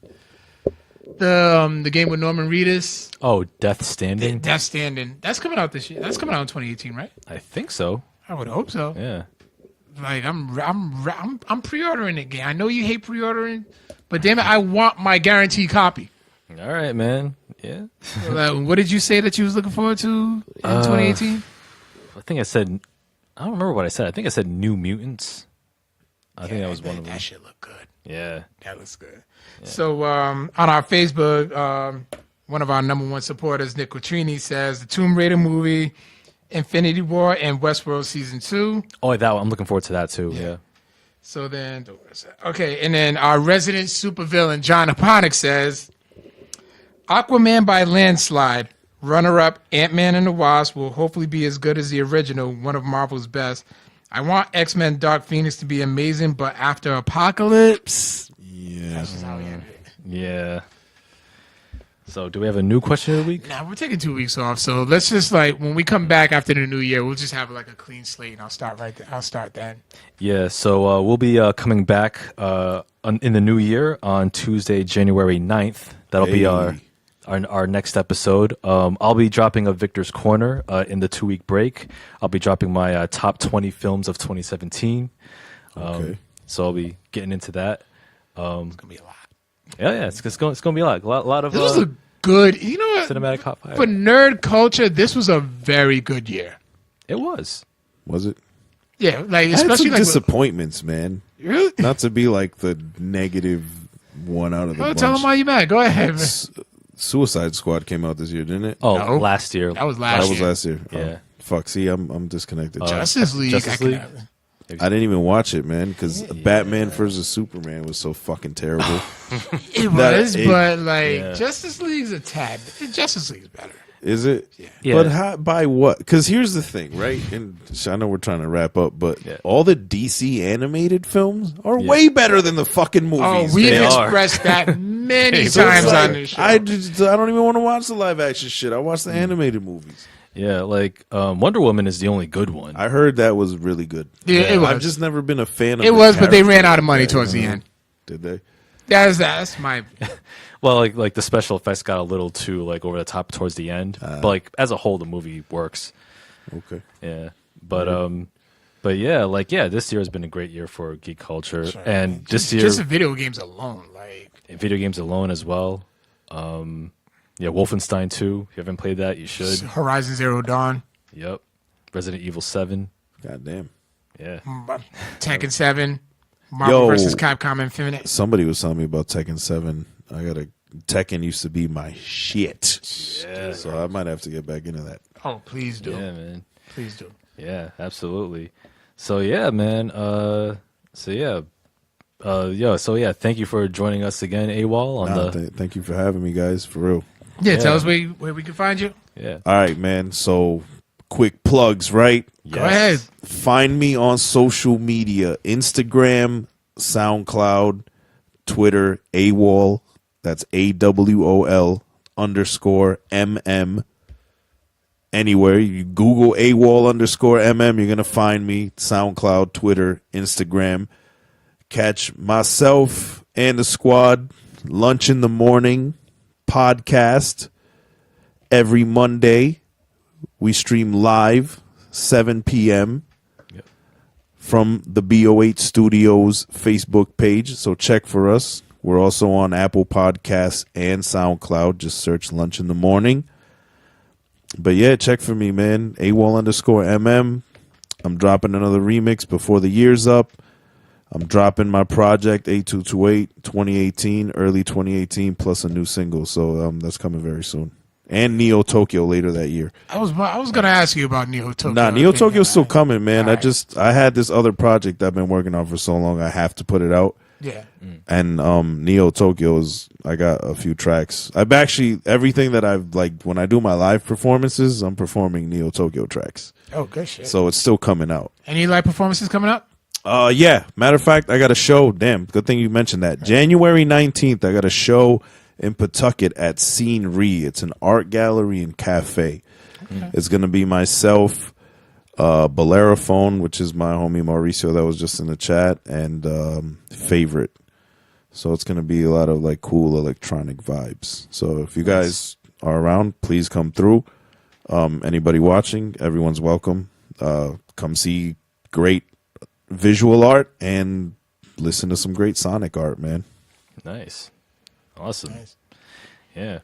the game with Norman Reedus, Oh, Death Standing? Death Standing. That's coming out this year. That's coming out in 2018, right? I think so. I would hope so. Yeah. Like I'm pre-ordering it. Game. I know you hate pre-ordering, but damn it, I want my guaranteed copy. All right, man. Yeah. What did you say that you was looking forward to in 2018? I think I said, I don't remember what I said. I think I said New Mutants. I think that was one of them. That shit look good. Yeah. That looks good. Yeah. So on our Facebook, one of our number one supporters, Nick Quattrini, says the Tomb Raider movie, Infinity War, and Westworld Season 2. Oh, that one. I'm looking forward to that too. Yeah. So then, okay, and then our resident supervillain, John Aponic, says Aquaman by landslide. Runner-up, Ant-Man and the Wasp will hopefully be as good as the original, one of Marvel's best. I want X-Men Dark Phoenix to be amazing, but after Apocalypse... Yeah. That's just how we ended it. Yeah. So, do we have a new question of the week? Nah, we're taking 2 weeks off, so let's just when we come back after the new year, we'll just have like a clean slate, and I'll start right there. I'll start then. Yeah, so we'll be coming back in the new year on Tuesday, January 9th. That'll be our next episode. I'll be dropping a Victor's Corner in the 2 week break. I'll be dropping my top 20 films of 2017. Okay. So I'll be getting into that. It's gonna be a lot. Yeah, it's gonna be a lot of This was a good. You know what? cinematic hot fire. For nerd culture, this was a very good year. It was. Was it? Yeah, like I had especially some like disappointments, man. really. Not to be like the negative one out of the bunch. Tell them why you mad. Go ahead. Man. Suicide Squad came out this year, didn't it? Oh, No. last year. That was last year. Last year. Yeah. Oh, fuck. See, I'm disconnected. Justice League. Justice League? I didn't even watch it, man, because Batman versus Superman was so fucking terrible. It was, it- but like Yeah. Justice League's a tad. Justice League's better. Is it? Yeah. But how, by what? Because here's the thing, right? And I know we're trying to wrap up, but Yeah. all the DC animated films are way better than the fucking movies. Oh, we've They are. expressed that many So it's times like, on this show. I don't even want to watch the live action shit. I watch the animated movies. Yeah, like Wonder Woman is the only good one. I heard that was really good. Yeah, it was. I've just never been a fan of It the was, but they ran character. out of money towards the end. Did they? That's my. Well, like the special effects got a little too like over the top towards the end. But like as a whole, the movie works. Okay. Yeah, but yeah, this year has been a great year for geek culture, and this year Just the video games alone, like video games alone as well. Yeah, Wolfenstein 2. If you haven't played that, you should. Horizon Zero Dawn, Yep. Resident Evil 7. Goddamn. Yeah. Tekken 7, Marvel Yo. vs. Capcom Infinite. Somebody was telling me about Tekken 7. Tekken used to be my shit. Yeah. So I might have to get back into that. Oh, please do. Yeah, man. Please do. Yeah, absolutely. So yeah, man. So yeah, thank you for joining us again, AWOL on Thank you for having me, guys. For real. Yeah, tell us where we can find you. yeah. All right, man. So quick plugs, right? Yes. Go ahead. Find me on social media: Instagram, SoundCloud, Twitter, AWOL. That's AWOL _MM. Anywhere you Google AWOL _MM, you're gonna find me. SoundCloud, Twitter, Instagram. Catch myself and the squad Lunch in the Morning podcast every Monday. We stream live 7 p.m. from the BO8 Studios Facebook page. So check for us. We're also on Apple Podcasts and SoundCloud. Just search Lunch in the Morning. But yeah, check for me, man. AWOL _MM. I'm dropping another remix before the year's up. I'm dropping my project 8228 2018, early 2018, plus a new single. So that's coming very soon. And Neo Tokyo later that year. I was gonna ask you about Neo Tokyo. Nah, Neo Tokyo's still coming, man. Alright. I had this other project I've been working on for so long. I have to put it out. Yeah. And Neo Tokyo's, I got a few tracks. I've actually, everything that I've, like, when I do my live performances, I'm performing Neo Tokyo tracks. Oh, good shit. So it's still coming out. Any live performances coming up? Yeah. Matter of fact, I got a show. Damn, good thing you mentioned that. January 19th, I got a show in Pawtucket at Scenery. It's an art gallery and cafe. Okay. It's going to be myself, Boleraphone, which is my homie Mauricio that was just in the chat, and Favorite. So it's going to be a lot of like cool electronic vibes. So if you guys are around, please come through. Anybody watching, everyone's welcome. Come see great visual art and listen to some great sonic art, man. Nice. Awesome. Nice. Yeah.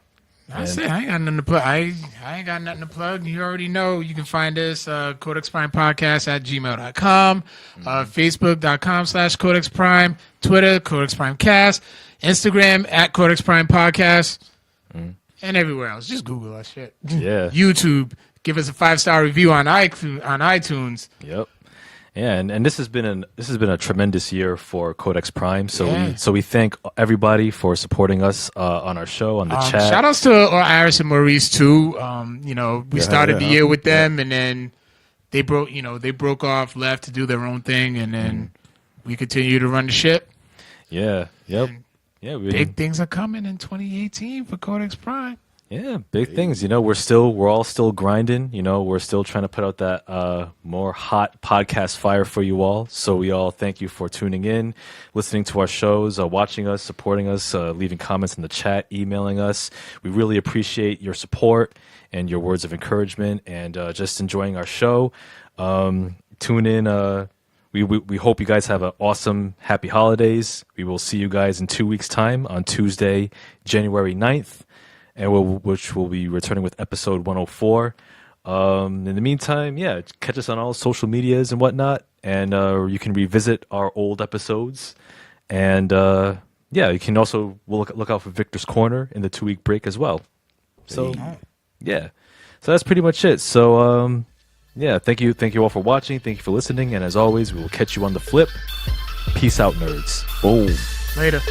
That's it. I ain't got nothing to plug. I ain't got nothing to plug. You already know. You can find us Codex Prime Podcast at gmail.com, Facebook.com/Codex Prime, Twitter Codex Prime Cast, Instagram at Codex Prime Podcast, and everywhere else. Just Google that shit. Yeah. YouTube. Give us a 5-star review on iTunes. Yep. Yeah, and this has been a tremendous year for Codex Prime. So Yeah. we thank everybody for supporting us on our show, on the chat. Shout outs to Iris and Maurice too. We started the year with them, and then they broke off, left to do their own thing, and then we continue to run the ship. Yeah. Yep. Yeah. Big things are coming in 2018 for Codex Prime. Yeah, big things. We're all still grinding. We're still trying to put out that more hot podcast fire for you all. So we all thank you for tuning in, listening to our shows, watching us, supporting us, leaving comments in the chat, emailing us. We really appreciate your support and your words of encouragement, and just enjoying our show. Tune in we hope you guys have an awesome, happy holidays. We will see you guys in 2 weeks' time on Tuesday, January 9th, which will be returning with episode 104. In the meantime, yeah, catch us on all social medias and whatnot, and you can revisit our old episodes. And yeah, you can also look out for Victor's Corner in the 2-week break as well. So yeah, so that's pretty much it. So yeah, thank you all for watching. Thank you for listening, and as always, we will catch you on the flip. Peace out, nerds. Boom. Later.